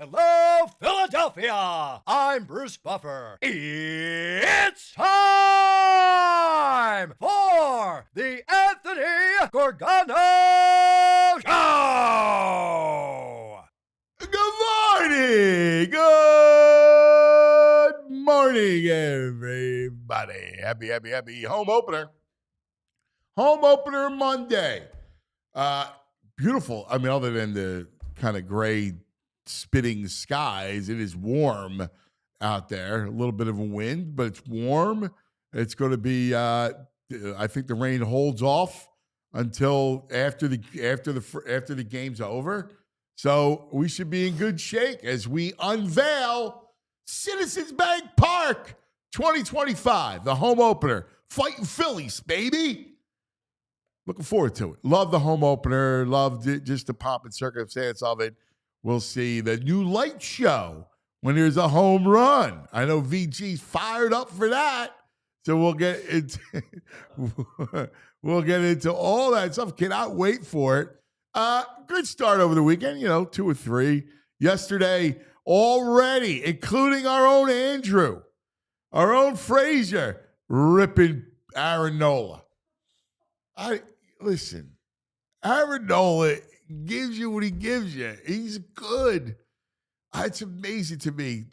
Hello, Philadelphia! I'm Bruce Buffer. It's time for the Anthony Gorgano Show! Good morning! Good morning, everybody. Happy home opener. Home opener Monday. Beautiful. I mean, other than the kind of gray spitting skies, it is warm out there. A little bit of a wind, but it's warm. It's going to be, I think the rain holds off until after the game's over. So we should be in good shape as we unveil Citizens Bank Park 2025, the home opener. Fighting Phillies, baby. Looking forward to it. Love the home opener. Love just the pomp and circumstance of it. We'll see the new light show when there's a home run. I know VG's fired up for that. So we'll get into all that stuff. Cannot wait for it. Good start over the weekend, 2 or 3. Yesterday, already, including our own Andrew, our own Frazier, ripping Aaron Nola. Listen, Aaron Nola gives you what he gives you. He's good. It's amazing to me.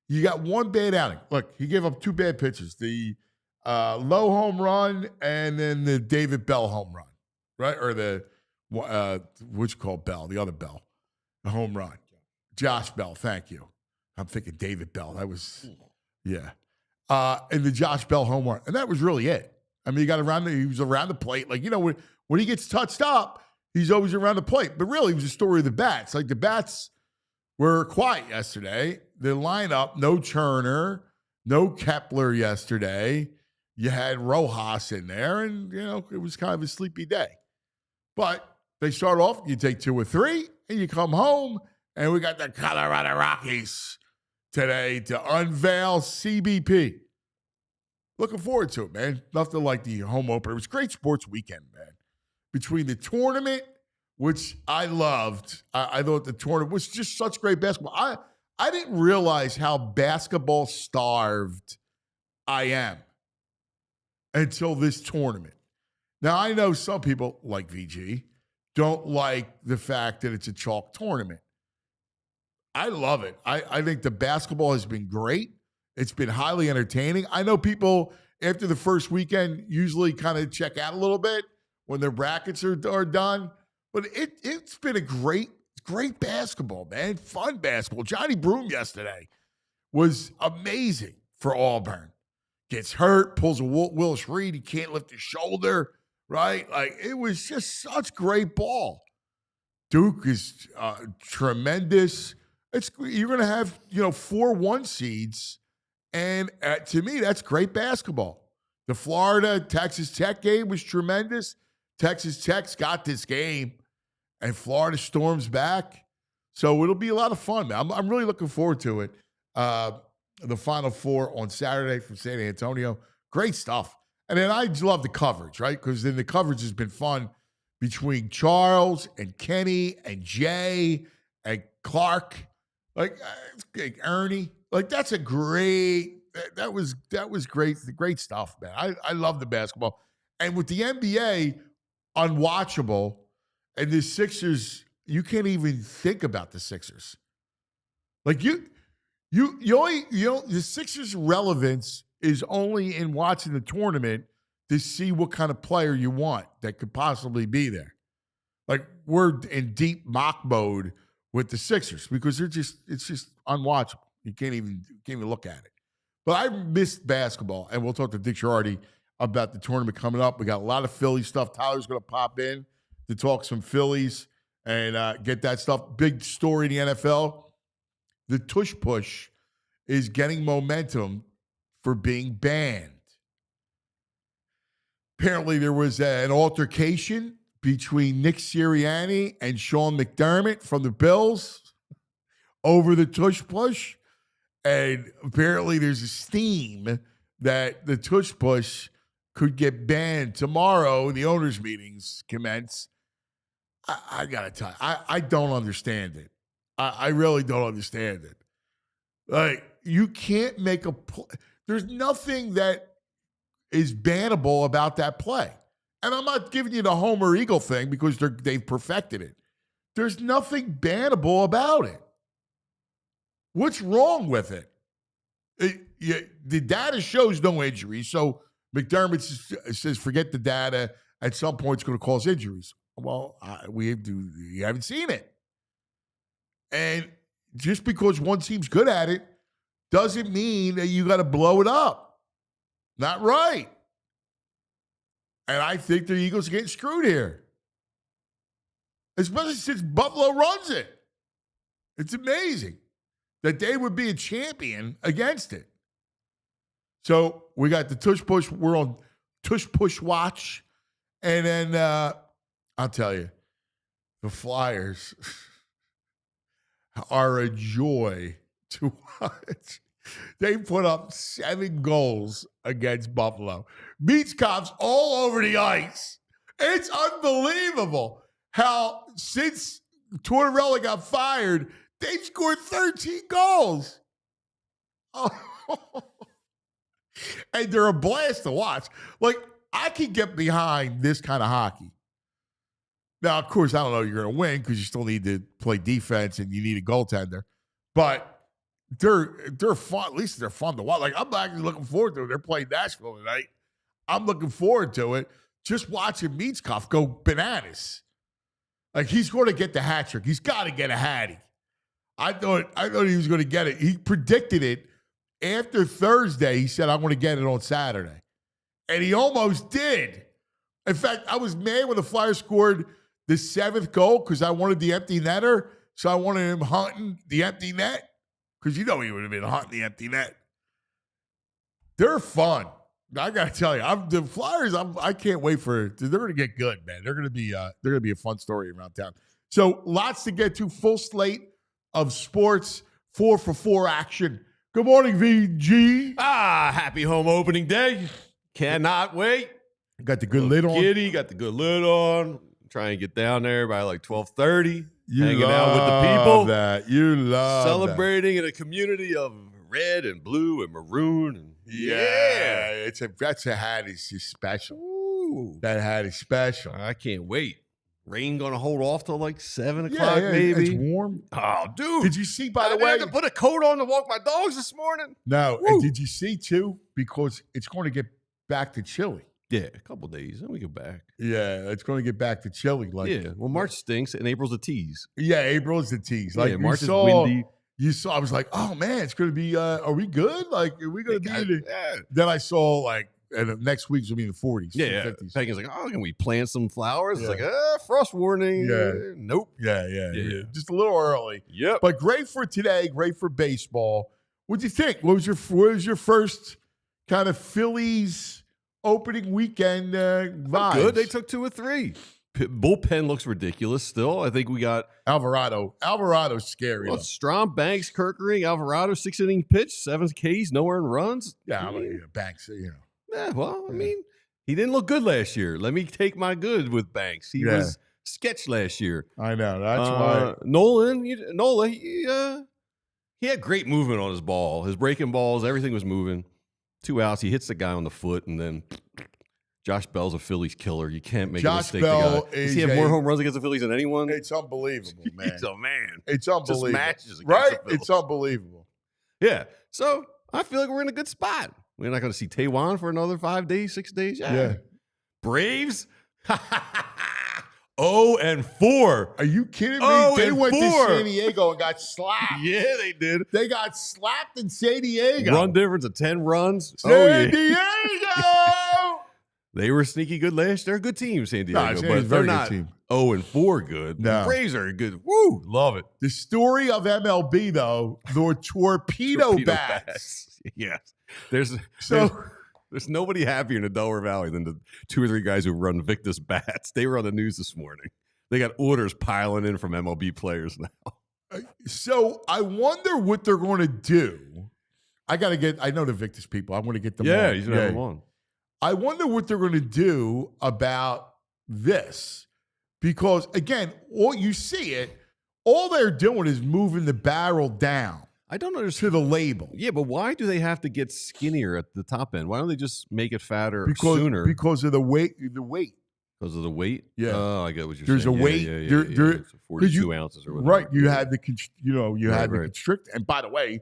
You got one bad outing. Look, he gave up 2 bad pitches. The Low home run and then the David Bell home run, right? Or the which called Bell, the other Bell, the home run. Josh Bell, thank you. I'm thinking David Bell. That was, yeah. And the Josh Bell home run. And that was really it. I mean, he was around the plate. Like, when he gets touched up, he's always around the plate. But really, it was a story of the bats. Like, the bats were quiet yesterday. The lineup, no Turner, no Kepler yesterday. You had Rojas in there, and, it was kind of a sleepy day. But they start off, you take 2 or 3, and you come home, and we got the Colorado Rockies today to unveil CBP. Looking forward to it, man. Nothing like the home opener. It was a great sports weekend, man. Between the tournament, which I loved. I thought the tournament was just such great basketball. I didn't realize how basketball starved I am until this tournament. Now, I know some people, like VG, don't like the fact that it's a chalk tournament. I love it. I think the basketball has been great. It's been highly entertaining. I know people, after the first weekend, usually kind of check out a little bit when their brackets are done. But it's been a great basketball, man. Fun basketball. Johnny Broome yesterday was amazing for Auburn. Gets hurt, pulls a Willis Reed. He can't lift his shoulder, right? Like, it was just such great ball. Duke is tremendous. You're going to have, 4 1 seeds. And to me, that's great basketball. The Florida-Texas Tech game was tremendous. Texas Tech's got this game, and Florida storms back. So it'll be a lot of fun, man. I'm really looking forward to it. The Final Four on Saturday from San Antonio. Great stuff. And then I love the coverage, right? Because then the coverage has been fun between Charles and Kenny and Jay and Clark. Like Ernie. Like, that was great. Great stuff, man. I love the basketball. And with the NBA unwatchable, and the Sixers, you can't even think about the Sixers. Like, the Sixers' relevance is only in watching the tournament to see what kind of player you want that could possibly be there. Like, we're in deep mock mode with the Sixers because it's just unwatchable. You can't even look at it. But I missed basketball, and we'll talk to Dick Jerardi about the tournament coming up. We got a lot of Philly stuff. Tyler's going to pop in to talk some Phillies and get that stuff. Big story in the NFL. The Tush Push is getting momentum for being banned. Apparently, there was an altercation between Nick Sirianni and Sean McDermott from the Bills over the Tush Push. And apparently there's a steam that the Tush Push could get banned tomorrow. The owners' meetings commence. I got to tell you, I don't understand it. I really don't understand it. Like, you can't make a play. There's nothing that is bannable about that play. And I'm not giving you the Homer Eagle thing because they've perfected it. There's nothing bannable about it. What's wrong with it? The data shows no injuries. So McDermott says, forget the data. At some point, it's going to cause injuries. Well, we haven't seen it. And just because one team's good at it doesn't mean that you got to blow it up. Not right. And I think the Eagles are getting screwed here. Especially since Buffalo runs it. It's amazing that they would be a champion against it. So we got the Tush Push. We're on Tush Push watch. And then I'll tell you, the Flyers are a joy to watch. They put up 7 goals against Buffalo. Beach cops all over the ice. It's unbelievable how since Tortorella got fired, they've scored 13 goals. Oh. And they're a blast to watch. Like, I can get behind this kind of hockey. Now, of course, I don't know you're going to win because you still need to play defense and you need a goaltender. But they're fun. At least they're fun to watch. Like, I'm actually looking forward to it. They're playing Nashville tonight. I'm looking forward to it. Just watching Meetskov go bananas. Like, he's going to get the hat trick. He's got to get a hattie. I thought he was going to get it. He predicted it after Thursday. He said, I'm going to get it on Saturday. And he almost did. In fact, I was mad when the Flyers scored the 7th goal because I wanted the empty netter. So I wanted him hunting the empty net because he would have been hunting the empty net. They're fun. I got to tell you, the Flyers. I can't wait for it. They're going to get good, man. They're going to be a fun story around town. So lots to get to. Full slate of sports. 4 for 4 action. Good morning, VG. Happy home opening day. Cannot wait. Got the good lid on. Kitty got the good lid on. Try and get down there by like 12:30. Hanging out with the people. You love celebrating in a community of red and blue and maroon. And yeah. That's a hat is special. Ooh. That hat is special. I can't wait. Rain gonna hold off till like 7 o'clock, maybe. It's warm. Oh, dude. Did you see, by the way? I had to put a coat on to walk my dogs this morning. No. And did you see, too? Because it's going to get back to chilly. Yeah, a couple days, and we go back. Yeah, it's going to get back to chilly. Well, March stinks, and April's a tease. Yeah, April's the tease. Like, March is windy. I was like, oh, man, it's going to be, are we good? Like, are we going to be Then I saw, like, and next week's will be in the 40s. Yeah. 50s. Peggy's like, can we plant some flowers? It's like, frost warning. Yeah. Nope. Yeah. Just a little early. Yep. But great for today, great for baseball. What'd you think? What was your first kind of Phillies opening weekend vibes? Good. They took 2 or 3. Bullpen looks ridiculous still. I think we got Alvarado. Alvarado's scary. Well, Strom, Banks, Kirkering, Alvarado, 6-inning pitch, 7 Ks, no earned runs. Yeah, Banks, Yeah, well, I mean, he didn't look good last year. Let me take my good with Banks. He was sketch last year. I know. That's why. Nola, he had great movement on his ball. His breaking balls, everything was moving. 2 outs, he hits the guy on the foot, and then Josh Bell's a Phillies killer. You can't make a mistake. Does he have more home runs against the Phillies than anyone? It's unbelievable, man. He's a man. It's unbelievable. Just matches right? It's unbelievable. Yeah. So I feel like we're in a good spot. We're not going to see Taiwan for another 5 days, 6 days. Yeah. Braves? 0-4. Are you kidding me? They went to San Diego and got slapped. Yeah, they did. They got slapped in San Diego. Run difference of 10 runs. San Diego! They were sneaky good last year. They're a good team, San Diego. But they're not 0-4 good. No. The Braves are good. Woo! Love it. The story of MLB, though, the torpedo bats. Yes. There's nobody happier in the Delaware Valley than the 2 or 3 guys who run Victus bats. They were on the news this morning. They got orders piling in from MLB players now. So I wonder what they're going to do. I know the Victus people. I want to get them on. Yeah, he's going to have them on. I wonder what they're going to do about this. Because, again, you see it, all they're doing is moving the barrel down I don't to understand. the label. Yeah, but why do they have to get skinnier at the top end? Why don't they just make it fatter sooner? Because of the weight. The weight. Because of the weight? Yeah. Oh, I get what you're There's saying. a weight. Yeah. So 42 ounces or whatever. Right. You had the constrict. And by the way,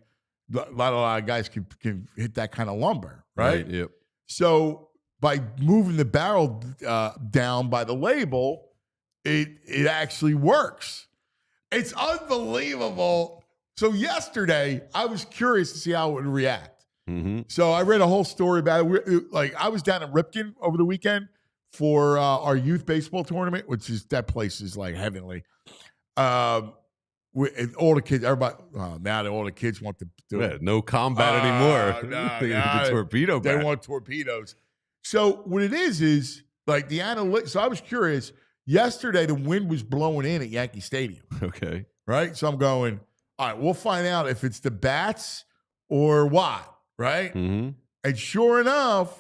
a lot of guys can hit that kind of lumber, right? Yep. So by moving the barrel down by the label, it actually works. It's unbelievable. So yesterday, I was curious to see how it would react. Mm-hmm. So I read a whole story about it. Like I was down in Ripken over the weekend for our youth baseball tournament, which is that place is like heavenly. And all the kids, everybody. Now all the kids want to do it. No combat anymore. The torpedo bat. They want torpedoes. So what it is like the analytics. So I was curious. Yesterday, the wind was blowing in at Yankee Stadium. Okay. Right. So I'm going, all right, we'll find out if it's the bats or what. Right. Mm-hmm. And sure enough,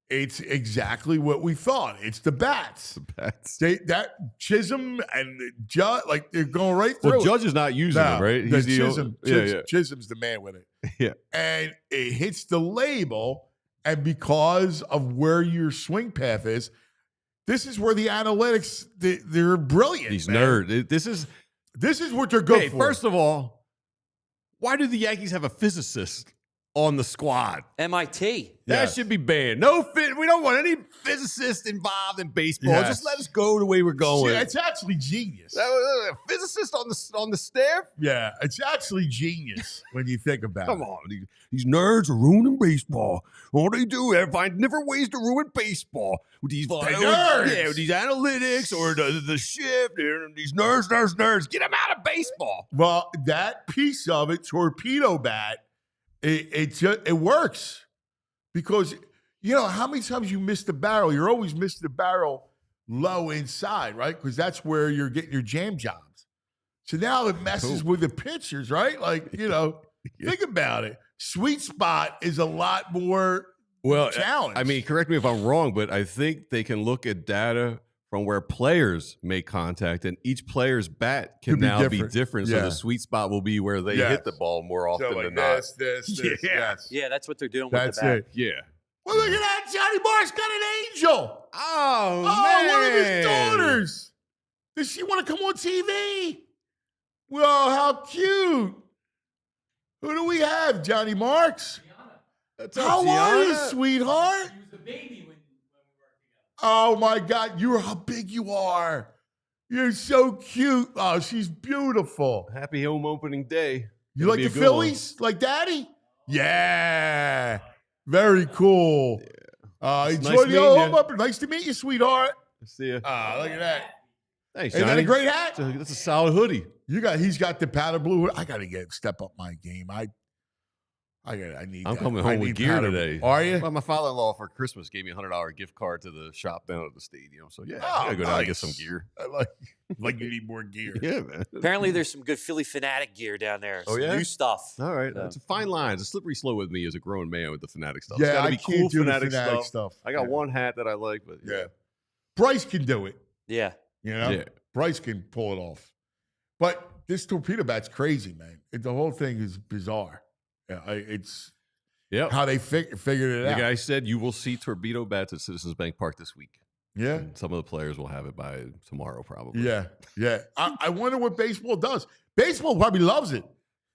it's exactly what we thought. It's the bats. The bats. That Chisholm and Judge, like they're going right through. Well, Judge is not using them, right? He's Chisholm. Yeah. Chisholm's the man with it. Yeah. And it hits the label, and because of where your swing path is, this is where the analytics, they're brilliant. These man. nerds. This is what they're good for. First of all, why do the Yankees have a physicist on the squad? MIT. That should be banned. We don't want any physicists involved in baseball. Yes. Just let us go the way we're going. Yeah, it's actually genius. A physicist on the staff? Yeah, it's actually genius when you think about Come it. on. These nerds are ruining baseball. All they do is find different ways to ruin baseball. With these nerds. Yeah, with these analytics or the shift. These nerds. Get them out of baseball. Well, that piece of it, torpedo bat, it works. Because, how many times you miss the barrel? You're always missing the barrel low inside, right? Because that's where you're getting your jam jobs. So now it messes with the pitchers, right? Like, think about it. Sweet spot is a lot more challenge. I mean, correct me if I'm wrong, but I think they can look at data from where players make contact, and each player's bat can now be different. Yeah. So the sweet spot will be where they hit the ball more often than not. This. Yes. Yeah, that's what they're doing That's with the bat. it. Yeah. Well, look at that. Johnny Mark's got an angel. Oh, One of his daughters. Does she want to come on TV? Well, how cute. Who do we have, Johnny Marks? How are you, sweetheart? She was a baby when we worked together. Oh, my God. How big you are. You're so cute. Oh, she's beautiful. Happy home opening day. You like the Phillies? Like Daddy? Yeah. Very cool. Enjoy the home opener. Nice to meet you, sweetheart. See ya. Look at that. Thanks, Ain't Johnny. that a great hat? That's a solid hoodie. He's got the powder blue. I got to step up my game. I need. I'm that. coming I home with need gear powder today. Blue. Are you? Well, my father-in-law for Christmas gave me a $100 gift card to the shop down at the stadium. So yeah, Oh, I gotta go down and get nice. some gear. I like you need more gear. Yeah, man. Apparently, there's some good Philly Fanatic gear down there. Oh, Some yeah? new stuff. All right, it's a fine line. It's a slippery slope with me as a grown man with the Fanatic stuff. Yeah, it's gotta I be can't cool do Fanatic the Fanatic stuff. I got one hat that I like, but Yeah. Bryce can do it. Yeah. Yeah. Bryce can pull it off. But this torpedo bat's crazy, man. The whole thing is bizarre. Yeah, it's Yep. how they figured it The out. guy said you will see torpedo bats at Citizens Bank Park this week. Yeah. And some of the players will have it by tomorrow, probably. Yeah. I wonder what baseball does. Baseball probably loves it.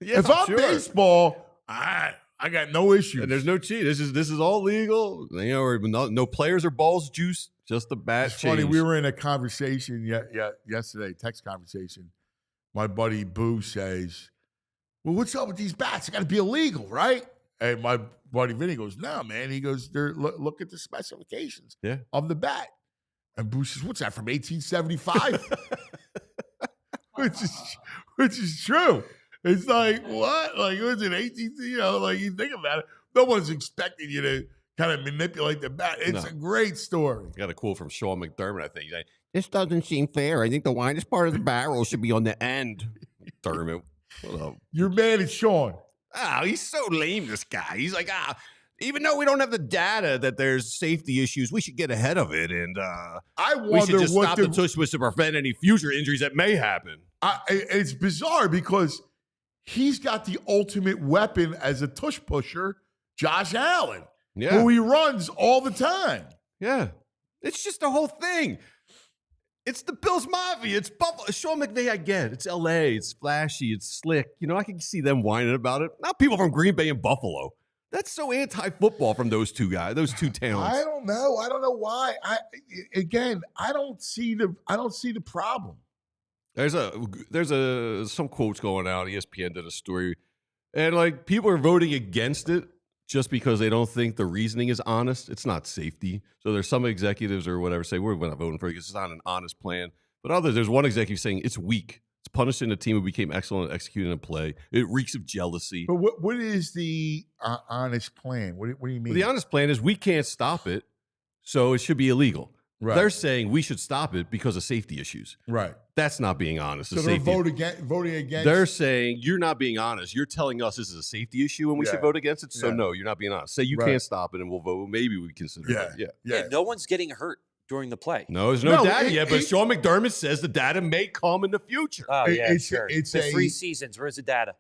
Yeah, if I'm sure. baseball, I got no issues. And there's no cheat. This is all legal. No players or balls juice. Just the bat. It's funny. We were in a conversation yesterday, text conversation. My buddy Boo says, "Well, what's up with these bats? They got to be illegal, right?" And my buddy Vinny goes, "No, man." He goes, "Look at the specifications of the bat." And Boo says, "What's that from 1875?" which is true. It's like, what? Like, was it 18? Like you think about it, no one's expecting you to kind of manipulate the bat. It's a great story. Got a quote from Sean McDermott, I think. He's like, This doesn't seem fair. I think the widest part of the barrel should be on the end. McDermott. What up? You're mad at Sean. Oh, he's so lame, this guy. He's like, even though we don't have the data that there's safety issues, we should get ahead of it. And I we should wonder just what stop the Tush Push to prevent any future injuries that may happen. It's bizarre because he's got the ultimate weapon as a tush pusher, Josh Allen, who he runs all the time. Yeah. It's just the whole thing. It's the Bills Mafia. It's Buffalo. Sean McVay, I get. It's LA. It's flashy. It's slick. You know, I can see them whining about it. Not people from Green Bay and Buffalo. That's so anti-football from those two guys, those two talents. I don't know. I don't know why. I don't see the problem. There's some quotes going out. ESPN did a story, and like people are voting against it just because they don't think the reasoning is honest. It's not safety. So there's some executives or whatever say we're not voting for it because it's not an honest plan. But others, there's one executive saying it's weak. It's punishing a team who became excellent at executing a play. It reeks of jealousy. But what is the honest plan? What do you mean? Well, the honest plan is we can't stop it, so it should be illegal. Right. They're saying we should stop it because of safety issues. Right. That's not being honest. So they're voting against. They're saying you're not being honest. You're telling us this is a safety issue and we should vote against it. So no, you're not being honest. Say you can't stop it and we'll vote. Maybe we consider it. Yeah. No one's getting hurt during the play. No, there's no data yet, but Sean McDermott says the data may come in the future. Oh, yeah, sure. It's the 3 seasons. Where's the data?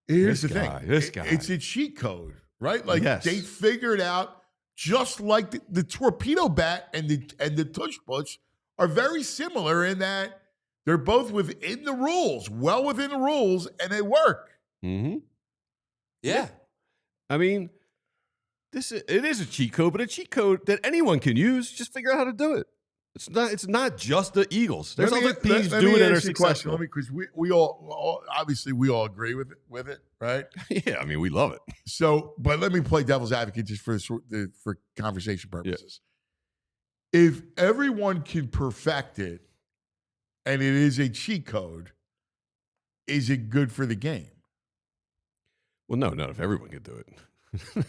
Here's the thing. This guy. It's a cheat code, right? Like they figured out just like the torpedo bat and the tush push are very similar in that they're both within the rules, well within the rules, and they work. Mm-hmm. Yeah. I mean, it is a cheat code, but a cheat code that anyone can use. Just figure out how to do it. It's not just the Eagles. There's other teams doing it that are successful. Because we all obviously we all agree with it, right? Yeah, I mean we love it. So, but let me play devil's advocate just for conversation purposes. Yeah. If everyone can perfect it, and it is a cheat code, is it good for the game? Well, no, not if everyone can do it.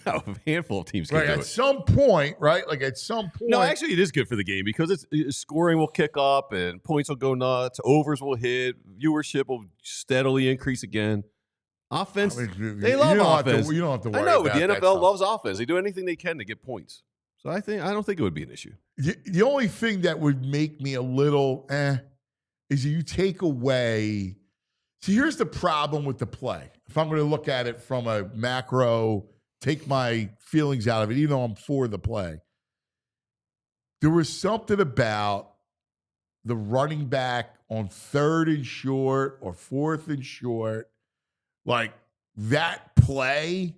No, a handful of teams can do it. At some point, right? Like at some point. No, actually, it is good for the game because scoring will kick up and points will go nuts. Overs will hit. Viewership will steadily increase again. Offense, they love offense. You don't have to worry. I know, but about the NFL loves offense. They do anything they can to get points. So I don't think it would be an issue. The only thing that would make me a little is you take away. See, here's the problem with the play. If I'm going to look at it from a macro, take my feelings out of it, even though I'm for the play. There was something about the running back on 3rd and short or 4th and short, like that play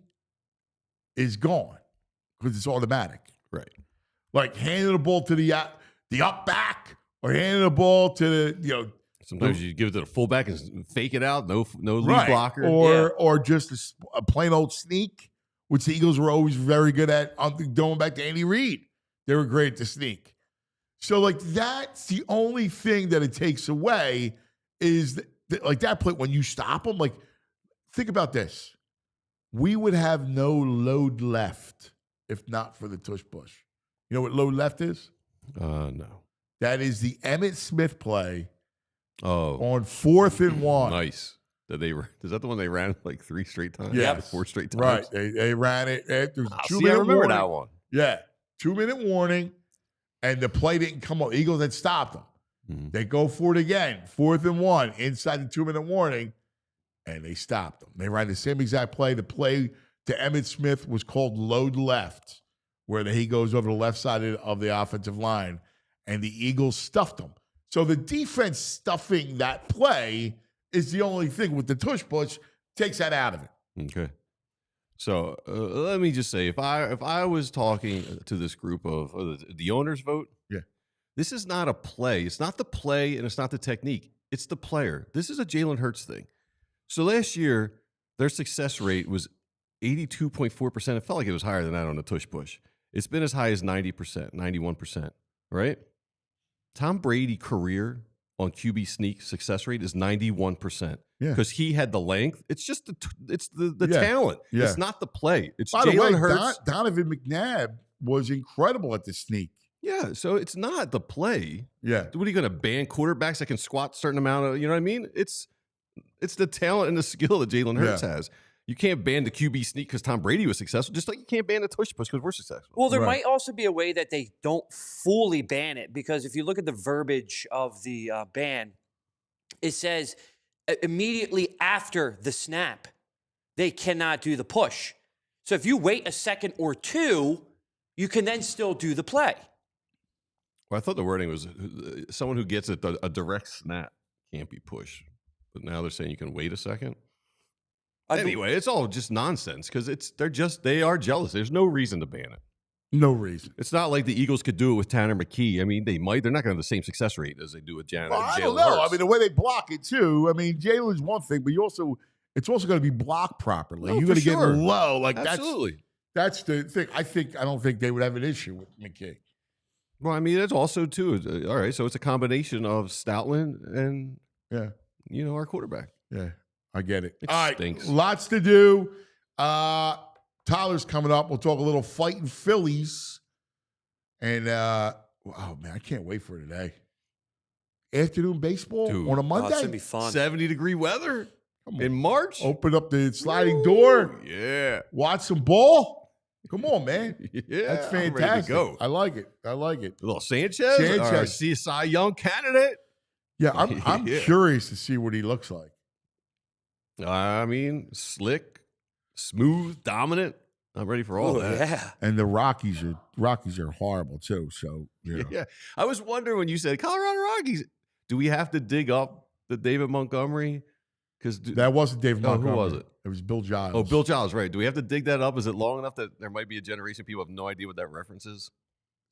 is gone because it's automatic. Right. Like handing the ball to the up back or handing the ball to the, sometimes you give it to the fullback and fake it out, no lead blocker. Or just a plain old sneak, which the Eagles were always very good at. Going back to Andy Reid, they were great at the sneak. So, like, that's the only thing that it takes away is like that play when you stop them. Like, think about this: we would have no load left if not for the tush push. You know what load left is? No. That is the Emmitt Smith play. Oh, on 4th and 1. Nice. Is that the one they ran like 3 straight times? Yeah, 4 straight times. Right. They ran it. There was a 2-minute I remember warning. that one. Yeah, 2-minute warning, and the play didn't come up. Eagles had stopped them. Mm-hmm. They go for it again, 4th and 1, inside the 2-minute warning, and they stopped them. They ran the same exact play. The play to Emmitt Smith was called load left, where he goes over the left side of the offensive line, and the Eagles stuffed them. So the defense stuffing that play is the only thing with the tush push takes that out of it. Okay. So let me just say, if I was talking to this group of the owners vote, this is not a play. It's not the play and it's not the technique. It's the player. This is a Jalen Hurts thing. So last year, their success rate was 82.4%. It felt like it was higher than that on the tush push. It's been as high as 90%, 91%, right? Tom Brady career on QB sneak success rate is 91%. Yeah, because he had the length. It's just the talent. Yeah. It's not the play. It's Jalen Hurts. Donovan McNabb was incredible at the sneak. Yeah, so it's not the play. Yeah, what are you going to ban quarterbacks that can squat a certain amount of? You know what I mean? It's the talent and the skill that Jalen Hurts has. You can't ban the QB sneak because Tom Brady was successful, just like you can't ban the tush push because we're successful. Well, there might also be a way that they don't fully ban it, because if you look at the verbiage of the ban, it says immediately after the snap, they cannot do the push. So if you wait a second or two, you can then still do the play. Well, I thought the wording was someone who gets a direct snap can't be pushed. But now they're saying you can wait a second. Anyway, it's all just nonsense because they are jealous. There's no reason to ban it. No reason. It's not like the Eagles could do it with Tanner McKee. I mean, they might. They're not going to have the same success rate as they do with Jalen. Well, I don't know. I mean, the way they block it too. I mean, Jalen's one thing, but it's also going to be blocked properly. Oh, You're going to sure. get low. Like Absolutely. That's the thing. I don't think they would have an issue with McKee. Well, I mean, it's also too. All right, so it's a combination of Stoutland and our quarterback. Yeah, I get it. It All right, stinks. lots to do. Tyler's coming up. We'll talk a little fighting Phillies. And, oh, man, I can't wait for today. Afternoon baseball Dude. on a Oh, Monday. it's going to be fun. 70-degree weather in March. Open up the sliding door. Yeah. Watch some ball. Come on, man. Yeah. That's I'm ready to fantastic. go. I like it. A little Sanchez. CSI Young candidate. Yeah, I'm curious to see what he looks like. I mean, slick, smooth, dominant. I'm ready for all that. Yeah. And the Rockies are horrible too. So Yeah. I was wondering when you said Colorado Rockies, do we have to dig up the David Montgomery? Because that wasn't David Montgomery. Who was it? It was Bill Giles. Oh, Bill Giles, right. Do we have to dig that up? Is it long enough that there might be a generation of people who have no idea what that reference is?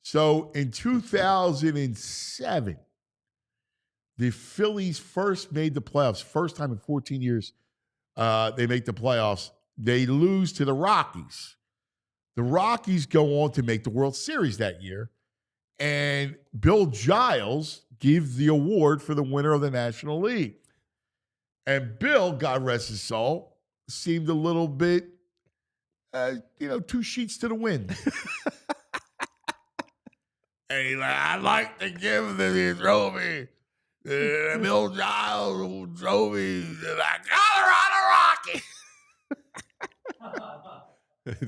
So in 2007, the Phillies first made the playoffs. First time in 14 years they make the playoffs. They lose to the Rockies. The Rockies go on to make the World Series that year. And Bill Giles gives the award for the winner of the National League. And Bill, God rest his soul, seemed a little bit, two sheets to the wind. And he's like, I'd like to give the trophy to Bill Giles trophy to the Colorado Rockies.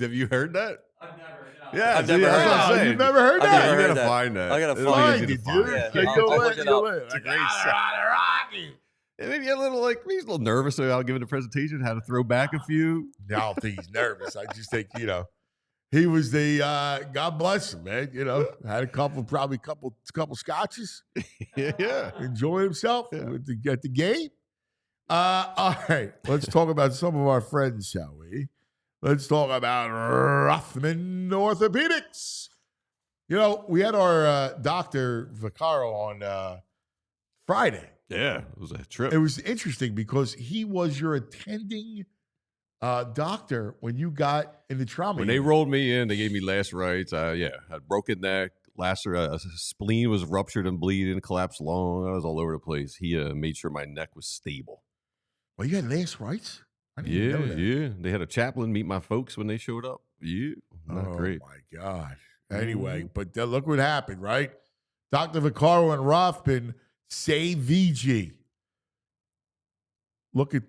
Have you heard that? I've never. No. Yeah, I've never heard that. You've never heard I've that? never You heard gotta that. find that. I gotta It'll find be Find easy it, to find. dude. Yeah, So I'll you'll look it up. It's a great Colorado Rockies. And maybe a little maybe he's a little nervous about giving the presentation, had to throw back a few. I don't think he's nervous. I just think, he was the, God bless him, man. Had a couple scotches. Yeah. Enjoyed himself at the game. All right, let's talk about some of our friends, shall we? Let's talk about Rothman Orthopedics. We had our Dr. Vaccaro on Friday. Yeah, it was a trip. It was interesting because he was your attending doctor when you got in the trauma When they unit. rolled me in, they gave me last rites. Had broken neck, spleen was ruptured and bleeding, collapsed lung. I was all over the place. He made sure my neck was stable. Well, you had last rites? I didn't even know that. Yeah. They had a chaplain meet my folks when they showed up. Yeah, not great. Oh, my God. Anyway, but look what happened, right? Dr. Vaccaro and Rothman say VG. Look at,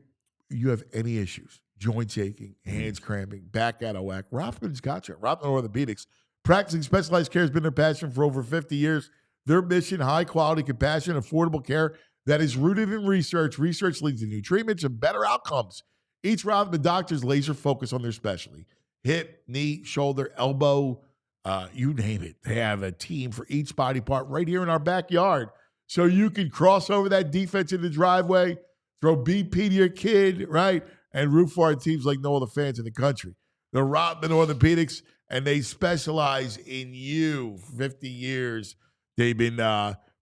you have any issues, joints aching, hands cramping, back out of whack. Rothman's got you. Rothman Orthopedics. Practicing specialized care has been their passion for over 50 years. Their mission, high quality, compassionate, affordable care that is rooted in research. Research leads to new treatments and better outcomes. Each Rothman doctor is laser focused on their specialty. Hip, knee, shoulder, elbow, you name it. They have a team for each body part right here in our backyard. So you can cross over that defense in the driveway, throw BP to your kid, right? And root for our teams like no other fans in the country. The Rothman Orthopedics, and they specialize in you. 50 years they've been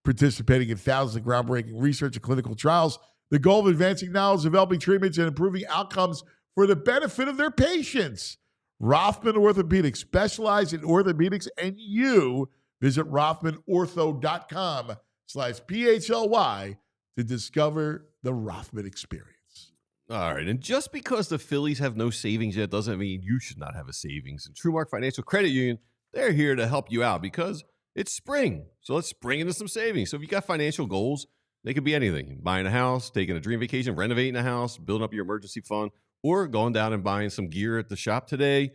participating in thousands of groundbreaking research and clinical trials. The goal of advancing knowledge, developing treatments, and improving outcomes for the benefit of their patients. Rothman Orthopedics, specialize in orthopedics and you. Visit RothmanOrtho.com/PHLY to discover the Rothman experience. All right. And just because the Phillies have no savings yet doesn't mean you should not have a savings. And TrueMark Financial Credit Union, they're here to help you out because it's spring. So let's spring into some savings. So if you got financial goals, they could be anything. Buying a house, taking a dream vacation, renovating a house, building up your emergency fund, or going down and buying some gear at the shop today.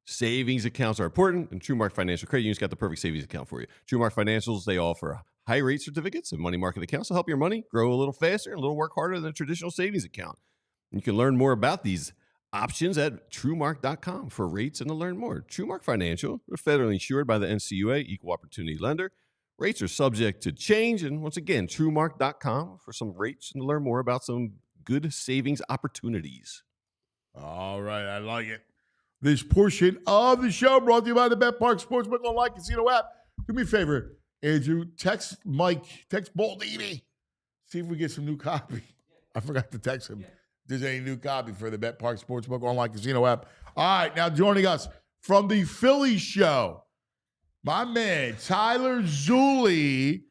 Savings accounts are important, and TrueMark Financial Credit Union's got the perfect savings account for you. TrueMark Financials, they offer high rate certificates and money market accounts will help your money grow a little faster and a little work harder than a traditional savings account. You can learn more about these options at truemark.com for rates and to learn more. TrueMark Financial, we're federally insured by the NCUA, Equal Opportunity Lender. Rates are subject to change. And once again, truemark.com for some rates and to learn more about some good savings opportunities. All right, I like it. This portion of the show brought to you by the Bet Park Sportsbook Online Casino app. Do me a favor, Andrew, text Mike, text Baldini, see if we get some new copy. I forgot to text him. If there's any new copy for the Bet Park Sportsbook Online Casino app. All right, now joining us from the Phillies show, my man, Tyler Zulli.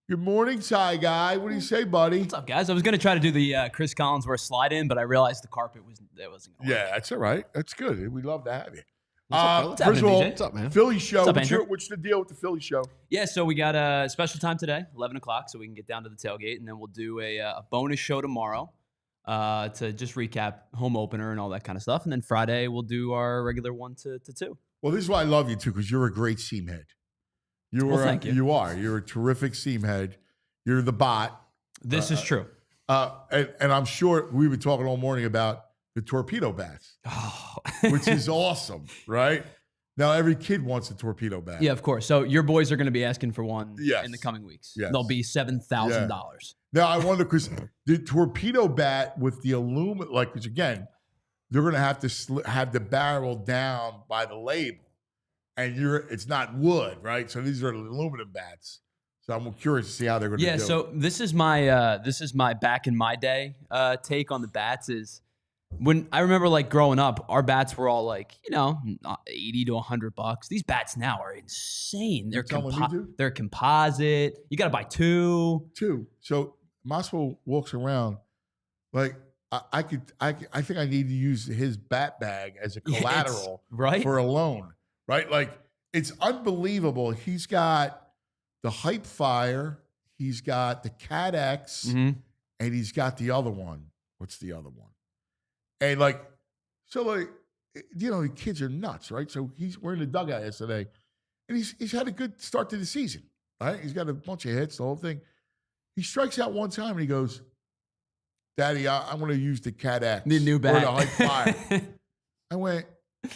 Good morning, Ty guy. What do you say, buddy? What's up, guys? I was going to try to do the Chris Collinsworth slide in, but I realized the carpet wasn't going to Yeah, that's all right. That's good. We'd love to have you. What's up, first of all, BJ? What's up, man? Philly show. What's up, What's the deal with the Philly show? Yeah, so we got a special time today, 11 o'clock, so we can get down to the tailgate, and then we'll do a bonus show tomorrow to just recap home opener and all that kind of stuff. And then Friday, we'll do our regular 1 to 2. Well, this is why I love you, too, because you're a great seam head. Thank you. You are. You're a terrific seam head. You're the bot. This is true. And I'm sure we were talking all morning about the torpedo bats, Oh. which is awesome, right? Now, every kid wants a torpedo bat. Yeah, of course. So your boys are going to be asking for one Yes. in the coming weeks. Yes. They'll be $7,000. Now, I wonder, because the torpedo bat with the aluminum, like, which again, they're going to have to have the barrel down by the label. And it's not wood, right? So these are aluminum bats. So I'm curious to see how they're going to do. Yeah, so this is my back in my day take on the bats is when I remember like growing up, our bats were all like, $80 to $100. These bats now are insane. They're telling me to? they're composite. You got to buy two. So Maspo walks around like I think I need to use his bat bag as a collateral right? for a loan, right? Like it's unbelievable. He's got the Hype Fire, he's got the Cat X, and he's got the other one. What's the other one? And the kids are nuts, right? So we're in the dugout yesterday, and he's had a good start to the season, right? He's got a bunch of hits, the whole thing. He strikes out one time, and he goes, "Daddy, I'm going to use the Cat X, The new bat. or the Hype Fire." I went,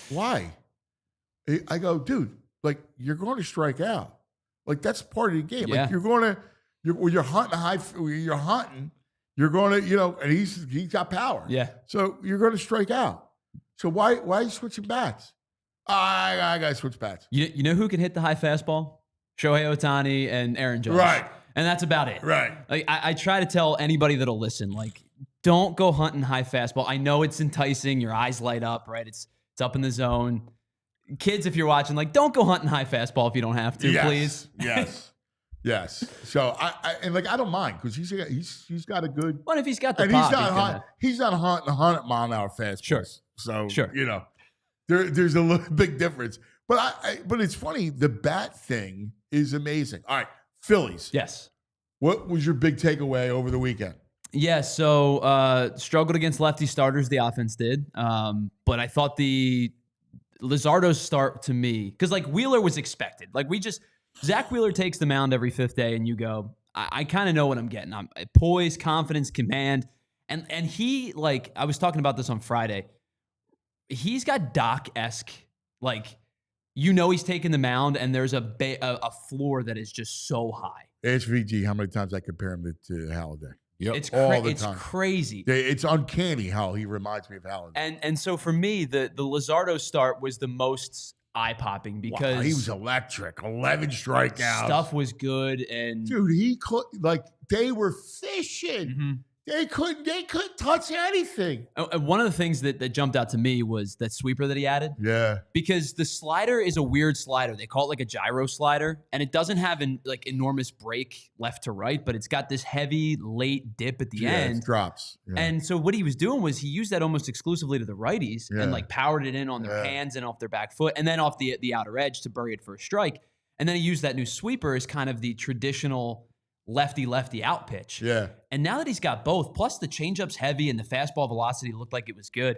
"Why?" I go, "Dude, like you're going to strike out. Like that's part of the game. Yeah. Like you're hunting. You're going to, and he's got power. Yeah. So you're going to strike out. So why are you switching bats? I got to switch bats. You know who can hit the high fastball? Shohei Ohtani and Aaron Judge. Right. And that's about it. Right. Like I try to tell anybody that'll listen, like, don't go hunting high fastball. I know it's enticing. Your eyes light up, right? It's up in the zone. Kids, if you're watching, like, don't go hunting high fastball if you don't have to, please. Yes. So I don't mind because he's got a good. What if he's got the And pop? he's not hunting 100 mile an hour fastballs. Sure. So Sure. there's a little big difference. But but it's funny. The bat thing is amazing. All right, Phillies. Yes. What was your big takeaway over the weekend? Yeah, so struggled against lefty starters, the offense did. But I thought the Luzardo's start to me, because like Wheeler was expected. Like Zach Wheeler takes the mound every fifth day and you go, I kind of know what I'm getting. I'm poise, confidence, command. And he, like, I was talking about this on Friday. He's got Doc-esque, like, he's taking the mound and there's a floor that is just so high. HVG, how many times I compare him to Halladay? Yep. It's It's crazy. It's uncanny how he reminds me of Halladay. And so for me, the Luzardo start was the most eye-popping because he was electric. 11 strikeouts. Stuff was good. And dude, they were fishing. They couldn't touch anything. One of the things that jumped out to me was that sweeper that he added. Yeah. Because the slider is a weird slider. They call it like a gyro slider. And it doesn't have an enormous break left to right, but it's got this heavy late dip at the end. It drops. Yeah. And so what he was doing was he used that almost exclusively to the righties and like powered it in on their hands and off their back foot and then off the outer edge to bury it for a strike. And then he used that new sweeper as kind of the traditional lefty out pitch. Yeah. And now that he's got both, plus the changeup's heavy and the fastball velocity looked like it was good.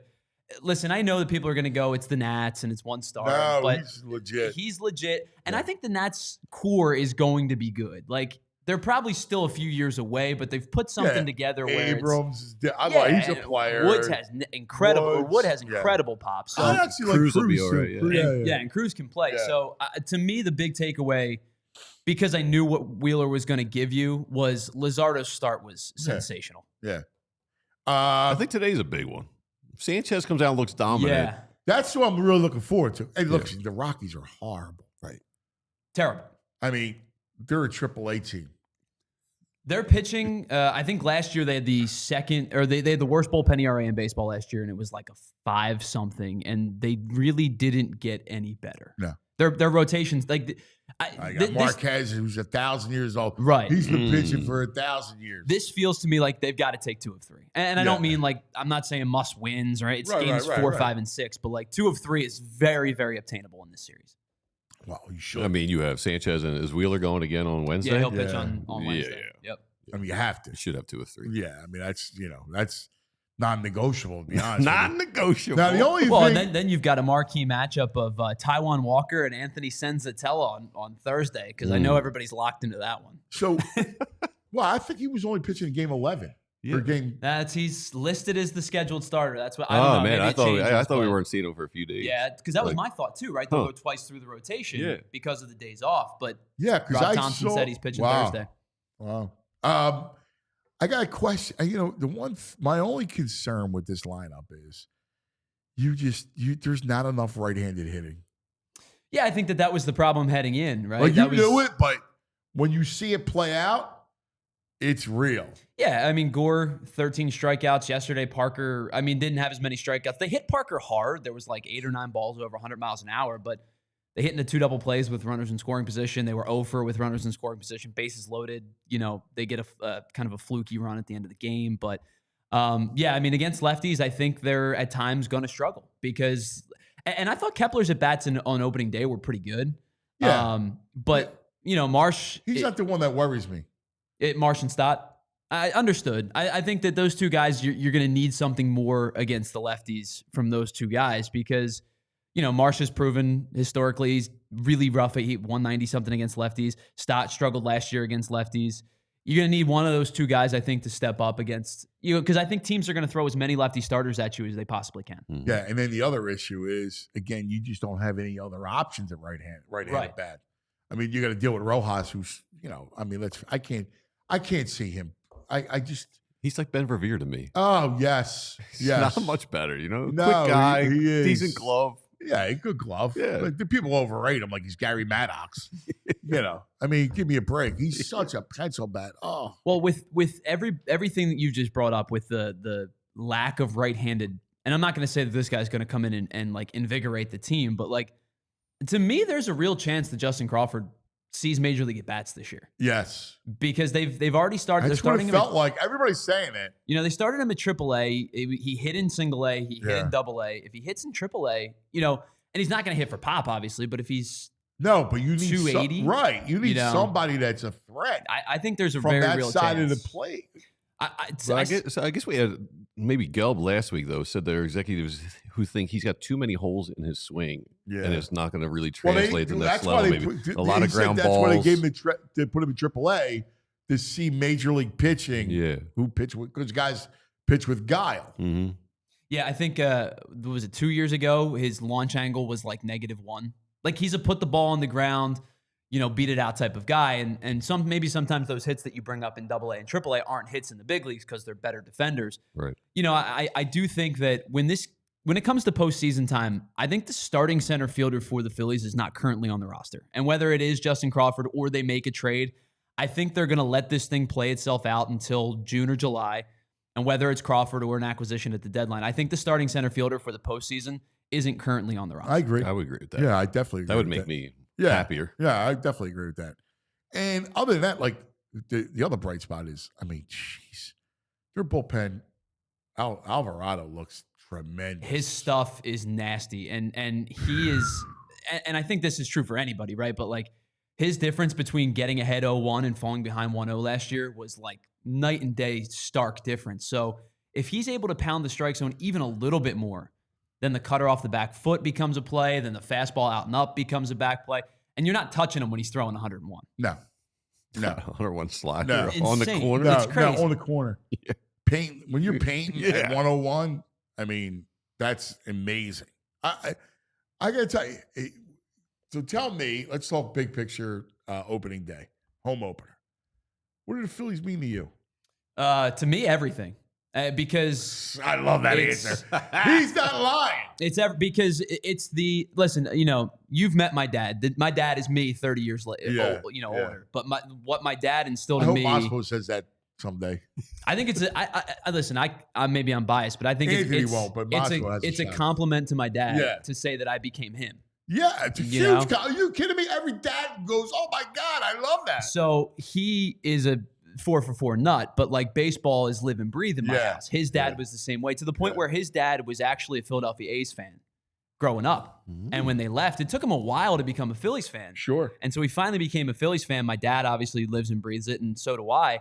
Listen, I know that people are going to go, it's the Nats and it's one star. No, but he's legit. He's legit. And I think the Nats core is going to be good. Like, they're probably still a few years away, but they've put something together where Abrams, he's a and player. Woods has incredible pop. So I actually like Cruz will be Cruz, all right, too. yeah. and Cruz can play. Yeah. So to me, the big takeaway, because I knew what Wheeler was going to give you, was Luzardo's start was sensational. Yeah. I think today's a big one. Sanchez comes out and looks dominant. Yeah, That's what I'm really looking forward to. And look, the Rockies are horrible. Right. terrible. I mean, they're a AAA team. Their pitching, I think last year they had the they had the worst bullpen ERA in baseball last year, and it was like a 5-something, and they really didn't get any better. No. Their rotations, like I got Marquez, who's 1,000 years old. Right. He's been pitching for 1,000 years. This feels to me like they've got to take 2 of 3. And I don't mean like, I'm not saying must wins, right? It's games 4, 5, and 6, but like 2 of 3 is very, very obtainable in this series. Well, you should. I mean, you have Sanchez and is Wheeler going again on Wednesday? Yeah, he'll pitch on Wednesday. Yeah. Yep. I mean, you have to. You should have 2 or 3. Yeah. I mean, that's non-negotiable, to be honest. Non-negotiable. Now, the only Well, thing. and then you've got a marquee matchup of Taijuan Walker and Anthony Senzatella on Thursday, because I know everybody's locked into that one. So, well, I think he was only pitching in game 11. Or game. He's listed as the scheduled starter. That's what I don't know. Man, Maybe I it thought changes, we but- weren't seeing him for a few days. Yeah, because that was Like- my thought too, right? They'll go twice through the rotation because of the days off. But Yeah, because Rob Thompson said he's pitching Thursday. Wow. I got a question. My only concern with this lineup is there's not enough right-handed hitting. Yeah, I think that was the problem heading in, right? Like That knew it, but when you see it play out, it's real. Yeah, I mean, Gore, 13 strikeouts yesterday. Parker, I mean, didn't have as many strikeouts. They hit Parker hard. There was like 8 or 9 balls over 100 miles an hour, but they hit into 2 double plays with runners in scoring position. They were 0 with runners in scoring position. Bases loaded. They get a kind of a fluky run at the end of the game. But yeah, I mean, against lefties, I think they're at times going to struggle because, and I thought Kepler's at bats on opening day were pretty good. Yeah. But Marsh, He's not the one that worries me. Marsh and Stott. I understood. I think that those 2 guys, you're going to need something more against the lefties from those 2 guys because, Marsh has proven historically he's really rough. He 190 something against lefties. Stott struggled last year against lefties. You're going to need one of those 2 guys, I think, to step up against because I think teams are going to throw as many lefty starters at you as they possibly can. Yeah, and then the other issue is, again, you just don't have any other options at right-handed bat. I mean, you got to deal with Rojas, who's, I mean, I can't see him. He's like Ben Verveer to me. Oh, yes. Yes. Not much better, No, Quick guy, he is. decent glove. Yeah, a good glove. Yeah. Like, the people overrate him like he's Gary Maddox. I mean, give me a break. He's such a pencil bat. Oh. Well, with everything that you just brought up with the lack of right-handed, and I'm not going to say that this guy's going to come in and like invigorate the team, but like to me, there's a real chance that Justin Crawford sees major league at bats this year Yes. because they've already started. That's They're what starting it him felt like. Everybody's saying it. they started him at AAA. He hit in Single A. He hit in AA. If he hits in AAA, and he's not going to hit for pop, obviously. But if he's No, but you need 280, right. You need somebody that's a threat I think there's a from very that real side chance. of the plate. I guess we had maybe Gelb last week though said there are executives who think he's got too many holes in his swing, and it's not going to really translate to the next level. Maybe a lot of ground balls. That's why they gave him they put him in AAA to see major league pitching. Yeah, who pitch with because guys pitch with guile. Mm-hmm. Yeah, I think was it 2 years ago? His launch angle was like -1. Like he's a put the ball on the ground, beat it out type of guy. And sometimes those hits that you bring up in AA and AAA aren't hits in the big leagues because they're better defenders. Right. I do think that when it comes to postseason time, I think the starting center fielder for the Phillies is not currently on the roster. And whether it is Justin Crawford or they make a trade, I think they're going to let this thing play itself out until June or July. And whether it's Crawford or an acquisition at the deadline, I think the starting center fielder for the postseason isn't currently on the roster. I agree. I would agree with that. Yeah, I definitely agree. That would with make me Yeah. happier. Yeah, I definitely agree with that. And other than that, like the other bright spot is, I mean, jeez, their bullpen, Alvarado looks tremendous. His stuff is nasty, and he is, and I think this is true for anybody, right? But like his difference between getting ahead 0-1 and falling behind 1-0 last year was like night and day, stark difference. So if he's able to pound the strike zone even a little bit more, then the cutter off the back foot becomes a play, then the fastball out and up becomes a back play, and you're not touching him when he's throwing 101. No. No. 101 slider No. on the Insane. corner. No, It's crazy. on the corner. Yeah. Paint when you're painting Yeah. at 101. I mean, that's amazing. I gotta tell you. So tell me, let's talk big picture. Opening day, home opener. What do the Phillies mean to you? To me, everything. Because I love that It's- answer. He's not lying. because it's the listen. You know, you've met my dad. My dad is me 30 years later. Yeah, You know, yeah. older. But what my dad instilled I in hope me. Moscow says that someday. I think it's. I listen. I maybe I'm biased, but I think Anthony it's won't, but it's Moscow has a it's a shot. compliment to my dad Yeah. to say that I became him. Yeah, it's a You huge. know? Are you kidding me? Every dad goes, "Oh my god, I love that." So he is a 4-for-4 nut, but like baseball is live and breathe in my Yeah. house. His dad Yeah. was the same way, to the point Yeah. where his dad was actually a Philadelphia A's fan growing up. And when they left, it took him a while to become a Phillies fan. Sure. And so he finally became a Phillies fan. My dad obviously lives and breathes it, and so do I.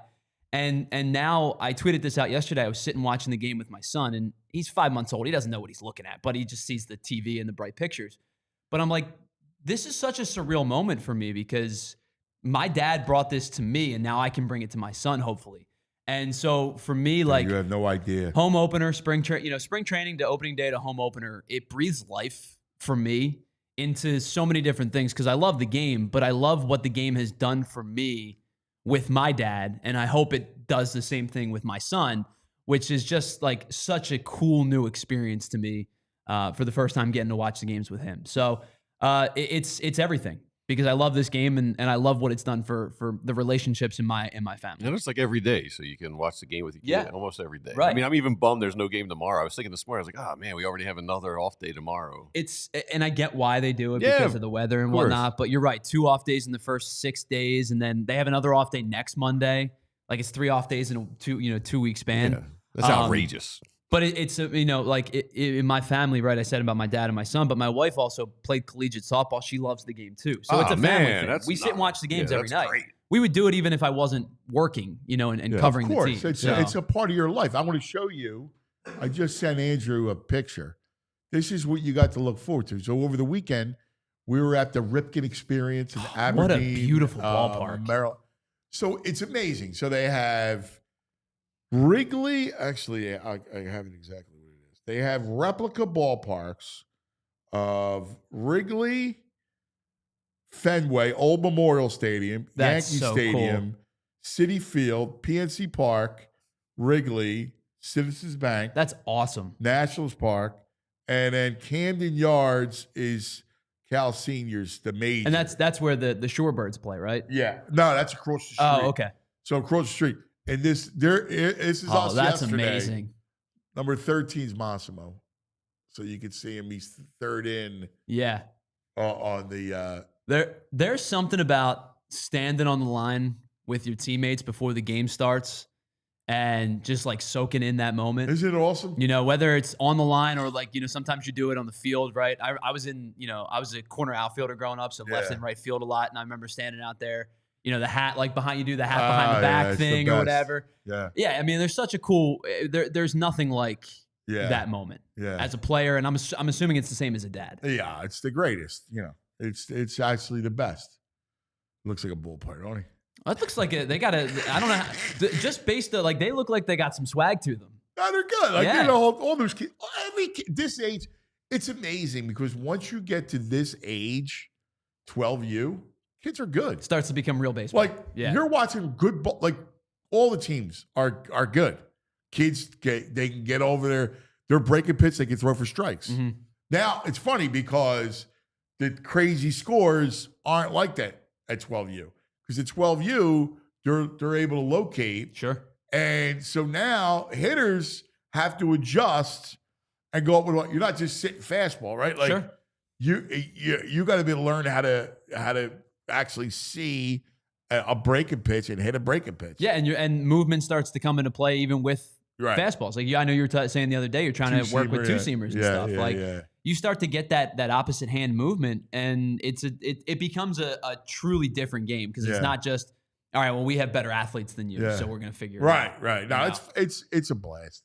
And now I tweeted this out yesterday. I was sitting watching the game with my son, and he's 5 months old. He doesn't know what he's looking at, but he just sees the TV and the bright pictures. But I'm like, this is such a surreal moment for me because my dad brought this to me, and now I can bring it to my son, hopefully. And so for me, like you have no idea. home opener, spring training to opening day to home opener, it breathes life for me into so many different things because I love the game, but I love what the game has done for me with my dad, and I hope it does the same thing with my son, which is just like such a cool new experience to me for the first time getting to watch the games with him. So it's everything because I love this game and I love what it's done for the relationships in my family. And it's like every day, so you can watch the game with your kid Yeah. almost every day. Right. I mean, I'm even bummed there's no game tomorrow. I was thinking this morning, I was like, oh man, we already have another off day tomorrow. And I get why they do it Yeah, because of the weather and course. whatnot. But you're right, 2 off days in the first 6 days, and then they have another off day next Monday. Like it's 3 off days in a 2-week span. Yeah. That's outrageous. But it's in my family, right? I said about my dad and my son, but my wife also played collegiate softball. She loves the game too, so it's a family thing. We sit and watch the games every night. Great. We would do it even if I wasn't working, and Yeah. covering Of course, the team. it's So- it's a part of your life. I want to show you. I just sent Andrew a picture. This is what you got to look forward to. So over the weekend, we were at the Ripken Experience in Aberdeen. What a beautiful ballpark. Maryland. So it's amazing. So they have Wrigley. Actually, I have it exactly what it is. They have replica ballparks of Wrigley, Fenway, Old Memorial Stadium, That's Yankee so Stadium, Citi Field, PNC Park, Wrigley, Citizens Bank, That's awesome. Nationals Park, and then Camden Yards is Cal Seniors, the major. And that's where the Shorebirds play, right? yeah. No, that's across the street. Oh, okay. So across the street. And this is Oh, us that's yesterday. amazing. Number 13 is Massimo. So you can see him. He's third in Yeah. on the There's something about standing on the line with your teammates before the game starts and just like soaking in that moment. Isn't it awesome? Whether it's on the line or like, sometimes you do it on the field, right? I was a corner outfielder growing up, so left Yeah. and right field a lot. And I remember standing out there, the hat like behind you, do the hat behind the back it's the thing or best. whatever. Yeah. Yeah. I mean, there's such a cool, there's nothing like Yeah. that moment Yeah. as a player. And I'm assuming it's the same as a dad. Yeah, it's the greatest. It's actually the best. Looks like a bull player, don't he? That looks like they got a, I don't know, just based on like, they look like they got some swag to them. No, they're good. Like, Yeah. all those kids, every kid, this age, it's amazing because once you get to this age, 12U, kids are good. It starts to become real baseball. Like, yeah. you're watching good ball. Like, all the teams are good. Kids, they can get over there. They're breaking pitch. They can throw for strikes. Mhm. Now, it's funny because the crazy scores aren't like that at 12U. Because at 12U, they're able to locate. Sure. And so now hitters have to adjust and go up with what you're not just sitting fastball, right? Like Sure. you got to be able to learn how to actually see a breaking pitch and hit a breaking pitch. Yeah, and movement starts to come into play even with Right. fastballs. Like I know you were saying the other day, you're trying to work with two-seamers and stuff. You start to get that opposite hand movement, and it becomes a truly different game because Yeah. it's not just all right. Well, we have better athletes than you, Yeah. so we're gonna figure it out. Right. No, Yeah. it's a blast.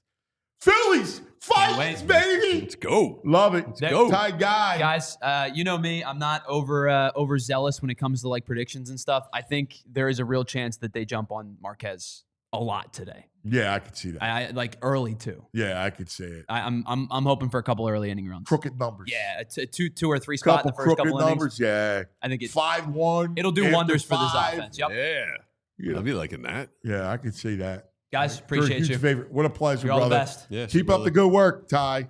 Phillies, Phillies, baby. Let's go. Love it. Let's go. Ty guy. Guys, you know me. I'm not overzealous when it comes to like predictions and stuff. I think there is a real chance that they jump on Marquez a lot today. Yeah, I could see that. I like early too. Yeah, I could see it. I'm hoping for a couple early inning runs. Crooked numbers. Yeah, a two or three spot in the first crooked couple numbers. innings. Yeah, I think 5-1. it'll do after wonders for this 5. offense. Yep. Yeah. I'll be liking that. Yeah, I could see that. Guys, You're a appreciate huge you. favorite. What a pleasure, You're all brother. the best. Yeah. Keep up the good work, Ty.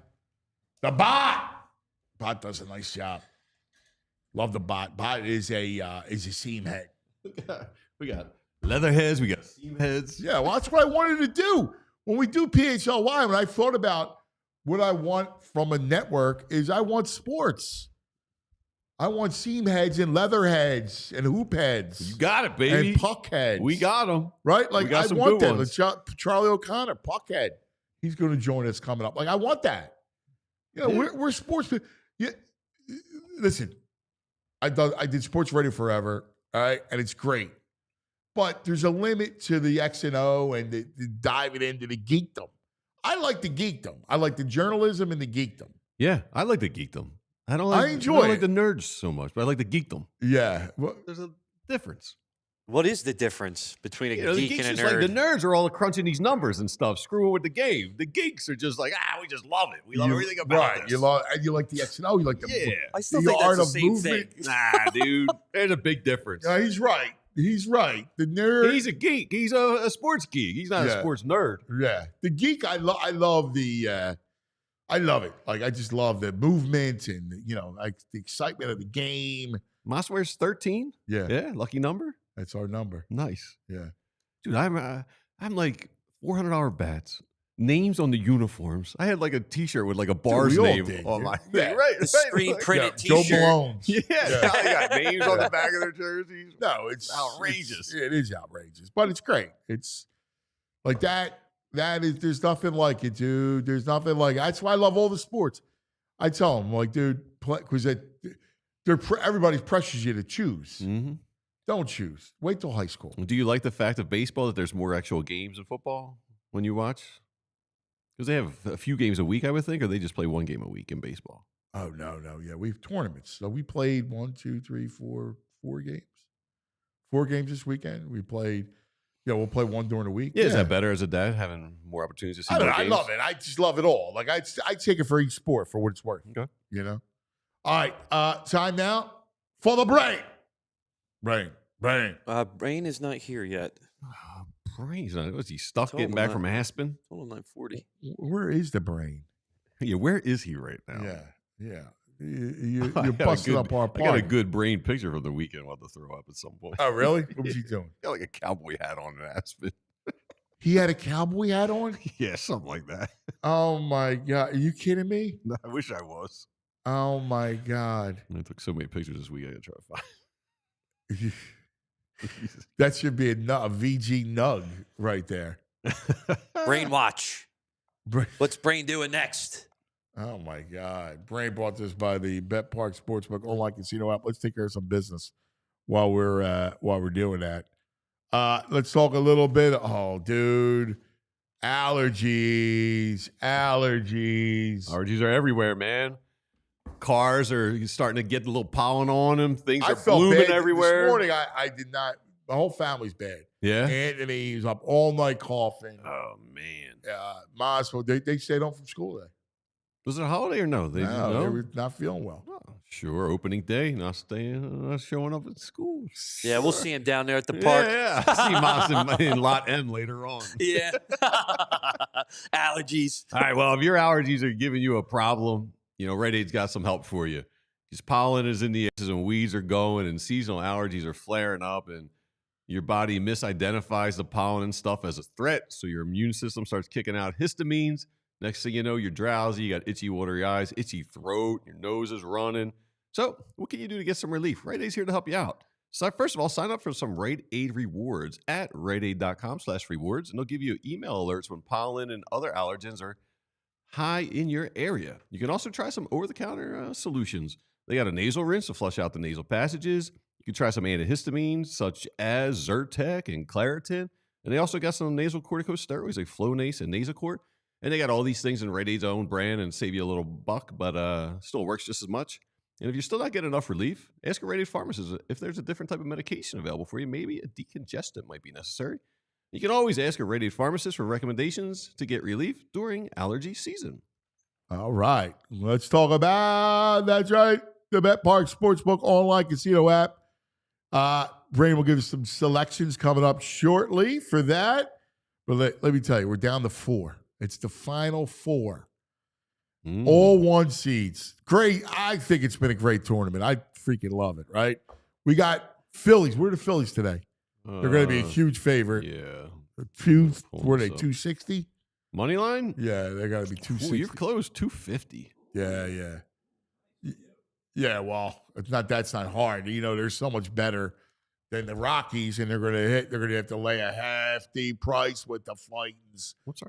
The bot. Bot does a nice job. Love the bot. Bot is a seam head. We got leather heads. We got seam heads. Yeah, well, that's what I wanted to do. When we do PHLY, when I thought about what I want from a network is I want sports. I want seam heads and leather heads and hoop heads. You got it, baby. And puck heads. We got them. Right? Like, got I some want good that. ones. Like Charlie O'Connor, puckhead. He's going to join us coming up. Like, I want that. You know, we're sports people. Yeah, listen, I did sports radio forever, all right? And it's great. But there's a limit to the X and O and the diving into the geekdom. I like the geekdom. I like the journalism and the geekdom. Yeah, I like the geekdom. I don't enjoy like it. the nerds so much, but I like the geekdom. Yeah. Well, There's a difference. What is the difference between a The geek geeks and a just nerd? like the nerds are all crunching these numbers and stuff, screwing with the game. The geeks are just like, we just love it. We love everything about right. this. You like the X and O. You like the Yeah. I still the think art that's the of same movement. thing. Nah, dude. There's a big difference. Yeah, he's right. He's right. The nerd. He's a geek. He's a sports geek. He's not a sports nerd. Yeah. The geek, I love the I love it. Like, I just love the movement and, you know, like the excitement of the game. Mossware's 13. Yeah. Yeah, lucky number. That's our number. Nice. Yeah. Dude, I'm like $400 bats. Names on the uniforms. I had like a T-shirt with like a bar's we all name did, on dude. my Yeah. thing. Right. The screen printed Joe T-shirt. Malone's. Yeah. Yeah. They got names on the back of their jerseys. No, it's outrageous. It is outrageous, but it's great. It's like that. That is, there's nothing like it, dude. There's nothing like it. That's why I love all the sports. I tell them, like, dude, because everybody pressures you to choose. Mm-hmm. Don't choose. Wait till high school. Do you like the fact of baseball that there's more actual games in football when you watch? Because they have a few games a week, I would think, or they just play one game a week in baseball. Oh, no. Yeah, we have tournaments. So we played 4 games. 4 games this weekend. We played, we'll play one during the week. Yeah, is that better as a dad, having more opportunities to see more I games? love it. I just love it all. Like, I take it for each sport for what it's worth. Okay. You know? All right. Time now for the brain. Brain. Brain is not here yet. Brains. Was he stuck Total getting back not- from Aspen? Total 940. Where is the brain? Yeah, where is he right now? Yeah. You I got a busted good- up our I got a party. good brain picture from the weekend I'll have to throw up at some point. Oh, really? What was he doing? Got like a cowboy hat on in Aspen. He had a cowboy hat on? Yeah, something like that. Oh, my God. Are you kidding me? I wish I was. Oh, my God. I took so many pictures this week. I gotta try to find. That should be a VG nug right there. Brain watch. Brain- What's Brain doing next? Oh, my God. Brain brought this by the Bet Park Sportsbook online casino app. Let's take care of some business while we're doing that. Let's talk a little bit. Oh, dude. Allergies. Allergies are everywhere, man. Cars are starting to get a little pollen on them. Things I are felt blooming bad. everywhere. This morning, I did not. The whole family's bad. Yeah. Anthony was up all night coughing. Oh man. Masco, they stayed home from school today. Was it a holiday or no? They were not feeling well. Oh, sure. Opening day, not showing up at school. Yeah, we'll see him down there at the park. Yeah. I'll see Moss in Lot M later on. Yeah. Allergies. All right. Well, if your allergies are giving you a problem, Red Aid's got some help for you. Because pollen is in the air and weeds are going and seasonal allergies are flaring up and your body misidentifies the pollen and stuff as a threat. So your immune system starts kicking out histamines. Next thing you know, you're drowsy, you got itchy, watery eyes, itchy throat, your nose is running. So what can you do to get some relief? Rite Aid's here to help you out. So first of all, sign up for some Rite Aid rewards at riteaid.com/rewards, and they'll give you email alerts when pollen and other allergens are high in your area. You can also try some over-the-counter solutions. They got a nasal rinse to flush out the nasal passages. You can try some antihistamines such as Zyrtec and Claritin. And they also got some nasal corticosteroids like Flonase and Nasacort. And they got all these things in Rite Aid's own brand and save you a little buck, but still works just as much. And if you're still not getting enough relief, ask a Rite Aid pharmacist if there's a different type of medication available for you. Maybe a decongestant might be necessary. You can always ask a Rite Aid pharmacist for recommendations to get relief during allergy season. All right. Let's talk about, that's right, the Bet Park Sportsbook online casino app. Brain will give us some selections coming up shortly for that. But let me tell you, we're down to 4. It's the final 4. All 1 seeds. Great. I think it's been a great tournament. I freaking love it, right? We got Phillies. Where are the Phillies today? They're going to be a huge favorite. Yeah. What are they, 260? Money line? Yeah, they got to be 260. You're close, 250. Yeah. Yeah, well, that's not hard. You know, they're so much better than the Rockies, and they're gonna have to lay a hefty price with the Fightins. What's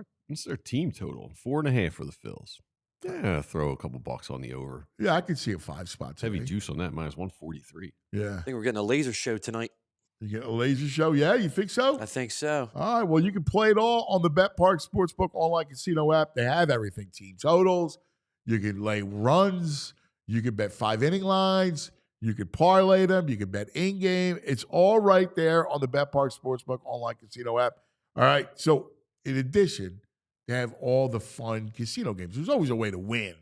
their team total? 4.5 for the Phils. Yeah, throw a couple bucks on the over. Yeah, I could see a 5 spot. Heavy juice on that, minus 143. Yeah. I think we're getting a laser show tonight. You get a laser show? Yeah, you think so? I think so. All right, well, you can play it all on the Bet Park Sportsbook online casino app. They have everything. Team totals. You can lay runs. You can bet 5-inning lines. You can parlay them. You can bet in-game. It's all right there on the Bet Park Sportsbook online casino app. All right, so in addition, they have all the fun casino games. There's always a way to win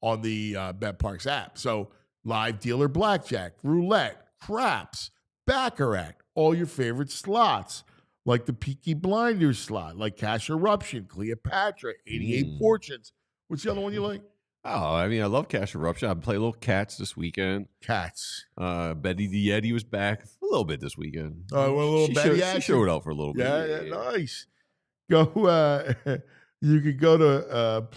on the Bet Parks app. So live dealer blackjack, roulette, craps, baccarat, all your favorite slots, like the Peaky Blinders slot, like Cash Eruption, Cleopatra, 88 Fortunes. What's the other one you like? Oh, I mean, I love Cash Eruption. I play a little Cats this weekend. Cats. Betty the Yeti was back a little bit this weekend. She showed up for a little bit. Yeah, nice. Go. You could go to.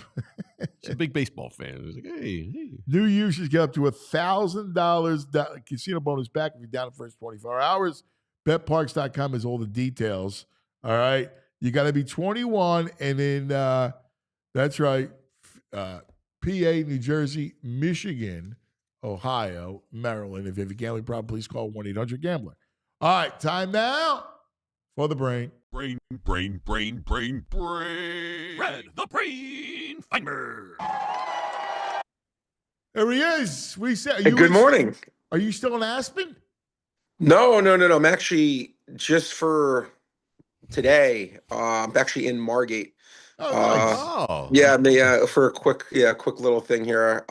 She's a big baseball fan. She's like, hey. New users get up to $1,000 casino bonus back if you're down the first 24 hours. BetParks.com has all the details. All right. You got to be 21. And then, that's right, PA, New Jersey, Michigan, Ohio, Maryland. If you have a gambling problem, please call 1-800-GAMBLER. All right. Time now for the brain. Brain. Red, the brain finder. There he is. We said, Good morning. Are you still in Aspen? No. I'm actually just for today. I'm actually in Margate. Oh, nice. Yeah, for a quick little thing here.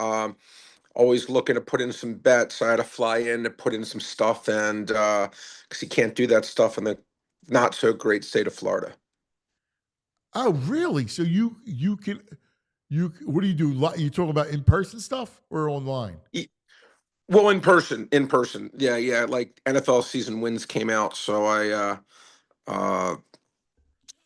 Always looking to put in some bets. I had to fly in to put in some stuff, and because you can't do that stuff in the not so great state of Florida. Oh, really? So you can what do? You talking about in-person stuff or online? Well, in person. Yeah. Like NFL season wins came out, so I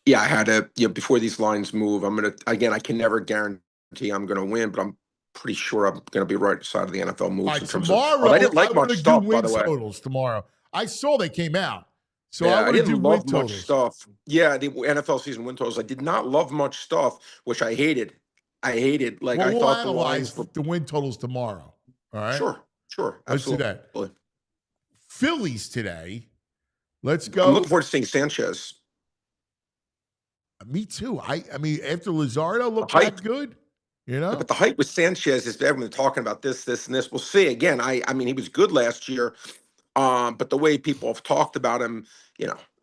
had to, before these lines move, I can never guarantee I'm gonna win, but I'm pretty sure I'm gonna be right side of the NFL moves. Right, in terms tomorrow, of, I didn't like much stuff, by the way. Totals tomorrow. I saw they came out. So yeah, I didn't love much totals. stuff. Yeah, the NFL season win totals. I did not love much stuff, which I hated. Like, we'll I thought the analyze lines the win totals tomorrow. All right. Sure. Let's do Absolutely. that. Phillies today. Let's go. I'm looking forward to seeing Sanchez. Me too. I mean, after Luzardo looked hype. that good, you know. But the hype with Sanchez is everyone talking about this, and this. We'll see. Again, I mean, he was good last year. But the way people have talked about him,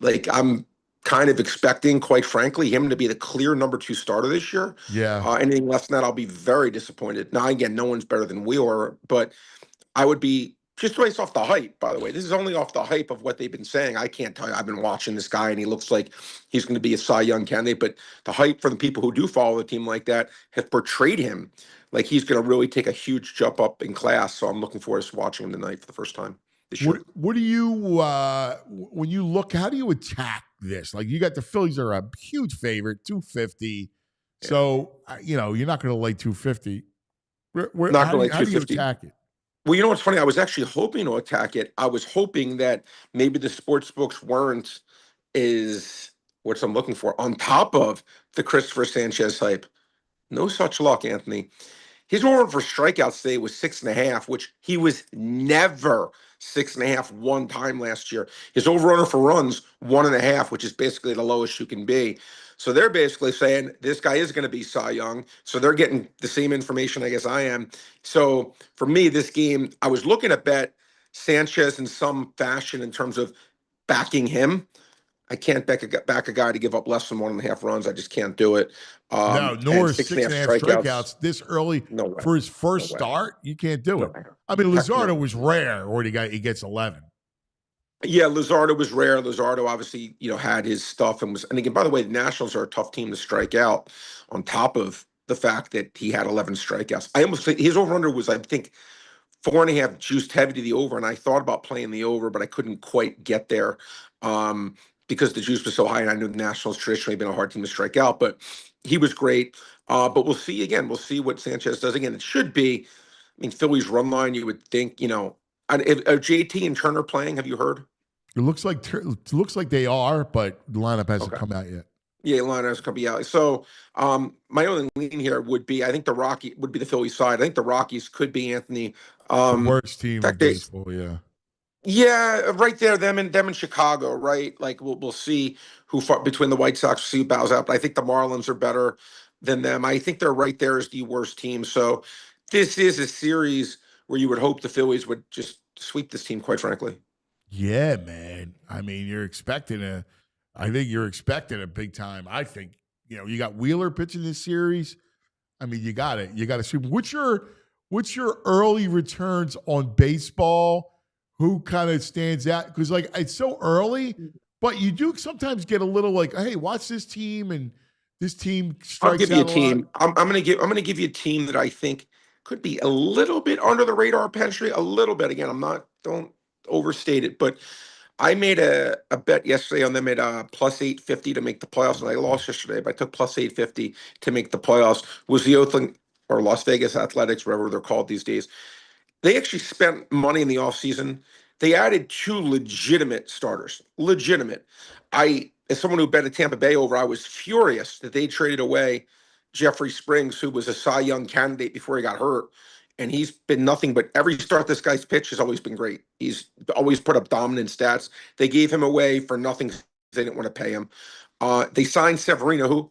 like I'm kind of expecting, quite frankly, him to be the clear number 2 starter this year. Yeah. Anything less than that, I'll be very disappointed. Now, again, no one's better than Wheeler, but I would be just based off the hype, by the way. This is only off the hype of what they've been saying. I can't tell you. I've been watching this guy, and he looks like he's going to be a Cy Young candidate, but the hype for the people who do follow the team like that have portrayed him like he's going to really take a huge jump up in class. So I'm looking forward to watching him tonight for the first time. What do you when you look? How do you attack this? Like, you got the Phillies are a huge favorite, 250. Yeah. So you're not going to lay 250. Not going to lay 250. How do you attack it? Well, you know what's funny? I was actually hoping to attack it. I was hoping that maybe the sports books weren't what I'm looking for on top of the Christopher Sanchez hype. No such luck, Anthony. His over for strikeouts today was 6.5, which he was never 6.5 one time last year. His over-under for runs 1.5, which is basically the lowest you can be. So they're basically saying this guy is going to be Cy Young. So they're getting the same information I guess I am. So for me, this game, I was looking to bet Sanchez in some fashion in terms of backing him. I can't back a guy to give up less than 1.5 runs. I just can't do it. No, nor 6.5 strikeouts this early No way. for his first No way. start. You can't do No it. way. I mean, Heck no. Luzardo was rare, or he gets 11. Yeah, Luzardo was rare. Luzardo obviously, had his stuff and again, by the way, the Nationals are a tough team to strike out on top of the fact that he had 11 strikeouts. I almost think his over-under was, I think, 4.5 juiced heavy to the over, and I thought about playing the over, but I couldn't quite get there because the juice was so high, and I knew the Nationals traditionally been a hard team to strike out, but he was great. But we'll see again. We'll see what Sanchez does again. It should be, Philly's run line, you would think, are JT and Turner playing? Have you heard? It looks like they are, but the lineup hasn't come out yet. Yeah, lineups could be out. So my only lean here would be, I think the Rocky would be the Philly side. I think the Rockies could be Anthony. The worst team in baseball, yeah. Yeah, right there, them in Chicago, right? Like we'll see who between the White Sox, we'll see who bows out. But I think the Marlins are better than them. I think they're right there as the worst team. So this is a series where you would hope the Phillies would just sweep this team, quite frankly. Yeah, man. I mean, I think you're expecting a big time. I think, you got Wheeler pitching this series. I mean, you got to see what's your early returns on baseball? Who kind of stands out? Because it's so early, but you do sometimes get a little like, hey, watch this team, and this team strikes out. I'll give you a team. I'm gonna give you a team that I think could be a little bit under the radar potentially, a little bit. Again, don't overstate it, but I made a bet yesterday on them at plus 850 to make the playoffs, and I lost yesterday, but I took plus 850 to make the playoffs. Was the Oakland or Las Vegas Athletics, whatever they're called these days. They actually spent money in the offseason. They added 2 legitimate starters. Legitimate. As someone who bet at Tampa Bay over, I was furious that they traded away Jeffrey Springs, who was a Cy Young candidate before he got hurt. And he's been nothing but every start this guy's pitch has always been great. He's always put up dominant stats. They gave him away for nothing. They didn't want to pay him. They signed Severino, who,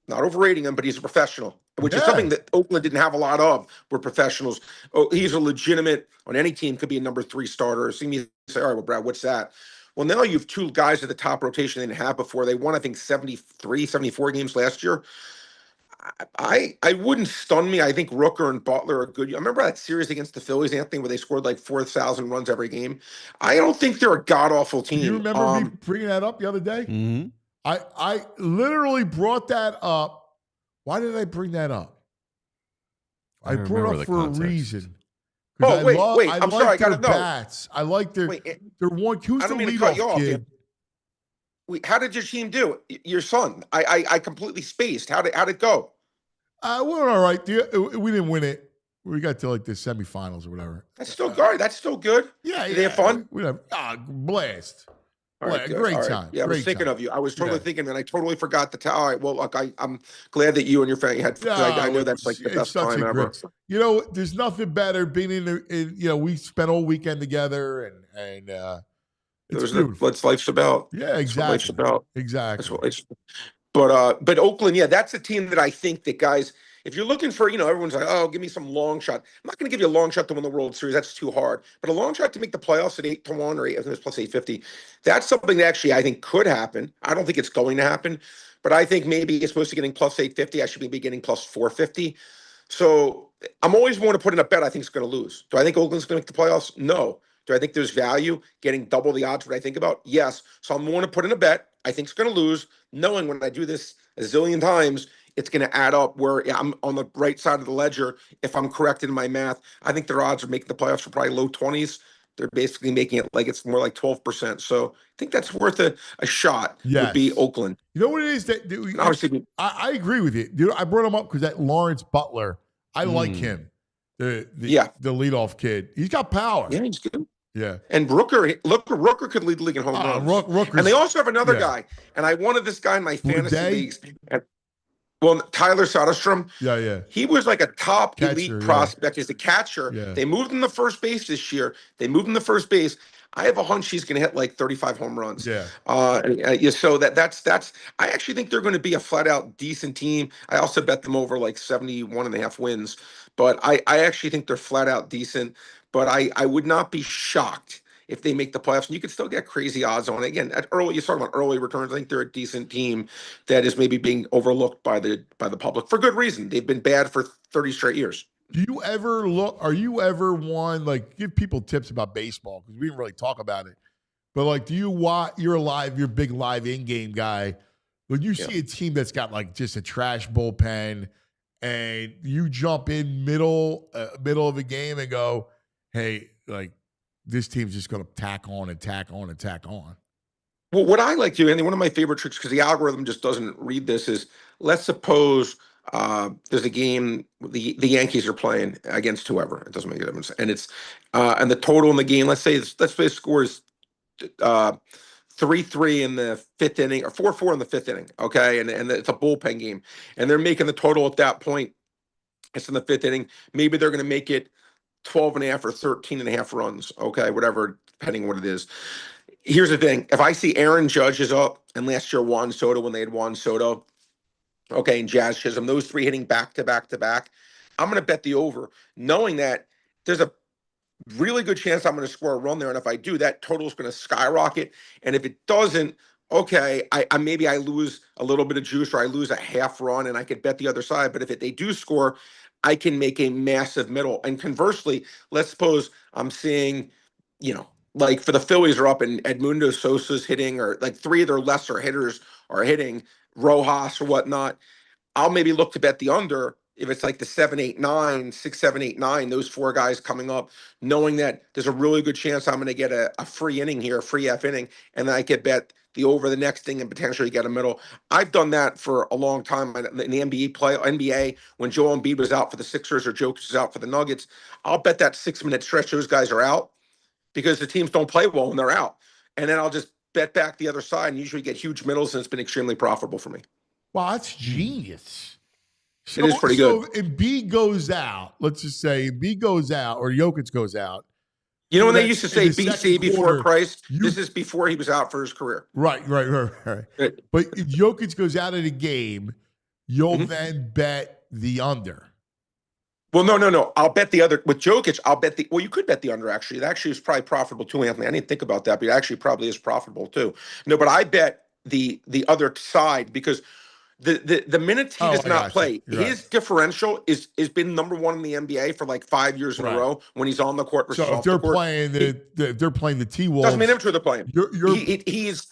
not overrating him, but he's a professional, which is something that Oakland didn't have a lot of, were professionals. Oh, he's a legitimate, on any team, could be a number 3 starter. See me say, all right, well, Brad, what's that? Well, now you have 2 guys at the top rotation they didn't have before. They won, I think, 73, 74 games last year. I wouldn't stun me. I think Rooker and Butler are good. I remember that series against the Phillies, Anthony, where they scored like 4,000 runs every game. I don't think they're a god-awful team. You remember me bringing that up the other day? Mm-hmm. I literally brought that up. Why did I bring that up? I brought it up for a reason. Oh, wait. I'm sorry. I got to know. Bats. I like their one. Who's the leadoff kid? Wait, how did your team do? Your son? I completely spaced. How did it go? We went all right. We didn't win it. We got to like the semifinals or whatever. That's still good. That's still good. Yeah. Did they have fun? We had blast. All right, great all right. time. Yeah, I was thinking of you. I was totally thinking, and I totally forgot to tell. All right, well, look, I'm glad that you and your family had. I know that's like the best time ever. There's nothing better being in we spent all weekend together, and it's beautiful. What life's about. Yeah, exactly. That's what life's about. Exactly. That's what life's about. But Oakland, yeah, that's a team that I think that guys. If you're looking for, everyone's like, oh, give me some long shot. I'm not going to give you a long shot to win the World Series. That's too hard. But a long shot to make the playoffs at 8-1 or 8, I think it's plus 850. That's something that actually I think could happen. I don't think it's going to happen, but I think maybe it's supposed to getting plus 850. I should be getting plus 450. So I'm always going to put in a bet I think it's going to lose. Do I think Oakland's going to make the playoffs? No. Do I think there's value getting double the odds? What I think about? Yes. So I'm going to put in a bet I think it's going to lose, knowing when I do this a zillion times, it's going to add up where I'm on the right side of the ledger. If I'm correct in my math, I think their odds of making the playoffs are probably low 20s. They're basically making it like it's more like 12%. So I think that's worth a shot. Yes. Would be Oakland. You know what it is that obviously I agree with you. I brought him up because that Lawrence Butler, I like him. The leadoff kid. He's got power. Yeah, he's good. Yeah. And Rooker could lead the league in home runs. And they also have another guy. And I wanted this guy in my fantasy leagues. And Well, Tyler Soderstrom, Yeah. he was like a top Catcher, elite yeah. prospect as a catcher. Yeah. They moved him to first base this year. They moved him to first base. I have a hunch he's going to hit like 35 home runs. Yeah. Yeah, so that's. I actually think they're going to be a flat out decent team. I also bet them over like 71.5 wins. But I actually think they're flat out decent. But I would not be shocked if they make the playoffs, and you could still get crazy odds on it. Again, at early, you're talking about early returns. I think they're a decent team that is maybe being overlooked by the public for good reason. They've been bad for 30 straight years. Do you ever are you ever one, like, give people tips about baseball? Because we didn't really talk about it. But, like, do you watch, you're a big live in-game guy. When you see a team that's got, like, just a trash bullpen and you jump in middle of a game and go, hey, like, this team's just going to tack on and tack on and tack on. Well, what I like to do, and one of my favorite tricks, because the algorithm just doesn't read this, is let's suppose there's a game the Yankees are playing against whoever. It doesn't make a difference, and it's and the total in the game. Let's say the score is 3-3 in the fifth inning or 4-4 in the fifth inning. Okay, and it's a bullpen game, and they're making the total at that point. It's in the fifth inning. Maybe they're going to make it 12.5 or 13.5 runs. Okay, whatever, depending on what it is. Here's the thing. If I see Aaron Judge is up, and last year Juan Soto, when they had Juan Soto, okay, and Jazz Chisholm, those three hitting back to back to back, I'm going to bet the over, knowing that there's a really good chance I'm going to score a run there. And if I do, that total is going to skyrocket. And if it doesn't, okay, I maybe I lose a little bit of juice, or I lose a half run, and I could bet the other side. But if they do score, I can make a massive middle. And conversely, let's suppose I'm seeing, like for the Phillies are up and Edmundo Sosa's hitting, or like three of their lesser hitters are hitting, Rojas or whatnot. I'll maybe look to bet the under if it's like the 7, 8, 9, 6, 7, 8, 9, those four guys coming up, knowing that there's a really good chance I'm going to get a free inning here, a free F inning, and then I could bet the over the next thing and potentially get a middle. I've done that for a long time in the NBA when Joel Embiid was out for the Sixers or Jokic was out for the Nuggets. I'll bet that 6-minute stretch those guys are out because the teams don't play well when they're out. And then I'll just bet back the other side and usually get huge middles, and it's been extremely profitable for me. Wow, that's genius. It is pretty good. So if Embiid goes out, let's just say Embiid goes out or Jokic goes out. You know when they used to say in the BC second before quarter, Christ? This is before he was out for his career. Right. Right. But if Jokic goes out of the game, you'll Mm-hmm. then bet the under. Well, no. I'll bet the other. With Jokic, I'll bet the. Well, you could bet the under, actually. It actually is probably profitable too, Anthony. I didn't think about that, but it actually probably is profitable too. No, but I bet the other side because the minutes he does not play, his differential is been number one in the NBA for like 5 years in a row when he's on the court versus So if off they're the court. playing if they're playing the T-Wolves, Doesn't matter who they're playing. He's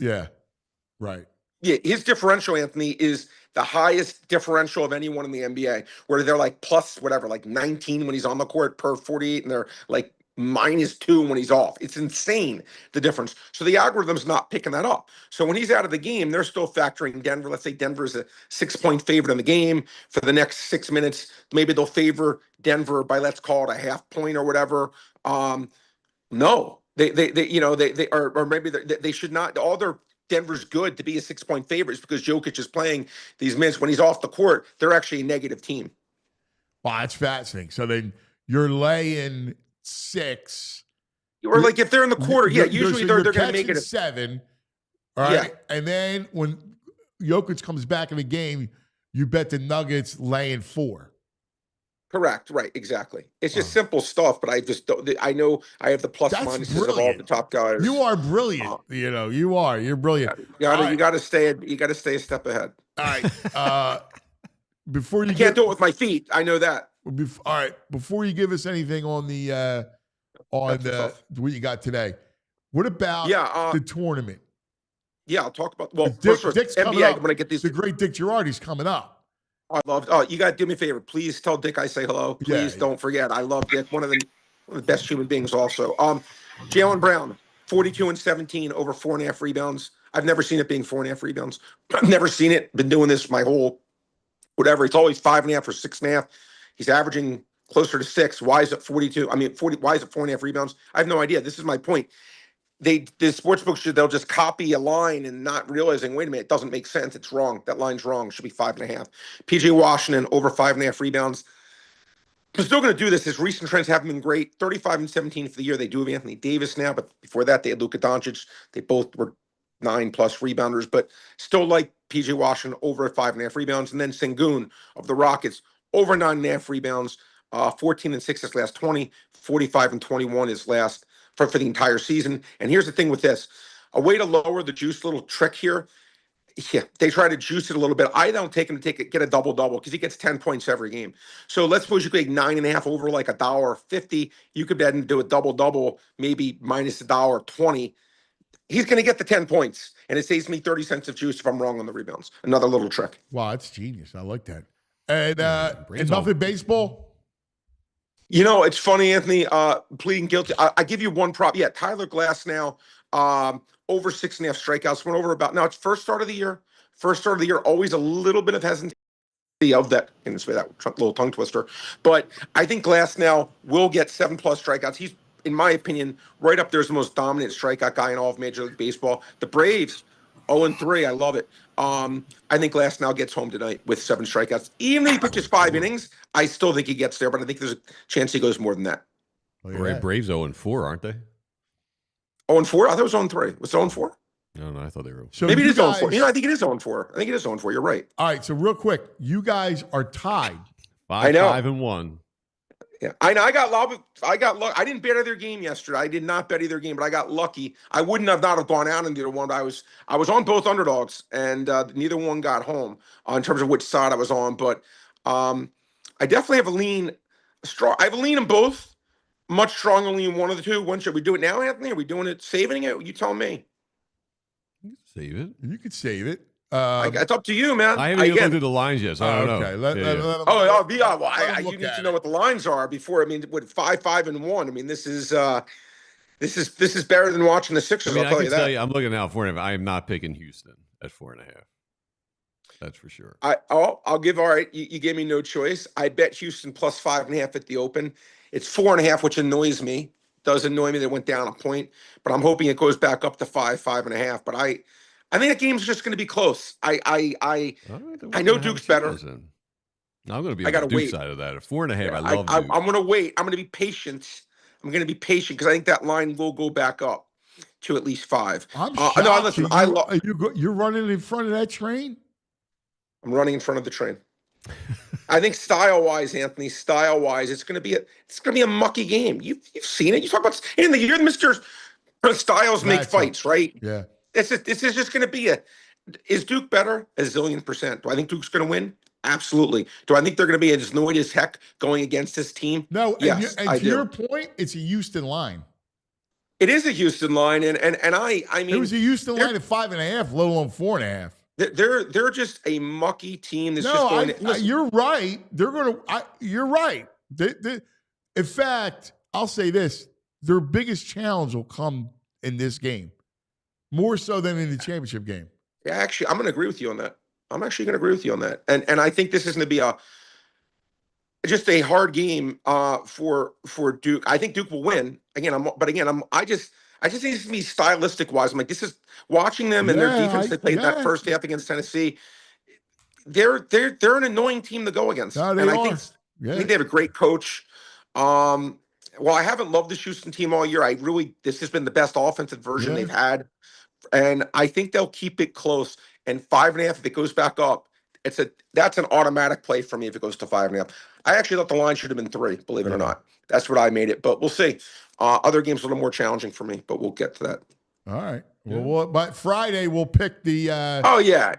right. Yeah, his differential, Anthony, is the highest differential of anyone in the NBA, where they're like plus whatever, like 19 when he's on the court per 48, and they're like -2 when he's off. It's insane, the difference. So the algorithm's not picking that up. So when he's out of the game, they're still factoring Denver. Let's say Denver's a 6-point favorite in the game for the next 6 minutes. Maybe they'll favor Denver by, let's call it, a half point or whatever. No, or maybe they should not. All their Denver's good to be a 6-point favorite because Jokic is playing these minutes. When he's off the court, they're actually a negative team. Wow, that's fascinating. So then you're laying 6. Or like if they're in the quarter, usually they're going to make it 7. All right. Yeah. And then when Jokic comes back in the game, you bet the Nuggets laying 4. Correct. Right. Exactly. It's just simple stuff, but I just don't. I know I have the plus minuses of all the top guys. You are brilliant. You are. You're brilliant. You got to stay a step ahead. All right. Before you can't do it with my feet. I know that. All right. Before you give us anything on the what you got today, what about the tournament? Yeah, I'll talk about. Well, Dick's NBA. I'm going to get these. The great Dick Jerardi's coming up. I love. You got to do me a favor. Please tell Dick I say hello. Please don't forget. I love Dick. One of the best human beings. Also, Jaylen Brown, 42 and 17, over 4.5 rebounds. I've never seen it being 4.5 rebounds. I've never seen it. Been doing this my whole whatever. It's always 5.5 or 6.5. He's averaging closer to 6. Why is it 42? I mean, 40. Why is it 4.5 rebounds? I have no idea. This is my point. the sports books they'll just copy a line and not realizing, wait a minute, it doesn't make sense. It's wrong. That line's wrong. It should be 5.5. PJ Washington over 5.5 rebounds. I'm still going to do this. His recent trends haven't been great. 35 and 17 for the year. They do have Anthony Davis now, but before that, they had Luka Doncic. They both were 9+ rebounders, but still like PJ Washington over 5.5 rebounds. And then Sengun of the Rockets over 9.5 rebounds, 14 and 6 his last 20, 45 and 21 his last for the entire season. And here's the thing with this: a way to lower the juice, little trick here. Yeah, they try to juice it a little bit. I don't take him to get a double-double because he gets 10 points every game. So let's suppose you could take 9.5 over like $1.50. You could bet and do a double-double, maybe minus $1.20. He's going to get the 10 points, and it saves me 30 cents of juice if I'm wrong on the rebounds. Another little trick. Wow, that's genius. I like that. And enough in baseball? You know, it's funny, Anthony, pleading guilty. I give you one prop. Yeah, Tyler Glass now, over 6.5 strikeouts. Went over about, now it's first start of the year. Always a little bit of hesitancy of that, in this way, that little tongue twister. But I think Glass now will get 7+ strikeouts. He's, in my opinion, right up there as the most dominant strikeout guy in all of Major League Baseball. The Braves, 0-3. I love it. I think Glass now gets home tonight with 7 strikeouts. Even if he pitches 5 innings, I still think he gets there, but I think there's a chance he goes more than that. Braves 0-4, aren't they? 0-4? I thought it was 0-3. Was it 0-4? No, I thought they were. So maybe it is guys, 0-4. You know, I think it is 0-4. I think it is 0-4. You're right. All right, so real quick, you guys are tied. 5-1. Yeah, I know. I got lucky. I didn't bet either game yesterday. I did not bet either game, but I got lucky. I wouldn't have not have gone out in either one. But I was on both underdogs, and neither one got home in terms of which side I was on. But I definitely have a lean. I have a lean in both. Much stronger lean in one of the two. When should we do it now, Anthony? Are we doing it, saving it? You tell me. Save it. You could save it. It's up to you, man. I haven't even looked at the lines yet, so I don't know. Okay, let him, Well, you need to know what the lines are before. I mean, with 5-5-1. I mean, this is better than watching the Sixers. I I'll tell you that. I'm looking now at 4.5. I am not picking Houston at 4.5. That's for sure. I'll give. All right, you gave me no choice. I bet Houston plus 5.5 at the open. It's 4.5, which annoys me. Does annoy me that it went down a point, but I'm hoping it goes back up to 5.5. But I think that game's just going to be close. I know Duke's better. No, I'm going to be on the Duke side of that. At 4.5, yeah, I love Duke. I'm going to wait. I'm going to be patient. Because I think that line will go back up to at least 5. I'm shocked. No, you're running in front of that train? I'm running in front of the train. I think style-wise, Anthony, it's going to be a mucky game. You've seen it. You talk about in the year, Mr. Styles make fights, right? Yeah. This is just going to be is Duke better? A zillion %. Do I think Duke's going to win? Absolutely. Do I think they're going to be as annoyed as heck going against this team? No. Yes, and to your point, it's a Houston line. It is a Houston line, and I mean, it was a Houston line at 5.5, let alone 4.5. They're just a mucky team. You're right. You're right. In fact, I'll say this: their biggest challenge will come in this game, more so than in the championship game. Yeah, actually, I'm going to agree with you on that. I'm actually going to agree with you on that, and I think this is going to be just a hard game for Duke. I think Duke will win I just think this to be stylistic wise. I'm like, this is watching them and their defense. They played that first half against Tennessee. They're an annoying team to go against. No, I think they have a great coach. Well, I haven't loved the Houston team all year. This has been the best offensive version they've had, and I think they'll keep it close. And 5.5, if it goes back up, that's an automatic play for me if it goes to 5.5. I actually thought the line should have been 3, believe it or not. That's what I made it, but we'll see. Other games are a little more challenging for me, but we'll get to that. All right. Well, but Friday we'll pick the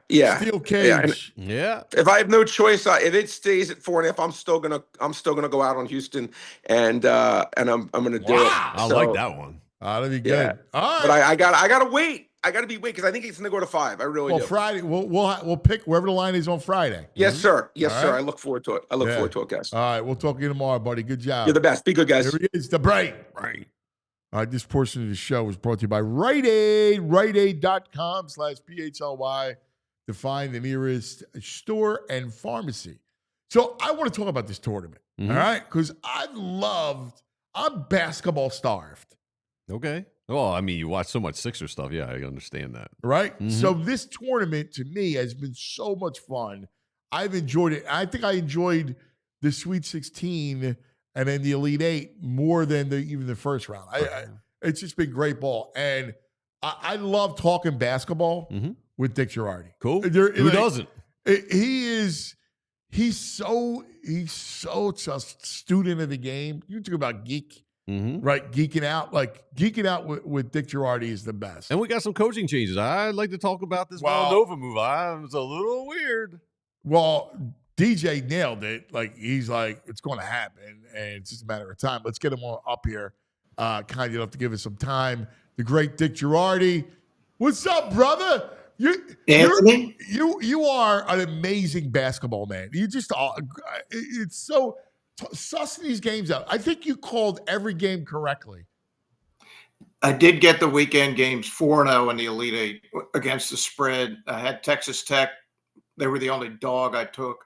steel cage. Yeah. If I have no choice, if it stays at 4.5, I'm still gonna go out on Houston, and I'm gonna do it. I like that one. That'll be good. Yeah. All right. But I gotta wait. I got to be wait because I think it's going to go to 5. I really do. Friday we'll pick wherever the line is on Friday. Yes, sir. Yes, All sir. right. I look forward to it. Forward to it, guys. All right, we'll talk to you tomorrow, buddy. Good job. You're the best. Be good, guys. Here it is, the break. Right. All right, this portion of the show was brought to you by Rite Aid, riteaid.com/PHLY to find the nearest store and pharmacy. So I want to talk about this tournament, all right? Because I'm basketball starved. Okay. Well, I mean, you watch so much Sixer stuff. Yeah, I understand that. Right? So this tournament to me has been so much fun. I've enjoyed it. I think I enjoyed the Sweet 16 and then the Elite Eight more than even the first round. It's just been great ball. And I love talking basketball with Dick Jerardi. Cool. Who doesn't? He's so just student of the game. You talk about geek. Right, geeking out with Dick Jerardi is the best. And we got some coaching changes. I'd like to talk about this Villanova move. It's a little weird. Well, DJ nailed it. Like he's like, it's going to happen, and it's just a matter of time. Let's get him on up here. Kind enough to give us some time. The great Dick Jerardi. What's up, brother? Anthony? You are an amazing basketball man. You just are. It's so. Sussing these games out. I think you called every game correctly. I did get the weekend games 4-0 in the Elite Eight against the spread. I had Texas Tech. They were the only dog I took.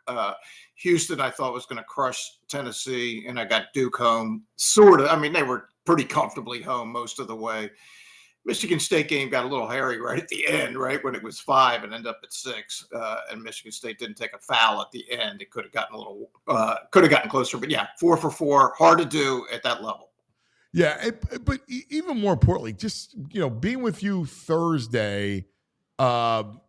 Houston, I thought was going to crush Tennessee, and I got Duke home. Sort of. I mean, they were pretty comfortably home most of the way. Michigan State game got a little hairy right at the end, right when it was 5 and ended up at 6. And Michigan State didn't take a foul at the end. It could have gotten closer. But yeah, 4 for 4, hard to do at that level. Yeah, but even more importantly, just being with you Thursday, talking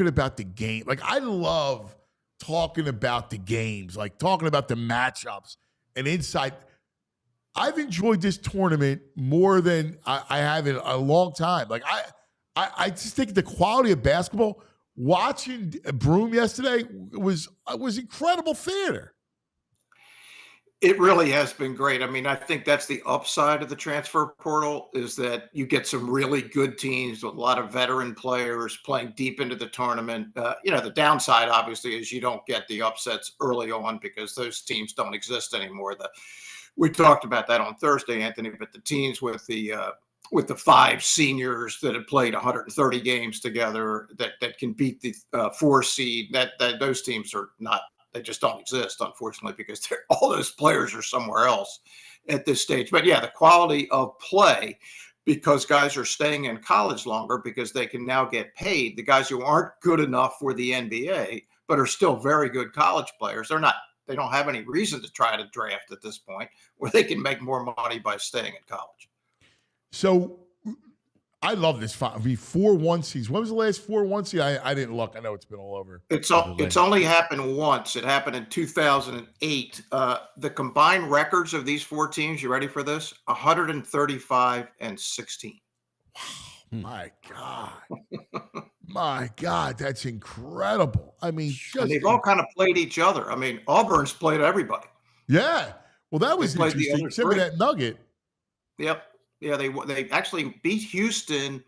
about the game. Like I love talking about the games, like talking about the matchups and insight. I've enjoyed this tournament more than I have in a long time. Like I just think the quality of basketball. Watching Broome yesterday was incredible theater. It really has been great. I mean, I think that's the upside of the transfer portal is that you get some really good teams with a lot of veteran players playing deep into the tournament. The downside, obviously, is you don't get the upsets early on because those teams don't exist anymore. We talked about that on Thursday, Anthony, but the teams with the 5 seniors that have played 130 games together that can beat the 4 seed, that those teams are not, they just don't exist, unfortunately, because all those players are somewhere else at this stage. But yeah, the quality of play, because guys are staying in college longer because they can now get paid. The guys who aren't good enough for the NBA, but are still very good college players, they don't have any reason to try to draft at this point where they can make more money by staying in college. So I love this 4-1 season. When was the last 4-1 season? I didn't look. I know it's been all over. It's only happened once. It happened in 2008. The combined records of these 4 teams, you ready for this? 135-16. My God. My God, that's incredible. I mean, and they've all kind of played each other. I mean, Auburn's played everybody. Yeah. Well, that was interesting. Except for that Nugget. Yep. Yeah, they actually beat Houston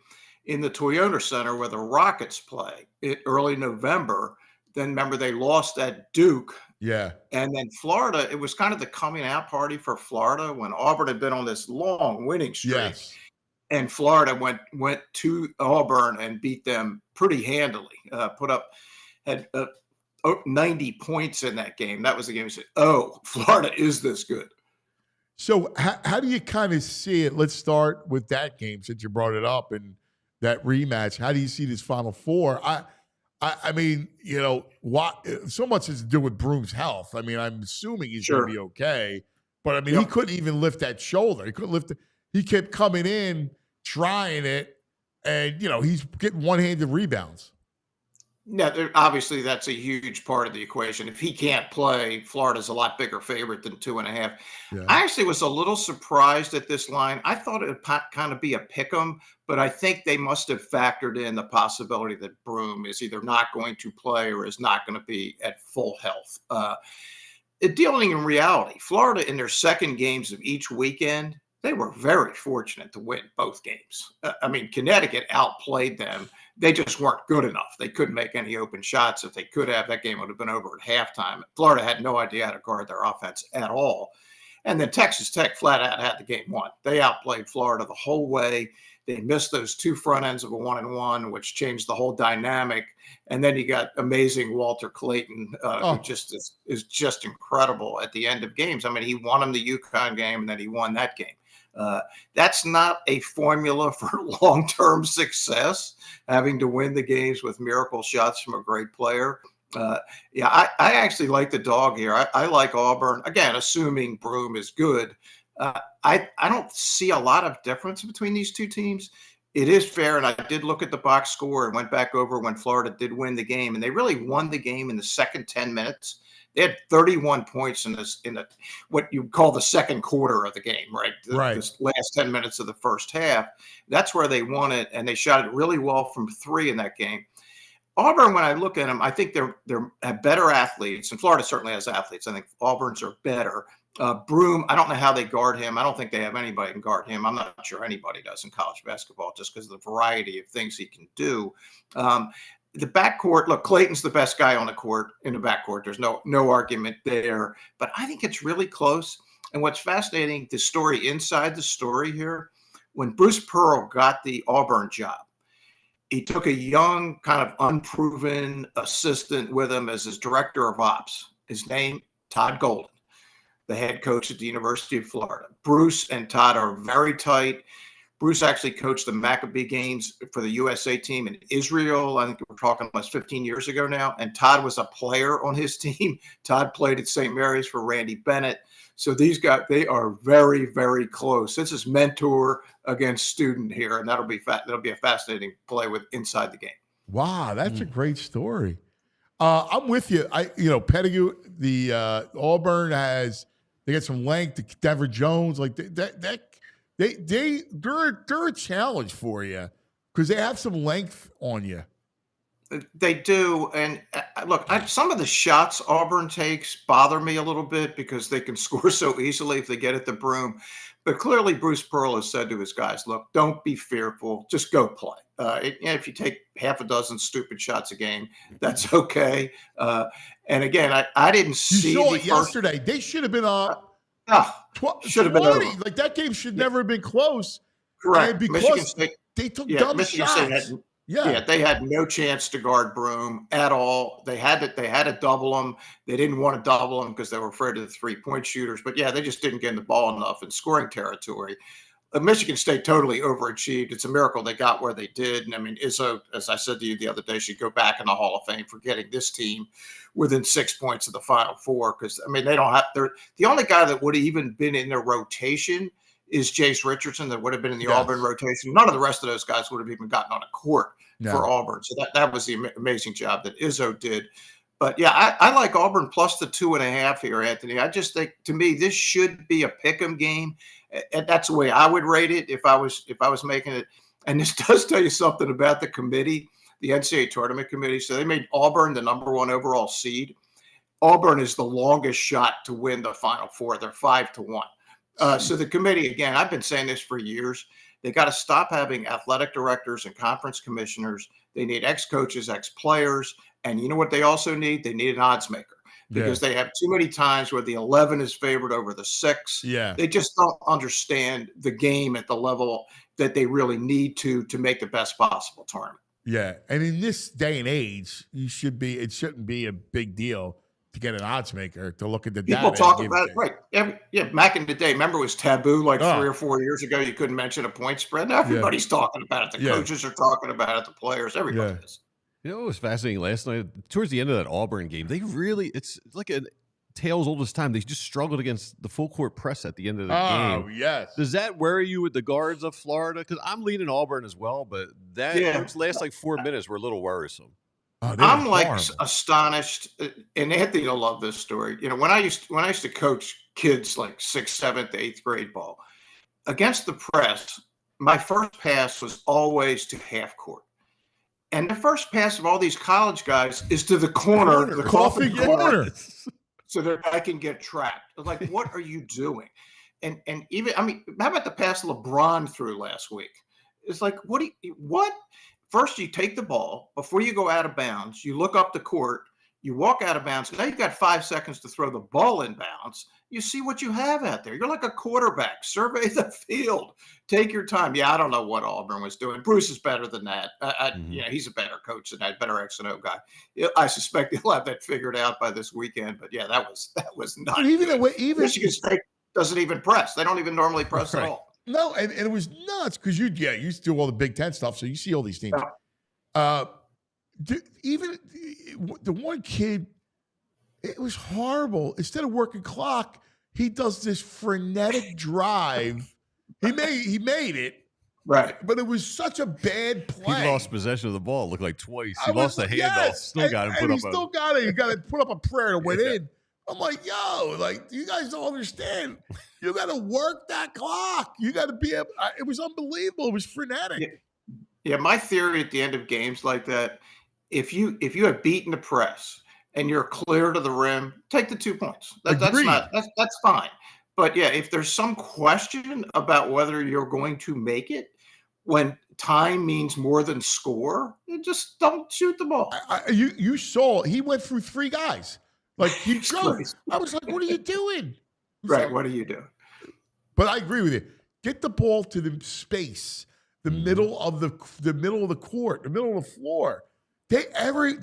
in the Toyota Center where the Rockets play early November. Then remember they lost at Duke. Yeah. And then Florida, it was kind of the coming out party for Florida when Auburn had been on this long winning streak. Yes. And Florida went to Auburn and beat them pretty handily. Had 90 points in that game. That was the game. Said, "Oh, Florida is this good." So how do you kind of see it? Let's start with that game since you brought it up and that rematch. How do you see this Final Four? I mean, so much has to do with Broome's health. I mean, I'm assuming he's going to be okay. But I mean, he couldn't even lift that shoulder. He couldn't lift it. He kept coming in, trying it, and he's getting one-handed rebounds. Yeah, obviously that's a huge part of the equation. If he can't play, Florida's a lot bigger favorite than 2.5. Yeah. I actually was a little surprised at this line. I thought it would kind of be a pick'em, but I think they must have factored in the possibility that Broome is either not going to play or is not going to be at full health. Dealing in reality, Florida in their second games of each weekend, they were very fortunate to win both games. I mean, Connecticut outplayed them. They just weren't good enough. They couldn't make any open shots. If they could have, that game would have been over at halftime. Florida had no idea how to guard their offense at all. And then Texas Tech flat out had the game won. They outplayed Florida the whole way. They missed those 2 front ends of a 1-and-1, which changed the whole dynamic. And then you got amazing Walter Clayton, who just is just incredible at the end of games. I mean, he won them the UConn game, and then he won that game. That's not a formula for long-term success, having to win the games with miracle shots from a great player. Yeah, I actually like the dog here. I like Auburn, again, assuming Broom is good. I don't see a lot of difference between these two teams. It is fair, and I did look at the box score and went back over when Florida did win the game, and they really won the game in the second 10 minutes. They had 31 points in what you call the second quarter of the game, right? This last 10 minutes of the first half. That's where they won it, and they shot it really well from three in that game. Auburn, when I look at them, I think they're have better athletes, and Florida certainly has athletes. I think Auburn's are better. Broom, I don't know how they guard him. I don't think they have anybody who can guard him. I'm not sure anybody does in college basketball just because of the variety of things he can do. The backcourt, look, Clayton's the best guy on the court in the backcourt. There's no argument there. But I think it's really close. And what's fascinating, the story inside the story here, when Bruce Pearl got the Auburn job, he took a young, kind of unproven assistant with him as his director of ops. His name, Todd Golden, the head coach at the University of Florida. Bruce and Todd are very tight. Bruce actually coached the Maccabee games for the USA team in Israel. I think we're talking almost 15 years ago now. And Todd was a player on his team. Todd played at St. Mary's for Randy Bennett. So these guys, they are very, very close. This is mentor against student here, and that'll be a fascinating play with inside the game. Wow, that's a great story. I'm with you. Pettigrew, the Auburn they got some length. Denver Jones, like they're a challenge for you because they have some length on you. They do. And look, some of the shots Auburn takes bother me a little bit because they can score so easily if they get at the broom. But clearly, Bruce Pearl has said to his guys, look, don't be fearful. Just go play. If you take half a dozen stupid shots a game, that's okay. And again, I didn't see you saw it yesterday. They should have been up. Should have been over. Like that game should never have been close. Correct. And because they took dumb shots. They had no chance to guard Broom at all. They had to double them. They didn't want to double them because they were afraid of the three-point shooters. But they just didn't get in the ball enough in scoring territory. Michigan State totally overachieved. It's a miracle they got where they did. And I mean, Izzo, as I said to you the other day, should go back in the Hall of Fame for getting this team within 6 points of the Final Four. Because I mean, the only guy that would have even been in their rotation is Jace Richardson, that would have been in the Auburn rotation. None of the rest of those guys would have even gotten on a court for Auburn. So that was the amazing job that Izzo did. But I like Auburn plus the 2.5 here, Anthony. I just think, to me, this should be a pick'em game. And that's the way I would rate it if I was making it. And this does tell you something about the committee, the NCAA tournament committee. So they made Auburn the #1 overall seed. Auburn is the longest shot to win the Final Four. They're 5-1. So the committee, again, I've been saying this for years. They got to stop having athletic directors and conference commissioners. They need ex-coaches, ex-players. And you know what they also need? They need an odds maker. Because they have too many times where the 11 is favored over the 6. Yeah. They just don't understand the game at the level that they really need to make the best possible tournament. Yeah. And in this day and age, it shouldn't be a big deal to get an odds maker to look at the data. People talk about it, right. Back in the day, remember it was taboo 3 or 4 years ago. You couldn't mention a point spread. Now everybody's talking about it. The coaches are talking about it. The players, everybody is. You know what was fascinating last night? Towards the end of that Auburn game, it's like a tale's oldest time. They just struggled against the full court press at the end of the game. Oh, yes. Does that worry you with the guards of Florida? Because I'm leaning Auburn as well, but those last 4 minutes were a little worrisome. Oh, I'm astonished, and Anthony will love this story. When I used to coach kids like 6th, 7th, 8th grade ball against the press, my first pass was always to half court. And the first pass of all these college guys is to the corner, the coffee corner, so that I can get trapped. Like, what are you doing? And even, how about the pass LeBron threw last week? It's like, what? First, you take the ball before you go out of bounds. You look up the court. You walk out of bounds. Now you've got 5 seconds to throw the ball in bounds. You see what you have out there. You're like a quarterback. Survey the field. Take your time. I don't know what Auburn was doing. Bruce is better than that. He's a better coach than that, better X and O guy. I suspect he'll have that figured out by this weekend. But that was nuts. Even Michigan State doesn't even press. They don't even normally press at all. No, and it was nuts because you used to do all the Big Ten stuff, so you see all these teams. Even the one kid, it was horrible. Instead of working clock, he does this frenetic drive. He made it. Right. But it was such a bad play. He lost possession of the ball. It looked like twice. He lost the handoff. Still got him. Still got it. You got to put up a prayer to win in. I'm like, yo, like you guys don't understand. You got to work that clock. You got to be able. It was unbelievable. It was frenetic. Yeah, my theory at the end of games like that, if you have beaten the press and you're clear to the rim, take the 2 points. That's fine. But yeah, if there's some question about whether you're going to make it, when time means more than score, you just don't shoot the ball. You saw he went through 3 guys. Like he drove. I was like, what are you doing? Right, what are you doing? But I agree with you. Get the ball to the space, the middle of the middle of the court, the middle of the floor. They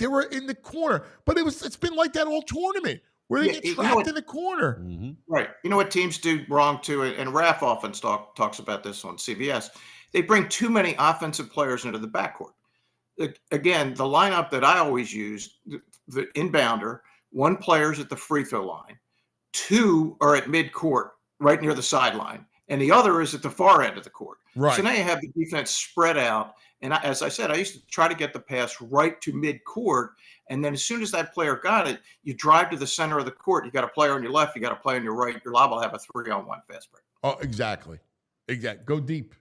were in the corner, but it's been like that all tournament where they get trapped in the corner. Right. You know what teams do wrong too, and Raph often talks about this on CBS. They bring too many offensive players into the backcourt. Again, the lineup that I always use, the inbounder, 1 player's at the free throw line, 2 are at midcourt, right near the sideline, and the other is at the far end of the court. Right. So now you have the defense spread out. And as I said, I used to try to get the pass right to midcourt. And then as soon as that player got it, you drive to the center of the court. You got a player on your left. You got a player on your right. You're liable to have a 3-on-1 fast break. Oh, exactly. Go deep.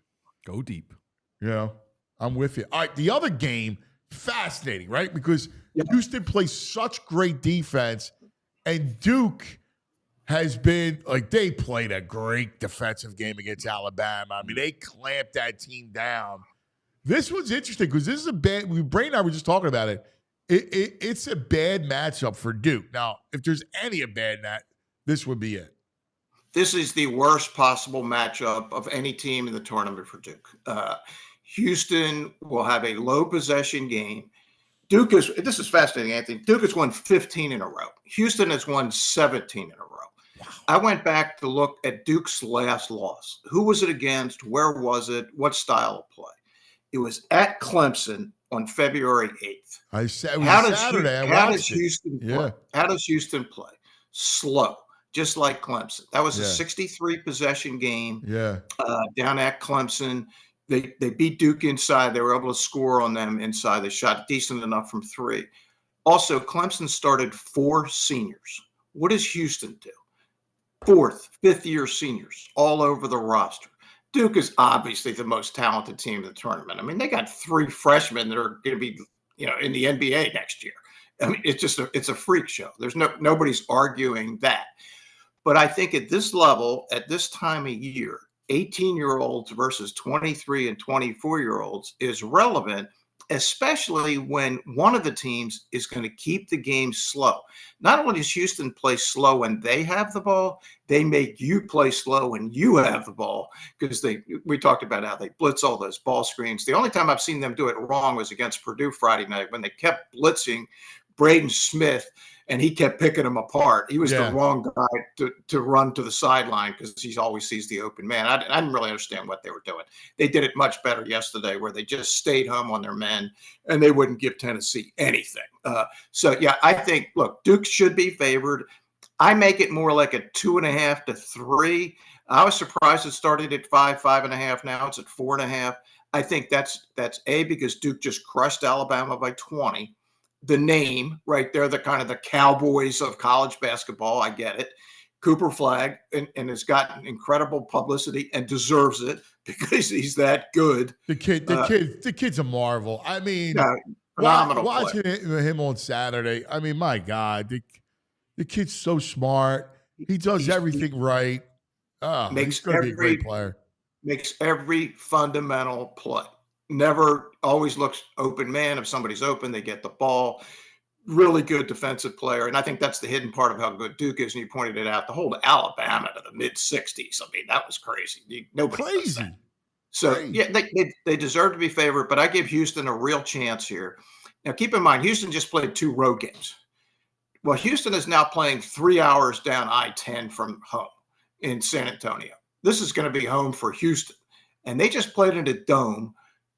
Go deep. I'm with you. All right, the other game, fascinating, right? Because Houston plays such great defense, and Duke has been, like, they played a great defensive game against Alabama. I mean, they clamped that team down. This was interesting because this is a bad, Bray and I were just talking about it. It's a bad matchup for Duke. Now, if there's any bad net, this would be it. This is the worst possible matchup of any team in the tournament for Duke. Houston will have a low possession game. This is fascinating, Anthony. Duke has won 15 in a row. Houston has won 17 in a row. Wow. I went back to look at Duke's last loss. Who was it against? Where was it? What style of play? It was at Clemson on February 8th. I said it was Saturday. How does Houston play? How does Houston play? Slow, just like Clemson. That was a 63 possession game. Down at Clemson. They beat Duke inside. They were able to score on them inside. They shot decent enough from 3. Also, Clemson started 4 seniors. What does Houston do? 4th, 5th-year seniors all over the roster. Duke is obviously the most talented team in the tournament. I mean, they got 3 freshmen that are going to be, in the NBA next year. I mean, it's a freak show. There's nobody's arguing that. But I think at this level, at this time of year, 18-year-olds versus 23 and 24-year-olds is relevant, especially when one of the teams is going to keep the game slow. Not only does Houston play slow when they have the ball, they make you play slow when you have the ball, because we talked about how they blitz all those ball screens. The only time I've seen them do it wrong was against Purdue Friday night when they kept blitzing Braden Smith, and he kept picking them apart. He was the wrong guy to run to the sideline because he always sees the open man. I didn't really understand what they were doing. They did it much better yesterday, where they just stayed home on their men and they wouldn't give Tennessee anything. I think, look, Duke should be favored. I make it more like a 2.5 to 3. I was surprised it started at 5.5. Now it's at 4.5. I think that's because Duke just crushed Alabama by 20. The name right there, the kind of the Cowboys of college basketball. I get it. Cooper Flagg and has gotten incredible publicity and deserves it because he's that good. The kid's a marvel. I mean, phenomenal. Watching him on Saturday. I mean, my God, the kid's so smart. He does everything right. He's going to be a great player. Makes every fundamental play. Never always looks open man. If somebody's open, they get the ball. Really good defensive player. And I think that's the hidden part of how good Duke is. And you pointed it out, the whole Alabama to the mid-60s. I mean, that was crazy. Nobody does that. So, they deserve to be favored, but I give Houston a real chance here. Now, keep in mind, Houston just played 2 road games. Well, Houston is now playing 3 hours down I-10 from home in San Antonio. this is going to be home for Houston. And they just played in a dome.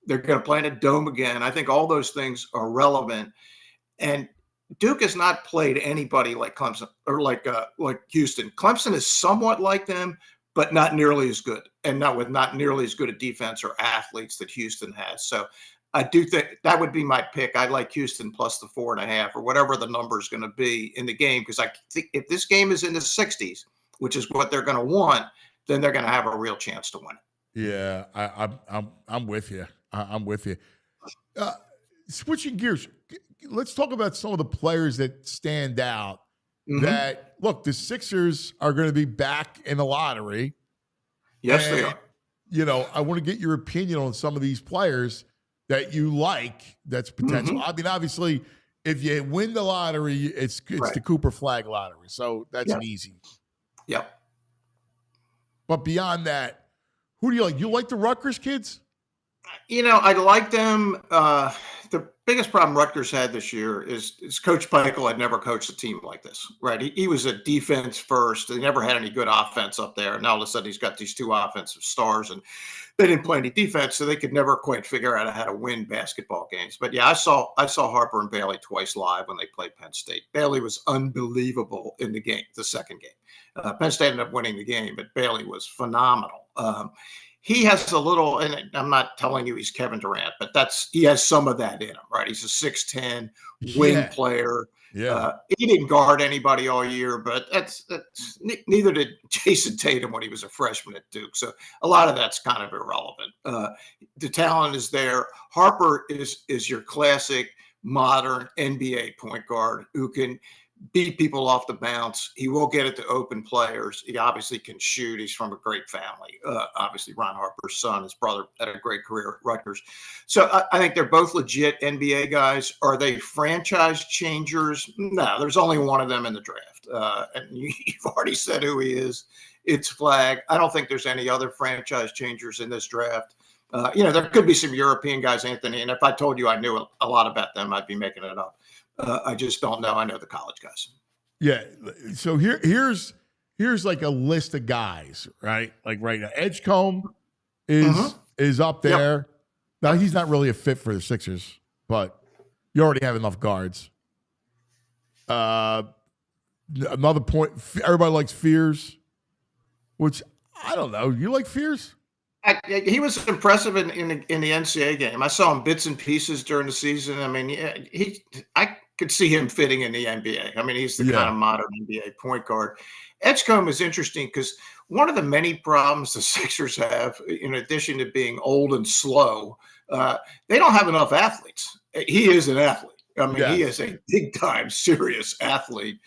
They're going to play in a dome again. I think all those things are relevant. And Duke has not played anybody like Clemson or like Houston. Clemson is somewhat like them, but not nearly as good, and not nearly as good a defense or athletes that Houston has. So I do think that would be my pick. I like Houston plus the 4.5 or whatever the number is going to be in the game, because I think if this game is in the 60s, which is what they're going to want, then they're going to have a real chance to win it. Yeah, I'm with you. I'm with you. Switching gears, let's talk about some of the players that stand out. That look, the Sixers are going to be back in the lottery. Yes, they are. You know, I want to get your opinion on some of these players that you like. That's potential. I mean, obviously, if you win the lottery, it's Right. the Cooper Flag lottery, so that's an easy. Yep. But beyond that, who do you like? You like the Rutgers kids? You know, I like them. The biggest problem Rutgers had this year is Coach Peichel had never coached a team like this, right? He was a defense first. They never had any good offense up there. And now all of a sudden he's got these two offensive stars, and they didn't play any defense, so they could never quite figure out how to win basketball games. But yeah, I saw Harper and Bailey twice live when they played Penn State. Bailey was unbelievable in the game, the second game. Penn State ended up winning the game, but Bailey was phenomenal. He has a little, and I'm not telling you he's Kevin Durant, but he has some of that in him, right? He's a 6'10" wing player. Yeah. He didn't guard anybody all year, but that's neither did Jason Tatum when he was a freshman at Duke. So a lot of that's kind of irrelevant. The talent is there. Harper is your classic modern NBA point guard who can beat people off the bounce. He will get it to open players. He obviously can shoot. He's from a great family. Obviously, Ron Harper's son, his brother, had a great career at Rutgers. So I think they're both legit NBA guys. Are they franchise changers? No, there's only one of them in the draft. And you've already said who he is. It's Flag. I don't think there's any other franchise changers in this draft. There could be some European guys, Anthony, and if I told you I knew a lot about them, I'd be making it up. I just don't know. I know the college guys. Yeah. So here's like a list of guys, right? Like right now, Edgecombe is up there. Yep. Now he's not really a fit for the Sixers, but you already have enough guards. Another point. Everybody likes Fears, which I don't know. You like Fears? He was impressive in the NCAA game. I saw him bits and pieces during the season. I mean, I could see him fitting in the NBA. I mean, he's the kind of modern NBA point guard. Edgecombe is interesting because one of the many problems the Sixers have, in addition to being old and slow, they don't have enough athletes. He is an athlete. I mean, he is a big-time, serious athlete.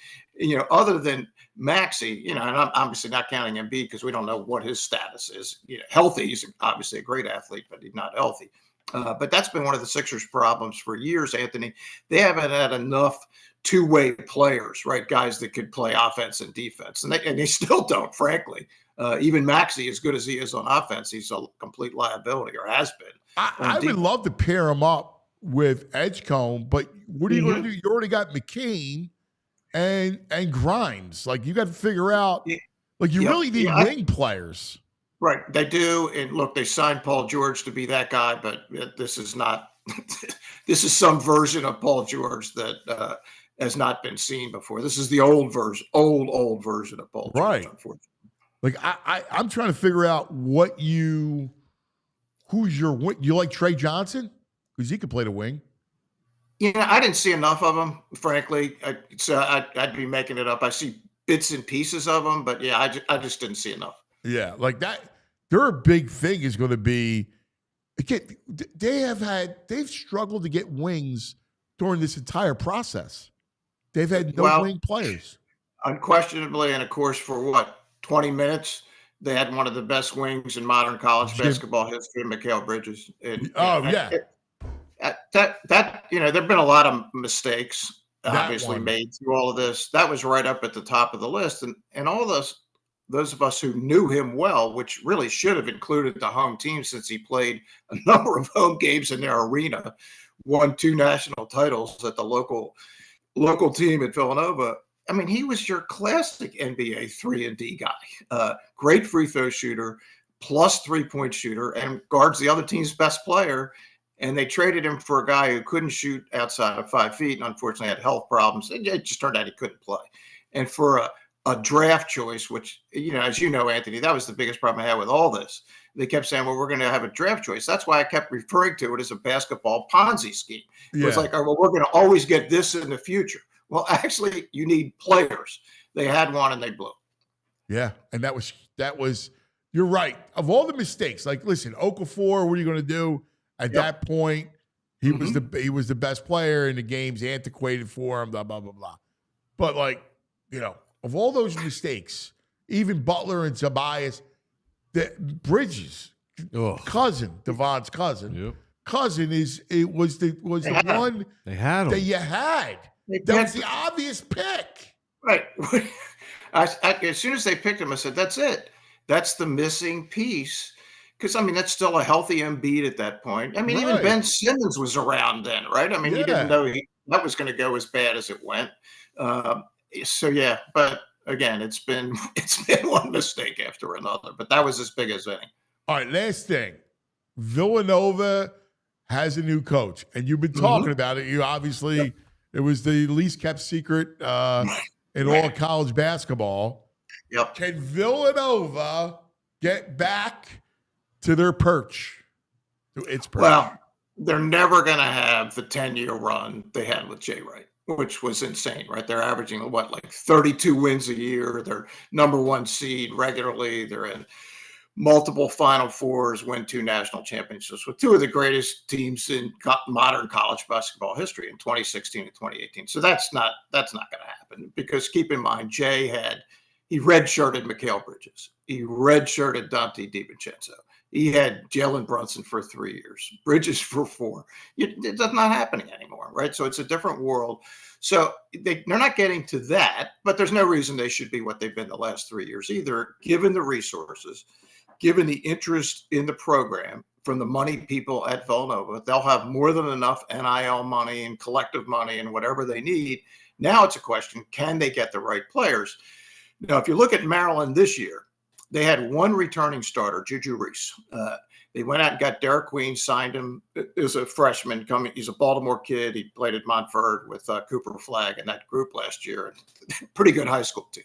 Other than Maxey, and I'm obviously not counting Embiid because we don't know what his status is. Healthy, he's obviously a great athlete, but he's not healthy. But that's been one of the Sixers' problems for years, Anthony. They haven't had enough two-way players, right? Guys that could play offense and defense, and they still don't, frankly. Even Maxey, as good as he is on offense, he's a complete liability, or has been. I would love to pair him up with Edgecombe, but what are you going to do? You already got McCain and Grimes. Like, you got to figure out, like, you really need wing players. Right. They do. And look, they signed Paul George to be that guy, but this is not, this is some version of Paul George that has not been seen before. This is the old version of Paul George, unfortunately. Like, I'm trying to figure out who's your wing. You like Trey Johnson? Because he could play the wing. I didn't see enough of him, frankly. I'd be making it up. I see bits and pieces of him, but I just didn't see enough. Yeah, like that. Their big thing is going to be, again, they've struggled to get wings during this entire process. They've had no wing players. Unquestionably, and of course, for 20 minutes, they had one of the best wings in modern college basketball history, Mikal Bridges. There've been a lot of mistakes obviously made through all of this. That was right up at the top of the list, and all those of us who knew him well, which really should have included the home team since he played a number of home games in their arena, won 2 national titles at the local team at Villanova. I mean, he was your classic NBA 3-and-D guy. Great free throw shooter, plus 3-point shooter, and guards the other team's best player. And they traded him for a guy who couldn't shoot outside of 5 feet and unfortunately had health problems. It just turned out he couldn't play. And for a draft choice, which, as you know, Anthony, that was the biggest problem I had with all this. They kept saying, well, we're going to have a draft choice. That's why I kept referring to it as a basketball Ponzi scheme. It was like, oh, well, we're going to always get this in the future. Well, actually, you need players. They had one and they blew. Yeah, and that was. You're right. Of all the mistakes, like, listen, Okafor, what are you going to do? At that point, he was the best player in the game's antiquated for him. Blah blah blah blah. But of all those mistakes, even Butler and Tobias, Bridges, cousin, Devon's cousin, cousin was the one they had him. that you had. That was the obvious pick. Right. As soon as they picked him, I said, that's it. That's the missing piece. Because, that's still a healthy Embiid at that point. Even Ben Simmons was around then, right? You didn't know that was going to go as bad as it went. But again, it's been one mistake after another. But that was as big as any. All right, last thing. Villanova has a new coach. And you've been talking about it. You obviously, it was the least kept secret in all of college basketball. Yep. Can Villanova get back to their perch, to its perch? Well, they're never going to have the 10-year run they had with Jay Wright, which was insane, right? They're averaging, like 32 wins a year. They're number one seed regularly. They're in multiple Final Fours, win 2 national championships with 2 of the greatest teams in modern college basketball history in 2016 and 2018. So that's not going to happen, because keep in mind, Jay he redshirted Mikal Bridges. He redshirted Dante DiVincenzo. He had Jalen Brunson for 3 years, Bridges for 4. It's not happening anymore, right? So it's a different world. So they're not getting to that, but there's no reason they should be what they've been the last 3 years either, given the resources, given the interest in the program from the money people at Villanova. They'll have more than enough NIL money and collective money and whatever they need. Now it's a question, can they get the right players? Now, if you look at Maryland this year, they had one returning starter, Juju Reese. They went out and got Derek Queen, signed him as a freshman coming. He's a Baltimore kid. He played at Montford with Cooper Flagg in that group last year. Pretty good high school team.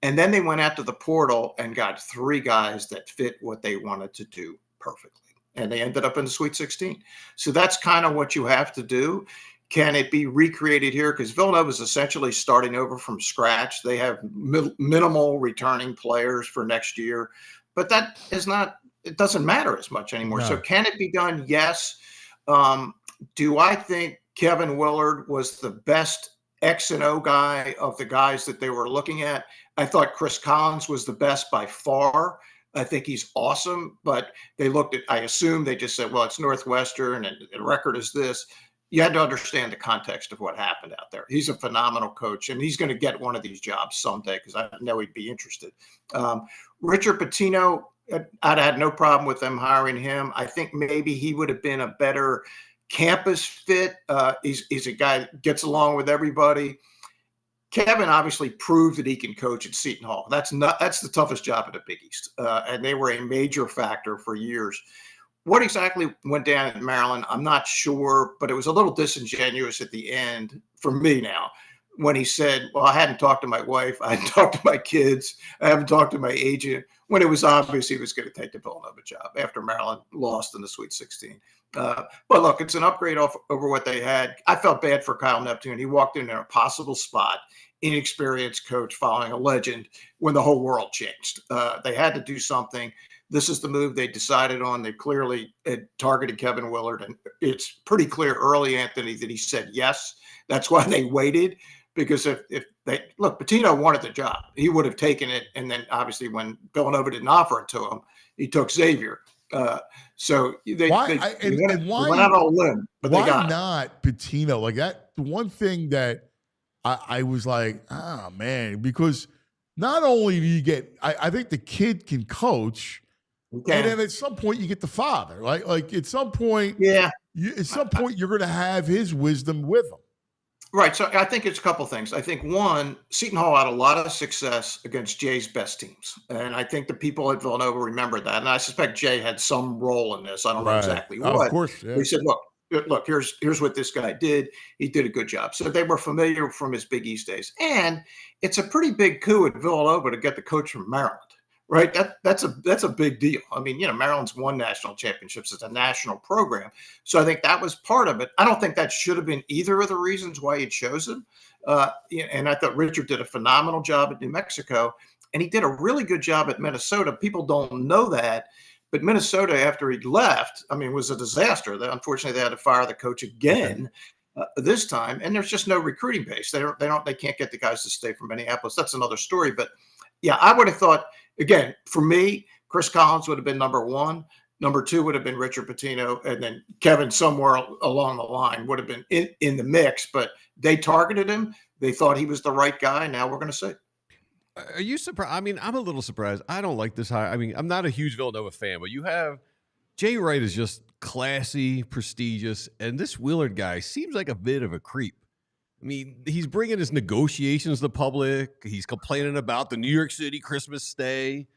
And then they went out to the portal and got 3 guys that fit what they wanted to do perfectly. And they ended up in the Sweet 16. So that's kind of what you have to do. Can it be recreated here? Because Villanova is essentially starting over from scratch. They have minimal returning players for next year, but that is not, it doesn't matter as much anymore. No. So can it be done? Yes. Do I think Kevin Willard was the best X and O guy of the guys that they were looking at? I thought Chris Collins was the best by far. I think he's awesome, but they looked at, I assume they just said, well, it's Northwestern and the record is this. You had to understand the context of what happened out there. He's a phenomenal coach, and he's going to get one of these jobs someday because I know he'd be interested. Richard Pitino, I'd had no problem with them hiring him. I think maybe he would have been a better campus fit. He's a guy that gets along with everybody. Kevin obviously proved that he can coach at Seton Hall. That's the toughest job in the Big East, and they were a major factor for years. What exactly went down in Maryland, I'm not sure, but it was a little disingenuous at the end for me now when he said, well, I hadn't talked to my wife, I hadn't talked to my kids, I haven't talked to my agent, when it was obvious he was going to take the Villanova job after Maryland lost in the Sweet 16. But look, it's an upgrade over what they had. I felt bad for Kyle Neptune. He walked in a possible spot, inexperienced coach following a legend when the whole world changed. They had to do something. This is the move they decided on. They clearly had targeted Kevin Willard, and it's pretty clear early, Anthony, that he said yes. That's why they waited, because if they look, Pitino wanted the job, he would have taken it. And then obviously when Villanova didn't offer it to him, he took Xavier. So they went out on a limb, but they got not Pitino like that. The one thing that I was like, oh man, because not only do you get, I think the kid can coach. Okay. And then at some point you get the father, right? Like at some point, you're going to have his wisdom with him. Right. So I think it's a couple things. I think one, Seton Hall had a lot of success against Jay's best teams. And I think the people at Villanova remember that. And I suspect Jay had some role in this. I don't know Right. exactly Of what. course. Yeah. They said, look, here's what this guy did. He did a good job. So they were familiar from his Big East days. And it's a pretty big coup at Villanova to get the coach from Maryland. Right. That's a big deal. I mean, Maryland's won national championships. It's a national program. So I think that was part of it. I don't think that should have been either of the reasons why he chose him. And I thought Richard did a phenomenal job at New Mexico, and he did a really good job at Minnesota. People don't know that, but Minnesota, after he left, was a disaster. Unfortunately, they had to fire the coach again this time, and there's just no recruiting base. They can't get the guys to stay from Minneapolis. That's another story. But yeah, I would have thought, again, for me, Chris Collins would have been number one. Number two would have been Richard Pitino, and then Kevin somewhere along the line would have been in the mix. But they targeted him. They thought he was the right guy. Now we're going to see. Are you surprised? I mean, I'm a little surprised. I don't like this hire. I mean, I'm not a huge Villanova fan, but you have Jay Wright is just classy, prestigious, and this Willard guy seems like a bit of a creep. I mean, he's bringing his negotiations to the public. He's complaining about the New York City Christmas stay.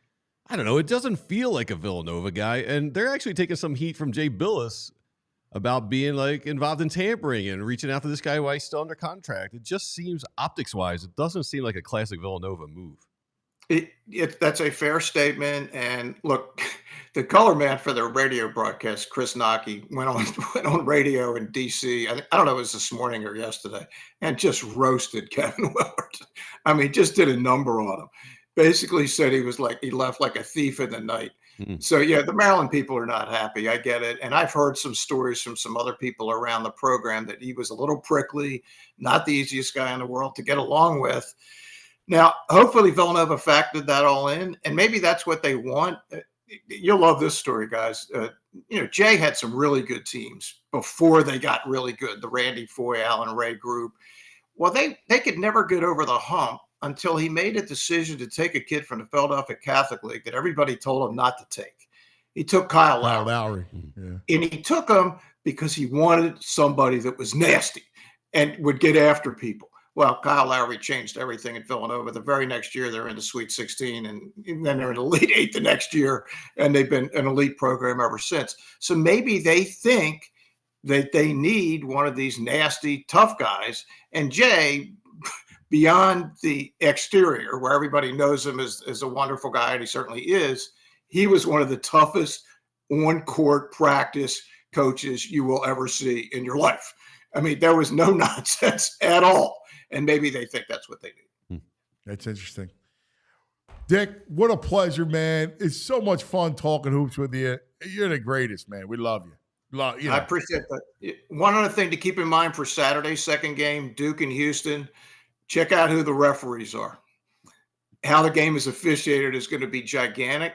I don't know. It doesn't feel like a Villanova guy. And they're actually taking some heat from Jay Billis about being like involved in tampering and reaching out to this guy while he's still under contract. It just seems optics wise, it doesn't seem like a classic Villanova move. That's a fair statement. And look, the color man for their radio broadcast, Chris Nockey, went on radio in DC. I don't know, it was this morning or yesterday, and just roasted Kevin Willard. I mean, just did a number on him. Basically said he left like a thief in the night. Mm-hmm. So yeah, the Maryland people are not happy. I get it. And I've heard some stories from some other people around the program that he was a little prickly, not the easiest guy in the world to get along with. Now, hopefully Villanova factored that all in, and maybe that's what they want. You'll love this story, guys. Jay had some really good teams before they got really good, the Randy Foy, Alan Ray group. Well, they could never get over the hump until he made a decision to take a kid from the Philadelphia Catholic League that everybody told him not to take. He took Kyle Lowry. Yeah. And he took him because he wanted somebody that was nasty and would get after people. Well, Kyle Lowry changed everything at Villanova. The very next year, they're in the Sweet 16, and then they're in the Elite 8 the next year, and they've been an elite program ever since. So maybe they think that they need one of these nasty, tough guys. And Jay, beyond the exterior, where everybody knows him as a wonderful guy, and he certainly is, he was one of the toughest on-court practice coaches you will ever see in your life. I mean, there was no nonsense at all. And maybe they think that's what they need. That's interesting. Dick, what a pleasure, man. It's so much fun talking hoops with you. You're the greatest, man. We love you. I appreciate that. One other thing to keep in mind for Saturday's second game, Duke and Houston, check out who the referees are. How the game is officiated is going to be gigantic.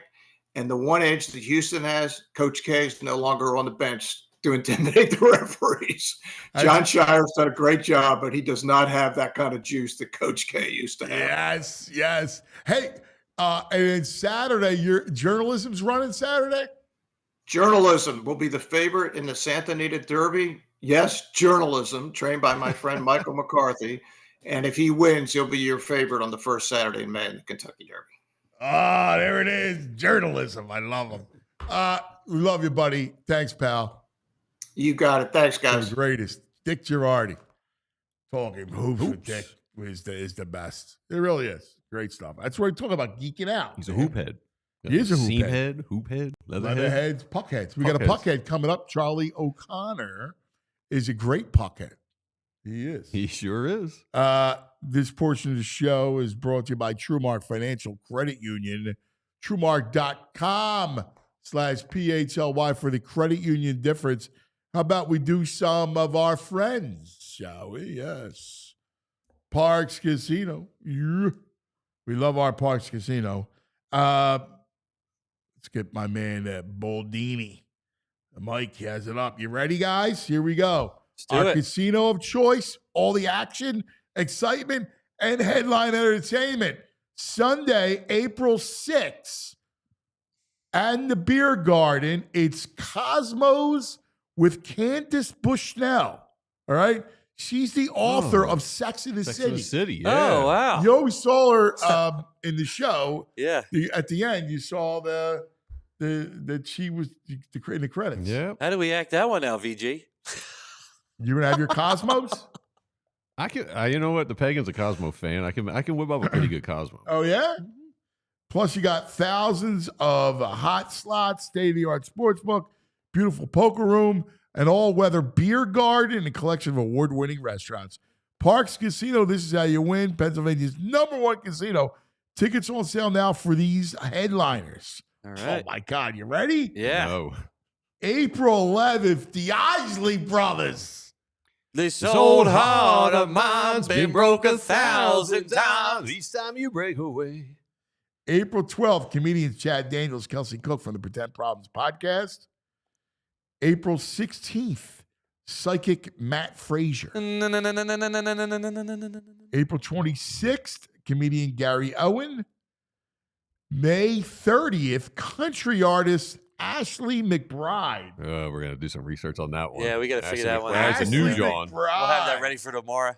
And the one edge that Houston has, Coach K is no longer on the bench to intimidate the referees. John Shire's done a great job, but he does not have that kind of juice that Coach K used to have. Yes. Hey, and then Saturday, your journalism's running Saturday? Journalism will be the favorite in the Santa Anita Derby. Yes, journalism, trained by my friend Michael McCarthy. And if he wins, he'll be your favorite on the first Saturday in May in the Kentucky Derby. Ah, there it is. Journalism. I love him. We love you, buddy. Thanks, pal. You got it. Thanks, guys. The greatest. Dick Jerardi. Talking hoops with Dick is the best. It really is. Great stuff. That's where we talk about geeking out. He's a hoop head. He is a hoop seam head. Hoop head, leatherheads, puckheads. We got a puckhead coming up. Charlie O'Connor is a great puckhead. He is. He sure is. This portion of the show is brought to you by TrueMark Financial Credit Union. TrueMark.com/PHLY for the credit union difference. How about we do some of our friends, shall we? Yes. Parks Casino. Yeah. We love our Parks Casino. Let's get my man Boldini. Mike has it up. You ready, guys? Here we go. Our casino of choice, all the action, excitement, and headline entertainment. Sunday, April 6th, and the Beer Garden, it's Cosmos with Candace Bushnell. All right? She's the author of Sex and the Sex City. and the City. Yeah. Oh, wow. You always saw her in the show. Yeah. At the end, you saw that she was in the credits. Yeah. How do we act that one out, VG? You're gonna have your Cosmos. I can. You know what? The Pagan's a Cosmo fan. I can whip up a pretty good Cosmo. Oh yeah. Plus, you got thousands of hot slots, state-of-the-art sportsbook, beautiful poker room, an all-weather beer garden, and a collection of award-winning restaurants. Parks Casino, this is how you win. Pennsylvania's #1 casino. Tickets on sale now for these headliners. All right. Oh, my God. You ready? Yeah. No. April 11th, the Isley Brothers. This old heart of mine's been broke 1,000 times. Each time you break away. April 12th, comedians Chad Daniels, Kelsey Cook from the Pretend Problems podcast. April 16th, psychic Matt Frazier. April 26th, comedian Gary Owen. May 30th, country artist Ashley McBride. We're gonna do some research on that one. Yeah, we gotta figure that one That's out. a new Ashley John. McBride. We'll have that ready for tomorrow.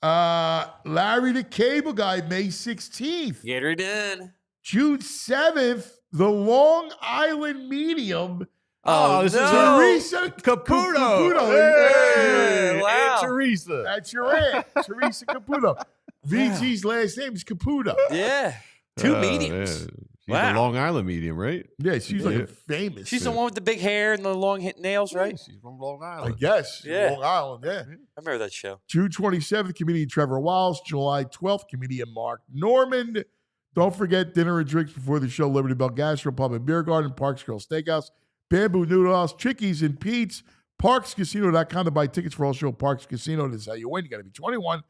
Larry the Cable Guy, May 16th. Get her done. June 7th, the Long Island Medium. Oh, this is Teresa Caputo. Hey, Hey, wow. Aunt Teresa. That's your aunt, Teresa Caputo. VG's last name is Caputo. Yeah. Two mediums. Yeah. She's Wow. the Long Island medium, right? Yeah, she's like Yeah. a famous. She's the one with the big hair and the long nails, right? She's from Long I Island. guess. Yeah. Long Island, yeah. I remember that show. June 27th, comedian Trevor Wallace. July 12th, comedian Mark Norman. Don't forget dinner and drinks before the show. Liberty Bell Gastro Pub and Beer Garden, Parks Grill Steakhouse, Bamboo Noodle House, Chickies and Pete's, ParksCasino.com to buy tickets for all show. Parks Casino, this is how you win. You got to be 21.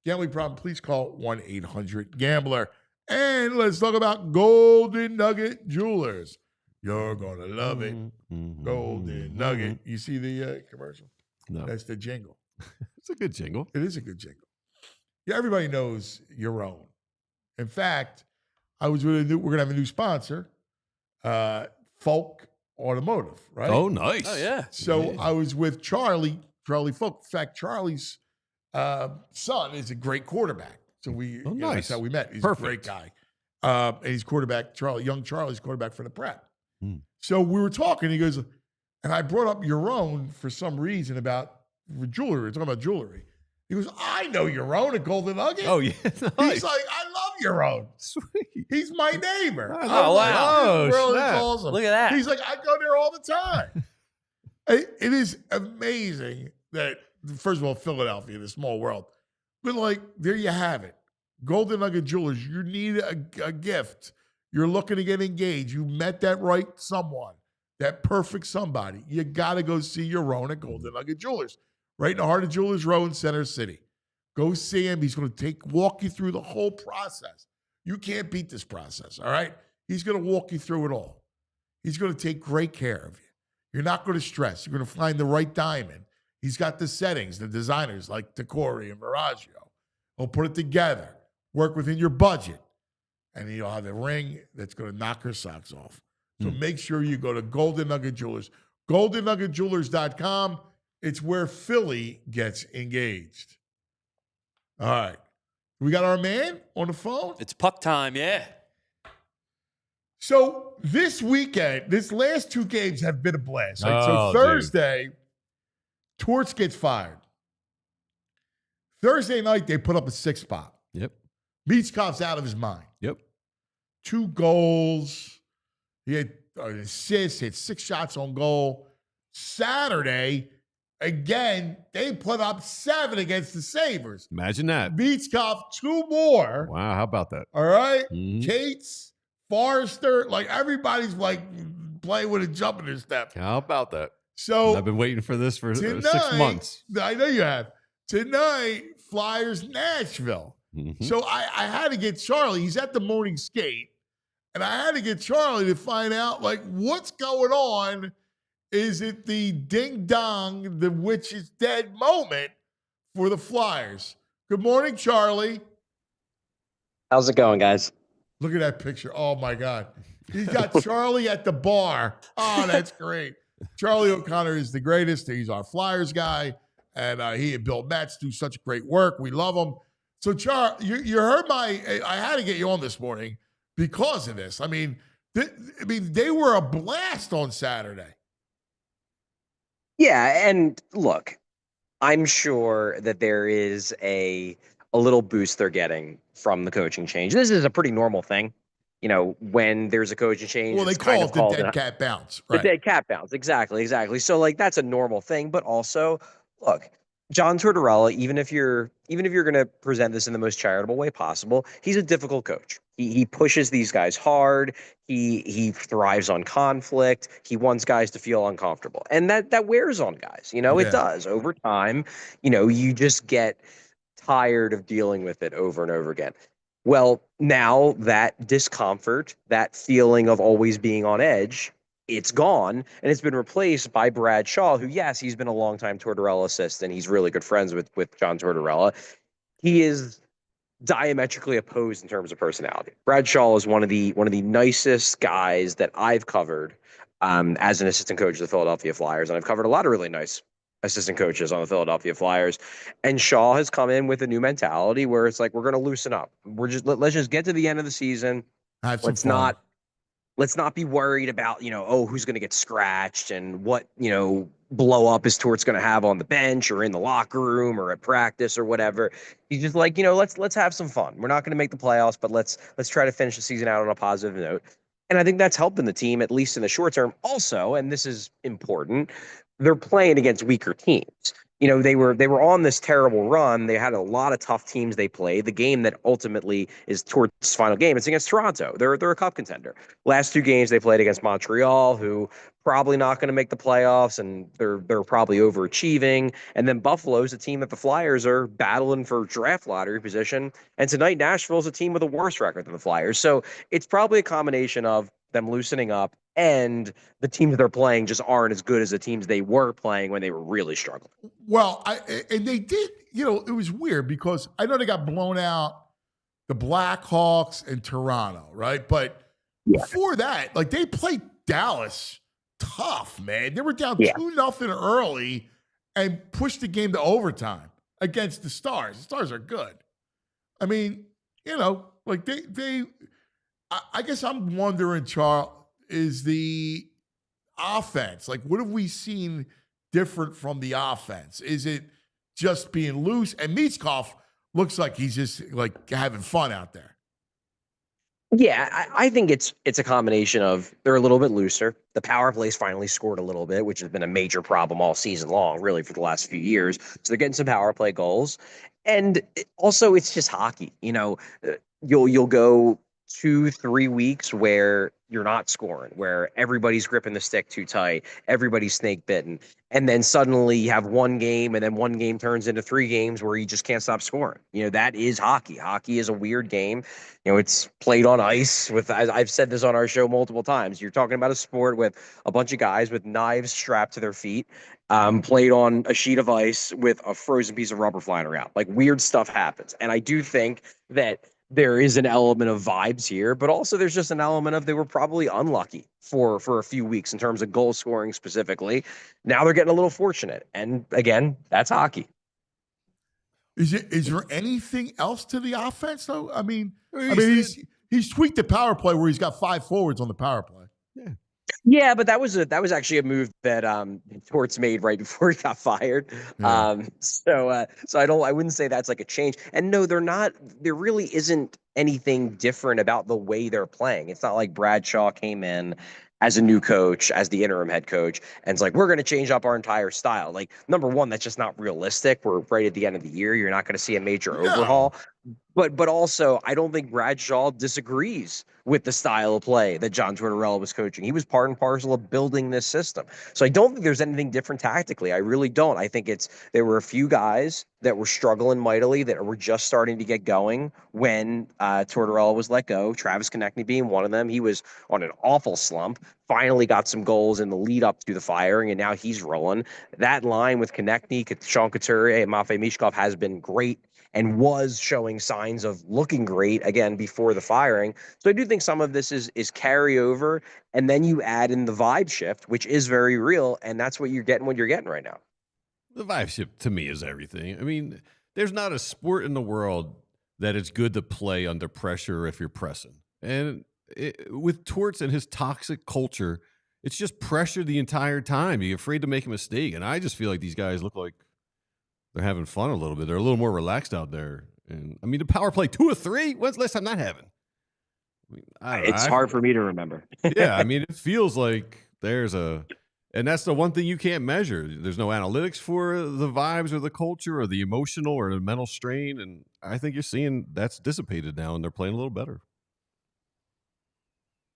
Gambling problem, please call 1-800-GAMBLER. And let's talk about Golden Nugget Jewelers. You're going to love it. Golden Nugget. You see the commercial? No. That's the jingle. It's a good jingle. It is a good jingle. Yeah, everybody knows your own. In fact, we're going to have a new sponsor, Folk Automotive, right? Oh, nice. Oh, yeah. So I was with Charlie Folk. In fact, Charlie's son is a great quarterback. So that's nice. how we met. He's Perfect. a great guy. And he's quarterback, young Charlie's quarterback for the prep. So we were talking, he goes, and I brought up your own for some reason about jewelry. We're talking about jewelry. He goes, I know your own at Golden Nugget. Oh, yeah. Nice. He's like, I love your own. Sweet. He's my neighbor. Oh, wow. Oh, Really snap. awesome. Look at that. He's like, I go there all the time. It is amazing that, first of all, Philadelphia, the small world. But like, there you have it. Golden Nugget Jewelers, you need a gift. You're looking to get engaged. You met that right someone, that perfect somebody. You got to go see your own at Golden Nugget Jewelers, right in the heart of Jewelers Row in Center City. Go see him. He's going to walk you through the whole process. You can't beat this process, all right? He's going to walk you through it all. He's going to take great care of you. You're not going to stress. You're going to find the right diamond. He's got the settings, the designers like Tacori and Veragio. He'll put it together, work within your budget, and you'll have a ring that's going to knock her socks off. So make sure you go to Golden Nugget Jewelers. GoldenNuggetJewelers.com. It's where Philly gets engaged. All right. We got our man on the phone. It's puck time, yeah. So this weekend, this last two games have been a blast. Right? Oh, So Thursday, Torts gets fired. Thursday night, they put up a 6-spot. Yep. Michkov's out of his mind. Yep. 2 goals. He had an assist, he had 6 shots on goal. Saturday, again, they put up 7 against the Sabres. Imagine that. Michkov, 2 more. Wow. How about that? All right? Mhm. Cates, Forrester, like everybody's like playing with a jump in their step. How about that? So I've been waiting for this for tonight, 6 months. I know you have. Tonight, Flyers Nashville. Mhm. So I had to get Charlie. He's at the morning skate. And I had to get Charlie to find out, like, what's going on. Is it the ding-dong, the witch is dead moment for the Flyers? Good morning, Charlie. How's it going, guys? Look at that picture. Oh, my God. He's got Charlie at the bar. Oh, that's great. Charlie O'Connor is the greatest. He's our Flyers guy. And he and Bill Metz do such great work. We love them. So, Char, you heard I had to get you on this morning because of this. I mean, they were a blast on Saturday. Yeah, and look, I'm sure that there is a little boost they're getting from the coaching change. This is a pretty normal thing, when there's a coaching change. Well, they call it the dead cat bounce, right? The dead cat bounce, exactly. So, like, that's a normal thing. But also, look, John Tortorella, even if you're going to present this in the most charitable way possible, he's a difficult coach. He pushes these guys hard. He thrives on conflict. He wants guys to feel uncomfortable, and that wears on guys. It does over time. You just get tired of dealing with it over and over again. Well, now that discomfort, that feeling of always being on edge, it's gone, and it's been replaced by Brad Shaw, who, yes, he's been a longtime Tortorella assistant. He's really good friends with John Tortorella. He is diametrically opposed in terms of personality. Brad Shaw is one of the nicest guys that I've covered as an assistant coach of the Philadelphia Flyers, and I've covered a lot of really nice assistant coaches on the Philadelphia Flyers. And Shaw has come in with a new mentality where it's like, we're going to loosen up. Let's just get to the end of the season. Let's not be worried about, who's going to get scratched and what, blow up his Tort's going to have on the bench or in the locker room or at practice or whatever. He's just like, let's have some fun. We're not going to make the playoffs, but let's try to finish the season out on a positive note. And I think that's helping the team, at least in the short term. Also, and this is important, they're playing against weaker teams. They were on this terrible run. They had a lot of tough teams they played. The game that ultimately is Tort's final game, it's against Toronto. They're a cup contender. Last two games they played against Montreal, who probably not going to make the playoffs, and they're probably overachieving. And then Buffalo's a team that the Flyers are battling for draft lottery position. And tonight Nashville's a team with a worse record than the Flyers. So it's probably a combination of them loosening up and the teams they're playing just aren't as good as the teams they were playing when they were really struggling. Well, and they did, it was weird because I know they got blown out, the Blackhawks and Toronto, right? But before that, like, they played Dallas tough, man. They were down 2-0 early and pushed the game to overtime against the Stars. The Stars are good. I mean, like I guess I'm wondering, Charles, is the offense, like, what have we seen different from the offense? Is it just being loose? And Michkov looks like he's just like having fun out there. Yeah, I think it's a combination of they're a little bit looser. The power plays finally scored a little bit, which has been a major problem all season long, really, for the last few years. So they're getting some power play goals. And also, it's just hockey. You'll go 2-3 weeks where you're not scoring, where everybody's gripping the stick too tight, everybody's snake bitten. And then suddenly you have one game, and then one game turns into 3 games where you just can't stop scoring. That is hockey. Hockey is a weird game. It's played on ice with, I've said this on our show multiple times. You're talking about a sport with a bunch of guys with knives strapped to their feet, played on a sheet of ice with a frozen piece of rubber flying around. Like, weird stuff happens. And I do think that there is an element of vibes here, but also there's just an element of they were probably unlucky for a few weeks in terms of goal scoring specifically. Now they're getting a little fortunate. And again, that's hockey. Is there anything else to the offense, though? I mean, he's tweaked the power play where he's got 5 forwards on the power play. Yeah, but that was actually a move that Torts made right before he got fired. Yeah. So I wouldn't say that's like a change. And no, they're not. There really isn't anything different about the way they're playing. It's not like Brad Shaw came in as a new coach, as the interim head coach, and it's like, we're going to change up our entire style. Like, number one, that's just not realistic. We're right at the end of the year. You're not going to see a major overhaul. But also, I don't think Brad Shaw disagrees with the style of play that John Tortorella was coaching. He was part and parcel of building this system. So I don't think there's anything different tactically. I really don't. I think there were a few guys that were struggling mightily that were just starting to get going when Tortorella was let go. Travis Konechny being one of them. He was on an awful slump. Finally got some goals in the lead up to the firing, and now he's rolling. That line with Konechny, Sean Couturier, and Matvei Michkov has been great and was showing signs of looking great again before the firing. So I do think some of this is carryover, and then you add in the vibe shift, which is very real, and that's what you're getting right now. The vibe shift to me is everything. I mean, there's not a sport in the world that it's good to play under pressure if you're pressing. And with Torts and his toxic culture, it's just pressure the entire time. You're afraid to make a mistake. And I just feel like these guys look like they're having fun a little bit. They're a little more relaxed out there. And I mean, the power play 2 or 3. When's the last time that happened? I don't know. It's hard for me to remember. Yeah, I mean, it feels like there's a, and that's the one thing you can't measure. There's no analytics for the vibes or the culture or the emotional or the mental strain. And I think you're seeing that's dissipated now and they're playing a little better.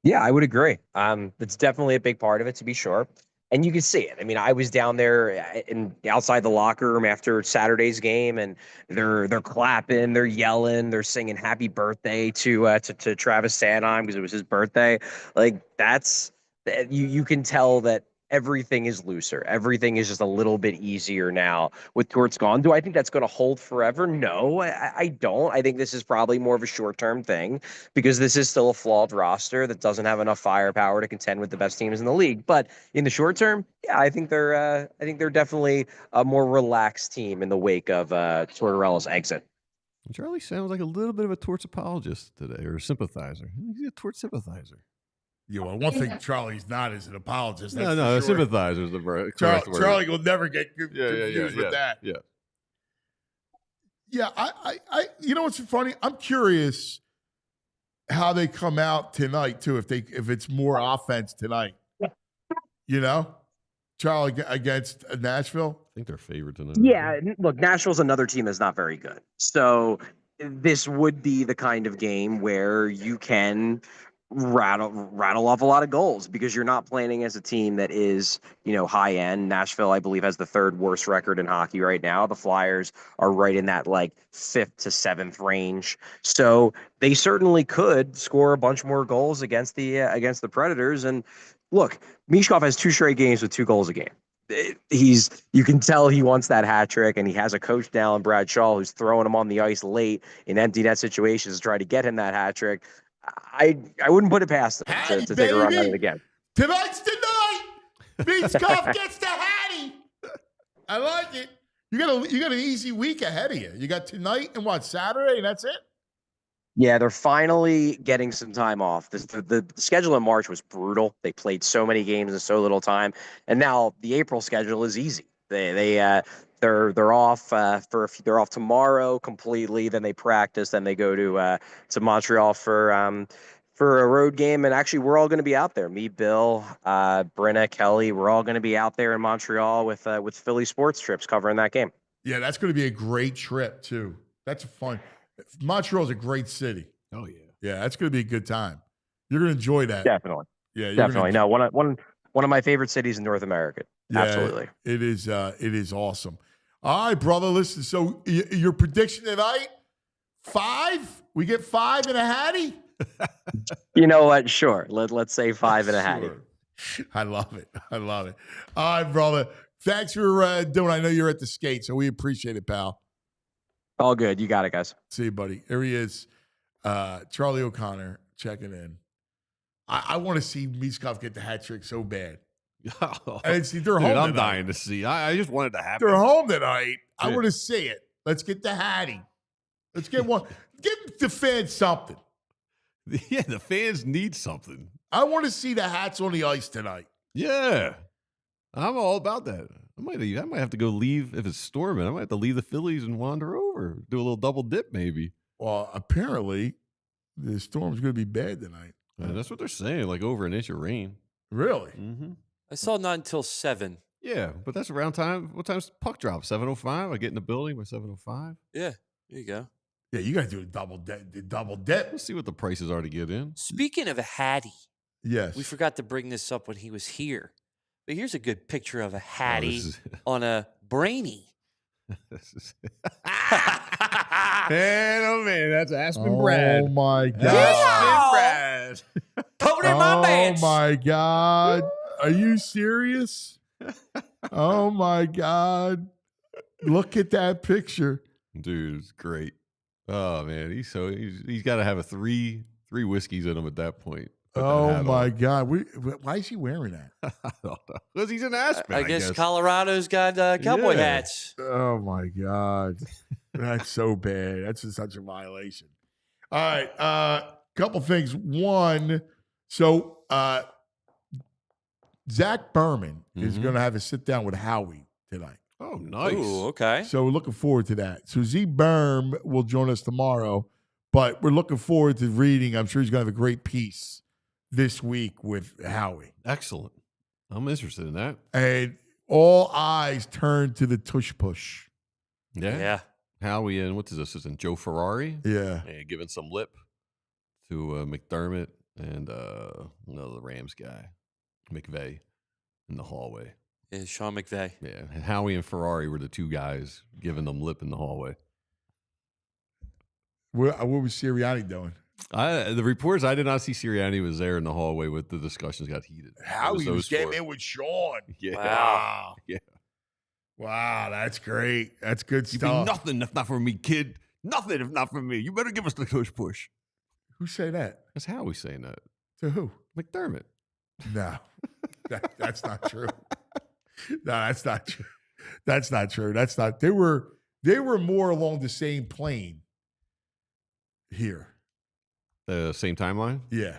Yeah, I would agree. It's definitely a big part of it, to be sure. And you can see it. I mean, I was down there outside the locker room after Saturday's game, and they're clapping, they're yelling, they're singing "Happy Birthday" to Travis Sanheim because it was his birthday. Like you can tell that everything is looser. Everything is just a little bit easier now with Torts gone. Do I think that's going to hold forever? No, I don't. I think this is probably more of a short-term thing because this is still a flawed roster that doesn't have enough firepower to contend with the best teams in the league. But in the short term, yeah, I think they're definitely a more relaxed team in the wake of Tortorella's exit. Charlie sounds like a little bit of a Torts apologist today, or a sympathizer. He's a Torts sympathizer. Yeah, well, one thing Charlie's not is an apologist. That's No, for sure. sympathizer is the correct word. Charlie will never get confused with that. Yeah. Yeah, I you know what's funny? I'm curious how they come out tonight too. If it's more offense tonight, you know, Charlie against Nashville. I think they're favored tonight. Yeah, look, Nashville's another team that's not very good. So this would be the kind of game where you can rattle off a lot of goals because you're not playing as a team that is, high end. Nashville, I believe, has the 3rd worst record in hockey right now. The Flyers are right in that 5th to 7th range. So they certainly could score a bunch more goals against the Predators. And look, Mishkov has 2 straight games with 2 goals a game. You can tell he wants that hat trick, and he has a coach now in Brad Shaw who's throwing him on the ice late in empty net situations to try to get him that hat trick. I wouldn't put it past them to take a run at it again. Tonight's the night. Mishkov gets the Hattie. I like it. You got an easy week ahead of you. You got tonight and Saturday, and that's it. Yeah, they're finally getting some time off. The schedule in March was brutal. They played so many games in so little time, and now the April schedule is easy. They're off they're off tomorrow completely. Then they practice. Then they go to Montreal for a road game. And actually, we're all going to be out there. Me, Bill, Brenna, Kelly. We're all going to be out there in Montreal with Philly Sports Trips covering that game. Yeah, that's going to be a great trip too. That's fun. Montreal's a great city. Oh yeah, yeah, that's going to be a good time. You're going to enjoy that. Definitely. Yeah, definitely. No, one of my favorite cities in North America. Yeah, absolutely. It is. It is awesome. All right, brother. Listen. So your prediction tonight? 5? We get 5 and a Hattie. You know what? Sure. Let's say 5 and a Hattie. I love it. I love it. All right, brother. Thanks for doing. I know you're at the skate, so we appreciate it, pal. All good. You got it, guys. See you, buddy. Here he is, Charlie O'Connor checking in. I want to see Mishkov get the hat trick so bad. And see, they're home. I'm dying to see. I just wanted to happen. They're home tonight. I want to see it. Let's get the Hattie. Let's get one. Give the fans something. Yeah, the fans need something. I want to see the hats on the ice tonight. Yeah, I'm all about that. I might have to go leave if it's storming. I might have to leave the Phillies and wander over, do a little double dip maybe. Well, apparently the storm's going to be bad tonight. Yeah, that's what they're saying, like over an inch of rain. Really? Mm-hmm. I saw not until 7. Yeah, but that's around time. What time's puck drop? 7:05. I get in the building by 7:05. Yeah, there you go. Yeah, you got to do the double dip. Let's see what the prices are to get in. Speaking of a Hattie, yes, we forgot to bring this up when he was here. But here's a good picture of a Hattie on a Brainy. Man, oh man, that's Aspen Brad. Oh my God. Aspen Brad. Put it in my pants. Oh my God. Are you serious? Oh my God. Look at that picture. Dude, it's great. Oh man, he's got to have a three whiskeys in him at that point. put that Oh hat my on. God! Why is he wearing that? I don't know. Because he's an Aspen, I guess Colorado's got cowboy Yeah. hats. Oh my God, that's so bad. That's just such a violation. All right, couple things. One, so Zach Berman is Mhm. going to have a sit down with Howie tonight. Oh, nice. Ooh, okay. So we're looking forward to that. So Z Berm will join us tomorrow, but we're looking forward to reading. I'm sure he's going to have a great piece this week with Howie. Excellent. I'm interested in that. And all eyes turn to the Tush Push. Yeah. Howie and what's his assistant? Joe Ferrari. Yeah. And giving some lip to McDermott and the Rams guy, McVay, in the hallway. Yeah, Sean McVay. Yeah. And Howie and Ferrari were the two guys giving them lip in the hallway. What was Sirianni doing? The reports, I did not see Sirianni was there in the hallway with the discussions got heated. Howie was those getting four. in with Sean. Yeah. Wow. Yeah. Wow, that's great. That's good You'd be stuff. nothing if not for me, kid. Nothing if not for me. You better give us the Tush Push. Who say that? That's Howie saying that. To who? McDermott. No, that's not true. No, that's not true. That's not true. That's not. They were more along the same plane here. Same timeline? Yeah,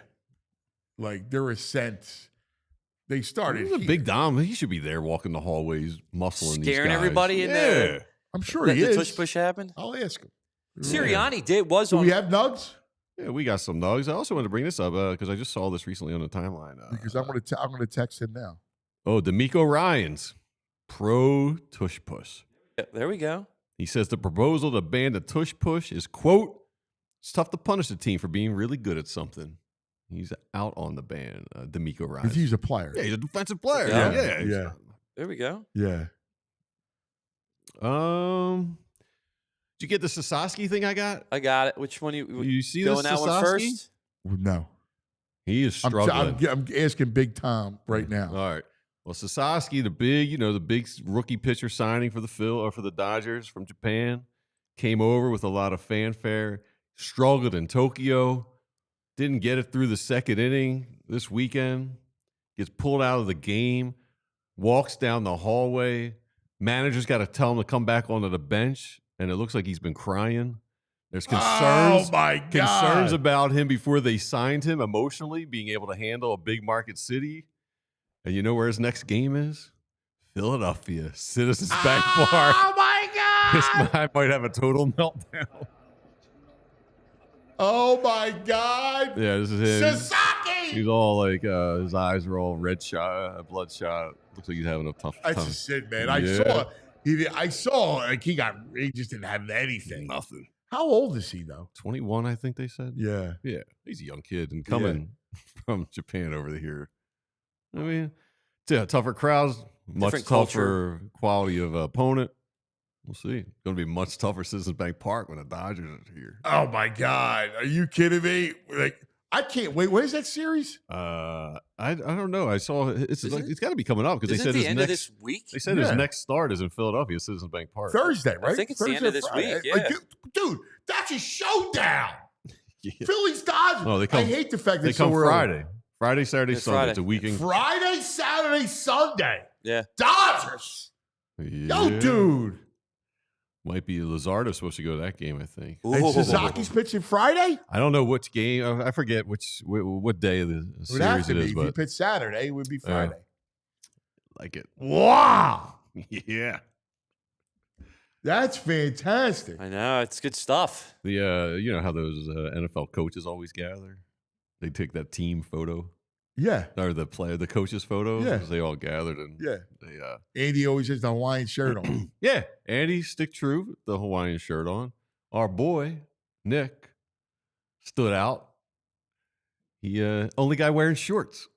like they were sent. They started. He's a here. big Dom. He should be there walking the hallways, muscling these Scaring guys. everybody in there. I'm sure That he the is. Tush Push happened? I'll ask him. Sirianni was Do on. we have nugs? Yeah, we got some nugs. I also wanted to bring this up because I just saw this recently on the timeline. Because I'm gonna text him now. Oh, D'Amico Ryans, pro Tush Push. Yeah, there we go. He says the proposal to ban the Tush Push is, quote, it's tough to punish the team for being really good at something. He's out on the ban, D'Amico Ryans. Because he's a player. Yeah, he's a defensive player. Yeah. Yeah. Yeah. There we go. Yeah. Did you get the Sasaki thing I got? I got it. Which one You see going this that one Sasaki? first? No. He is I'm struggling. asking Big Tom right now. All right. Well, Sasaki, the big rookie pitcher signing for the Dodgers from Japan, came over with a lot of fanfare, struggled in Tokyo, didn't get it through the second inning this weekend, gets pulled out of the game, walks down the hallway. Manager's got to tell him to come back onto the bench, and it looks like he's been crying. There's concerns, Oh my God. concerns about him before they signed him emotionally, being able to handle a big market city. And you know where his next game is? Philadelphia, Citizens Bank Park. Oh my God. This guy might have a total meltdown. Oh my God. Yeah, this is him. Sasaki. He's all like, his eyes are all bloodshot. Looks like he's having a tough time. That's just it, man. Yeah. I saw like he just didn't have anything. Nothing. How old is he though? 21, I think they said. Yeah. Yeah, he's a young kid and coming from Japan over here. I mean, yeah, tougher crowds, much Different tougher quality of opponent. We'll see. It's going to be much tougher Citizens Bank Park when the Dodgers are here. Oh my God. Are you kidding me? Like, I can't wait. Where's that series? I don't know. I saw it's got to be coming up because they Isn't said it the his end next of this week? They said his next start is in Philadelphia, Citizens Bank Park. Thursday, right? think it's the Thursday end of or this Friday. week, Like, yeah. dude, that's a showdown. Yeah. Phillies Dodgers. Oh, they come- I hate the fact that They it's so come early. Friday, Saturday, It's Sunday. Friday. It's a weekend. Friday, Saturday, Sunday. Yeah. Dodgers. Yeah. Yo, dude. Might be Luzardo supposed to go to that game, I think. And Ooh. Sasaki's pitching Friday? I don't know which game. I forget what day of the It would have series to it be. is, If you but pitch Saturday, it would be Friday. like it. Wow. Yeah. That's fantastic. I know. It's good stuff. The you know how those NFL coaches always gather? They take that team photo Yeah. or the coaches photo. Yeah. They all gathered and Yeah. they Andy always has the Hawaiian shirt on. yeah. Andy stick true with the Hawaiian shirt on. Our boy Nick stood out. He only guy wearing shorts.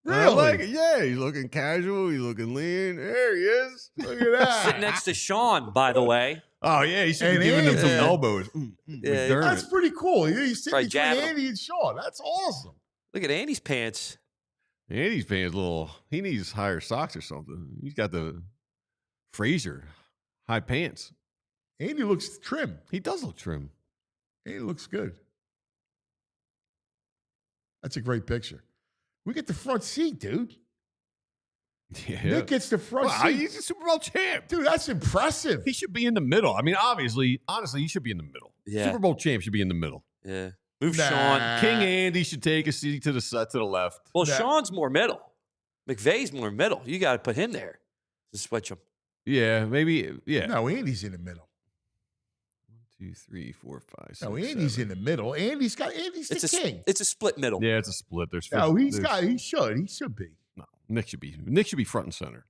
I Really? like it. Yeah, he's looking casual. He's looking lean. There he is. Look at that. Sitting next to Sean, by the way. Oh yeah, he should And be giving him some Andy- elbows. Yeah, McDermott. That's pretty cool. He's sitting Right, between jabbing him. Andy and Sean. That's awesome. Look at Andy's pants. Andy's pants little. He needs higher socks or something. He's got the Frazier high pants. Andy looks trim. He does look trim. Andy looks good. That's a great picture. We get the front seat, dude. Yeah. Nick gets the front seat. He's a Super Bowl champ. Dude, that's impressive. He should be in the middle. I mean, honestly, he should be in the middle. Yeah. Super Bowl champ should be in the middle. Yeah. Move Nah. Sean. King Andy should take a seat to the left. Well, Nah. Sean's more middle. McVay's more middle. You got to put him there to switch him. Yeah, maybe. Yeah. No, Andy's in the middle. 1, 2, 3, 4, 5, 6, No, Andy's 7. in the middle. Andy's the king. It's a split middle. Yeah, it's a split. There's No, he there's- should be. No, Nick should be front and center.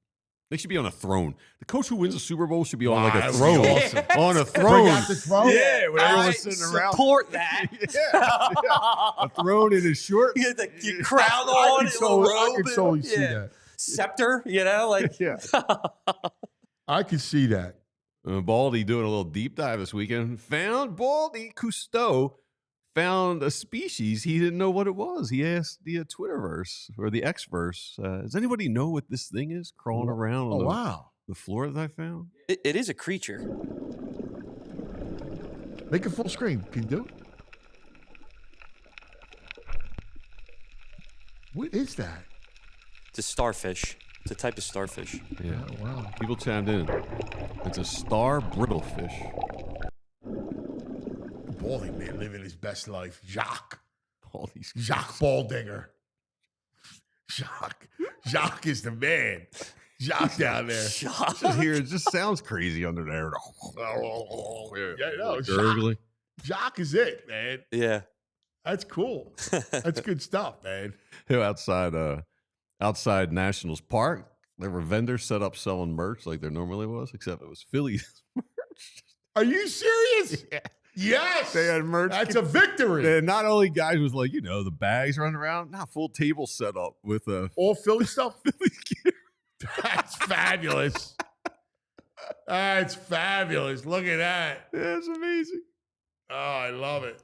Nick should be on a throne. The coach who wins a Super Bowl should be on like a that would throne. be awesome. On a Bring throne. out the throne? Yeah, when I everyone's sitting around. support that. A throne in his short. You get the crown I on, can and totally, little I robe, can and- totally see yeah. that. Scepter, like Yeah. I can see that. Baldy doing a little deep dive this weekend. Baldy Cousteau found a species he didn't know what it was. He asked the Twitterverse or the Xverse, does anybody know what this thing is crawling around on Wow. the floor that I found? it is a creature. Make it full screen. Can you do it? What is that? It's a starfish. It's a type of starfish. Yeah. Oh, wow. People chimed in. It's a star brittlefish. Baldy man living his best life. Jacques Baldy's Baldinger. Jacques is the man. Jacques down there. just here. It just sounds crazy under there. Yeah, no, Gurgly. Jacques is it, man. Yeah. That's cool. That's good stuff, man. Outside Nationals Park, there were vendors set up selling merch like there normally was, except it was Phillies merch. Are you serious? Yeah. Yes. They had merch. That's a victory. And not only guys was like, the bags running around, full table set up with All Philly stuff? Phillies gear. That's fabulous. That's fabulous. Look at that. That's amazing. Oh, I love it.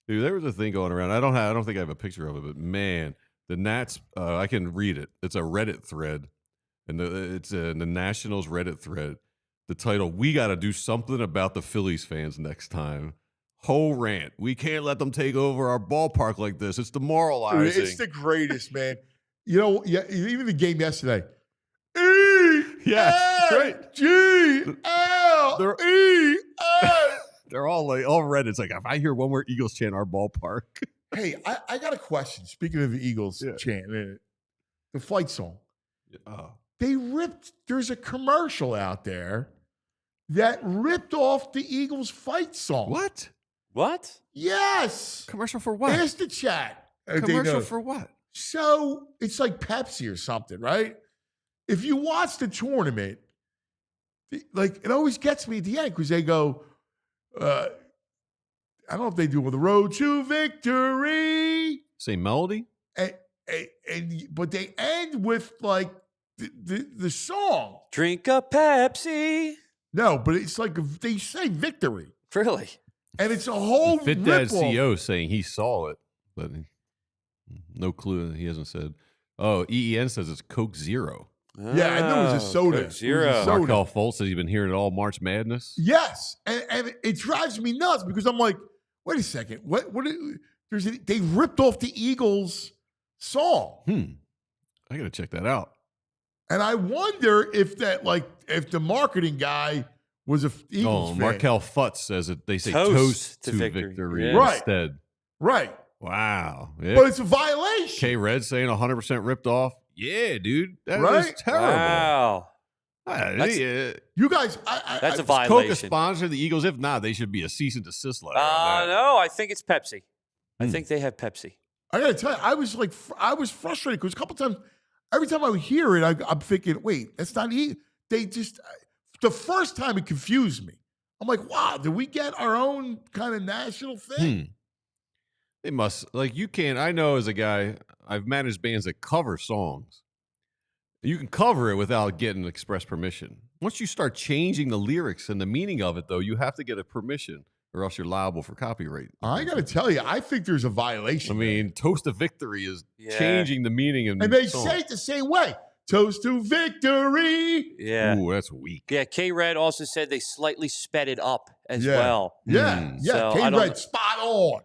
Dude, there was a thing going around. I don't think I have a picture of it, but man, the Nats, I can read it. It's a Reddit thread, and it's the Nationals Reddit thread. The title, "We got to do something about the Phillies fans next time." Whole rant. We can't let them take over our ballpark like this. It's demoralizing. Dude, it's the greatest, man. Even the game yesterday. Right. E-L-E-L. They're all Reddit's like, if I hear one more Eagles chant our ballpark. Hey, I got a question. Speaking of the Eagles chant, the fight song. Oh. There's a commercial out there that ripped off the Eagles fight song. What? Yes. Commercial for what? Ask the chat. Commercial for what? So it's like Pepsi or something, right? If you watch the tournament, it always gets me at the end because they go, I don't know if they do with the road to victory. Same melody? But they end with like the song. Drink a Pepsi. No, but it's like they say victory. Really? And it's a whole Fit Dad rip-off. CEO saying he saw it, but no clue. He hasn't said. Oh, EEN says it's Coke Zero. Yeah, I knew it was a soda. Coke Zero. It was a soda. Markel Fultz says he's been hearing it all March Madness. Yes, and it drives me nuts because I'm like, wait a second, they ripped off the Eagles song, I gotta check that out. and I wonder if the marketing guy was a Eagles fan. Markel Futz says that they say Toast toast to to victory. victory Yeah. Right. instead. Right, Wow. Yeah. but it's a violation. K Red saying 100% ripped off. Yeah, dude. That is Right? terrible. Wow. Yeah. You guys, That's a Is Coke a violation. sponsor of the Eagles? If not, they should be a cease and desist letter. on that. No, I think it's Pepsi. I think they have Pepsi. I gotta tell you, I was frustrated because a couple times, every time I would hear it, I'm thinking, wait, that's not they just the first time it confused me. I'm like, wow, did we get our own kind of national thing? They must, you can't. I know as a guy, I've managed bands that cover songs. You can cover it without getting express permission. Once you start changing the lyrics and the meaning of it, though, you have to get a permission or else you're liable for copyright. I got to tell you, I think there's a violation. I mean, Toast to Victory is Yeah. changing the meaning of and they song. say it the same way. Toast to victory. Yeah. Ooh, that's weak. Yeah, K Red also said they slightly sped it up as Yeah. well. Yeah, So, I K don't- Red, spot on.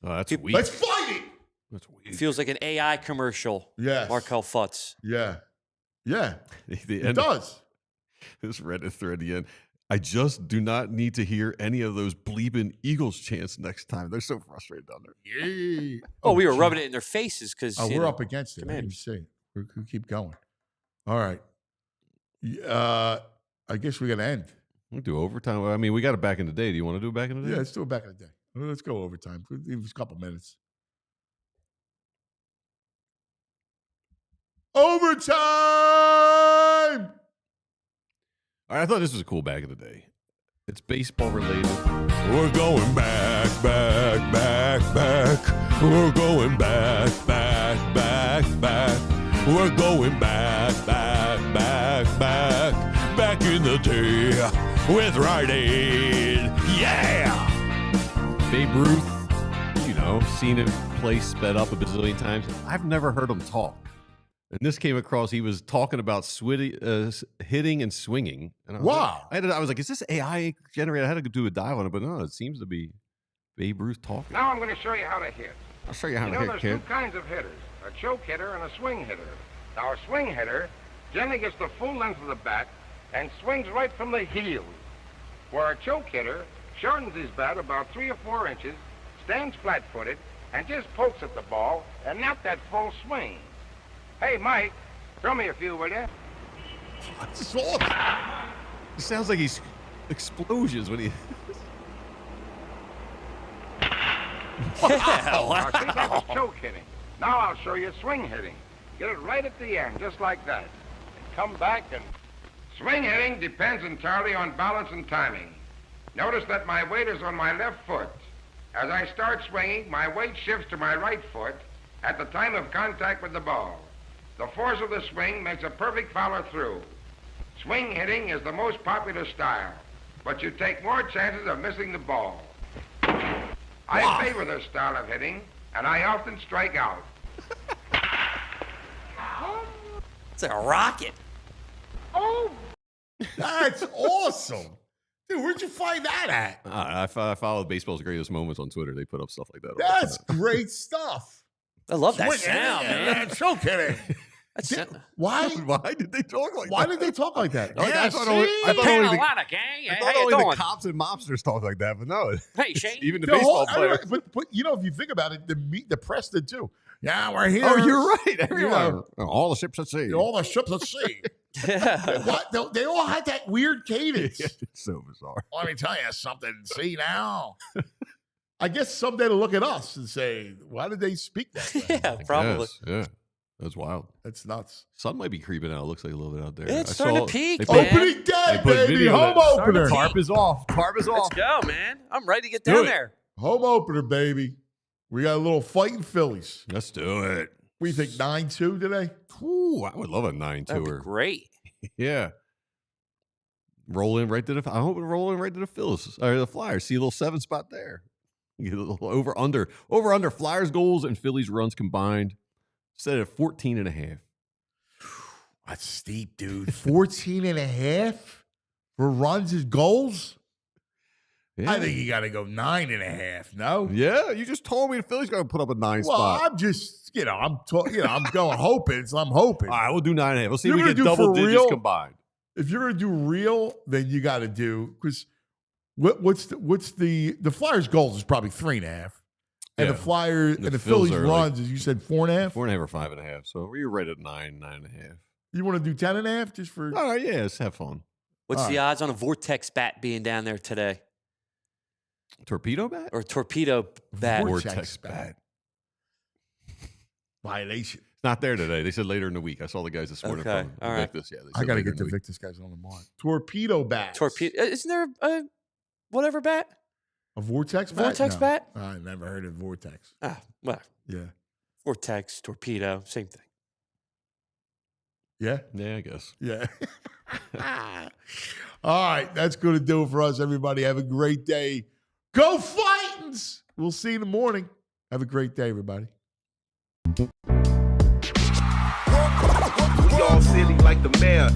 Oh, that's weak. Let's fight it. That's weak. It feels like an AI commercial. Yes. Markel Futz. Yeah. Yeah. The It end- does. This Reddit thread at the end. I just do not need to hear any of those bleeping Eagles chants next time. They're so frustrated down there. Yeah. Oh, we were gee. rubbing it in their faces because We're up against it. Let me Commanders. see. We keep going. All right. I guess we're going to end. We'll do overtime. I mean, we got it back in the day. Do you want to do it back in the day? Yeah, let's do it back in the day. Let's go overtime. It was a couple minutes. Overtime! All right, I thought this was cool back in the day. It's baseball related. We're going back. We're going back. We're going back in the day with Rite Aid. Yeah! Babe Ruth, you know, seen him play sped up a bazillion times. I've never heard him talk. And this came across, he was talking about hitting and swinging. And I was Wow. Like, I was like, is this AI generated? I had to do a dive on it, but no, it seems to be Babe Ruth talking. Now I'm going to show you how to hit. I'll show you how You to know, hit, there's kid. two kinds of hitters, a choke hitter and a swing hitter. Now, a swing hitter generally gets the full length of the bat and swings right from the heel, where a choke hitter shortens his bat about 3 or 4 inches, stands flat-footed, and just pokes at the ball and not that full swing. Hey, Mike, throw me a few, will you? This is awesome. It sounds like he's explosions when he... Now, see, that was choke hitting. Now I'll show you swing hitting. Get it right at the end, just like that. And come back and... Swing hitting depends entirely on balance and timing. Notice that my weight is on my left foot. As I start swinging, my weight shifts to my right foot at the time of contact with the ball. The force of the swing makes a perfect follow through. Swing hitting is the most popular style, but you take more chances of missing the ball. I favor this style of hitting, and I often strike out. It's like a rocket. Oh! That's awesome. Dude, where'd you find that at? I follow Baseball's Greatest Moments on Twitter. They put up stuff like that. all the That's time. great stuff. I love that Swing sound, it, man. Choke hitting. That's Why? Why did they talk like Why that? did they talk like that? Like, Yeah, I thought only, see? I thought only the, Carolina gang. I Hey, thought how you only the doing? cops and mobsters talk like that, but no. Hey, Shane. Even the The baseball whole- players. But you know, if you think about it, the press did too. Yeah, we're here. Oh, you're right. You Everyone. know, All the ships at sea. all the ships at sea. What? They all had that weird cadence. It's so bizarre. Let me tell you something. See now. I guess someday to look at us and say, why did they speak that way? Yeah, probably. Yes, yeah. That's wild. That's nuts. Sun might be creeping out. It looks like a little bit out there. It's I starting saw- to peak, they put- man. Opening day, They put baby. video Home of it. opener. Tarp is off. Tarp is Let's off. go, man. I'm ready to get Do down it. there. Home opener, baby. We got a little fighting Phillies. Let's do it. We think 9-2 today? Ooh, I would love a 9-2. That'd be great. Yeah. Roll in right to the. I hope we roll in right to the Phillies or the Flyers. See a little 7 spot there. You get a little over under Flyers goals and Phillies runs combined. Set at 14.5. That's steep, dude. 14 and a half for runs as goals? Yeah. I think you got to go 9.5. No? Yeah, you just told me the Phillies going to put up a 9 Well, spot. I'm just, I'm going hoping. So I'm hoping. All right, we'll do 9.5. We'll see You're if we gonna get do double for digits real? combined. If you're going to do real, then you got to do, because what's the Flyers goals is probably 3.5. And Yeah. the Flyers The and the Phils Phillies are like- runs, as you said, 4.5. 4.5 or 5.5. So we're right at 9.5. You want to do 10.5 just for? All right, yeah, let's have fun. What's All the odds on a vortex bat being down there today? Torpedo bat? Or a torpedo bat? Vortex bat. Violation. It's not there today. They said later in the week. I saw the guys this morning Okay, from all right. Invictus. Yeah, they I said got to later get in the week. Victus guys on the mark. Torpedo bat. Torpedo? Isn't there a whatever bat? A vortex bat? Vortex No. bat? I never heard of vortex. Ah, well, Yeah. vortex, torpedo, same thing. Yeah. Yeah, I guess. Yeah. All right. That's going to do it for us, everybody. Have a great day. Go Fightins! We'll see you in the morning. Have a great day, everybody. We all silly like the mayor.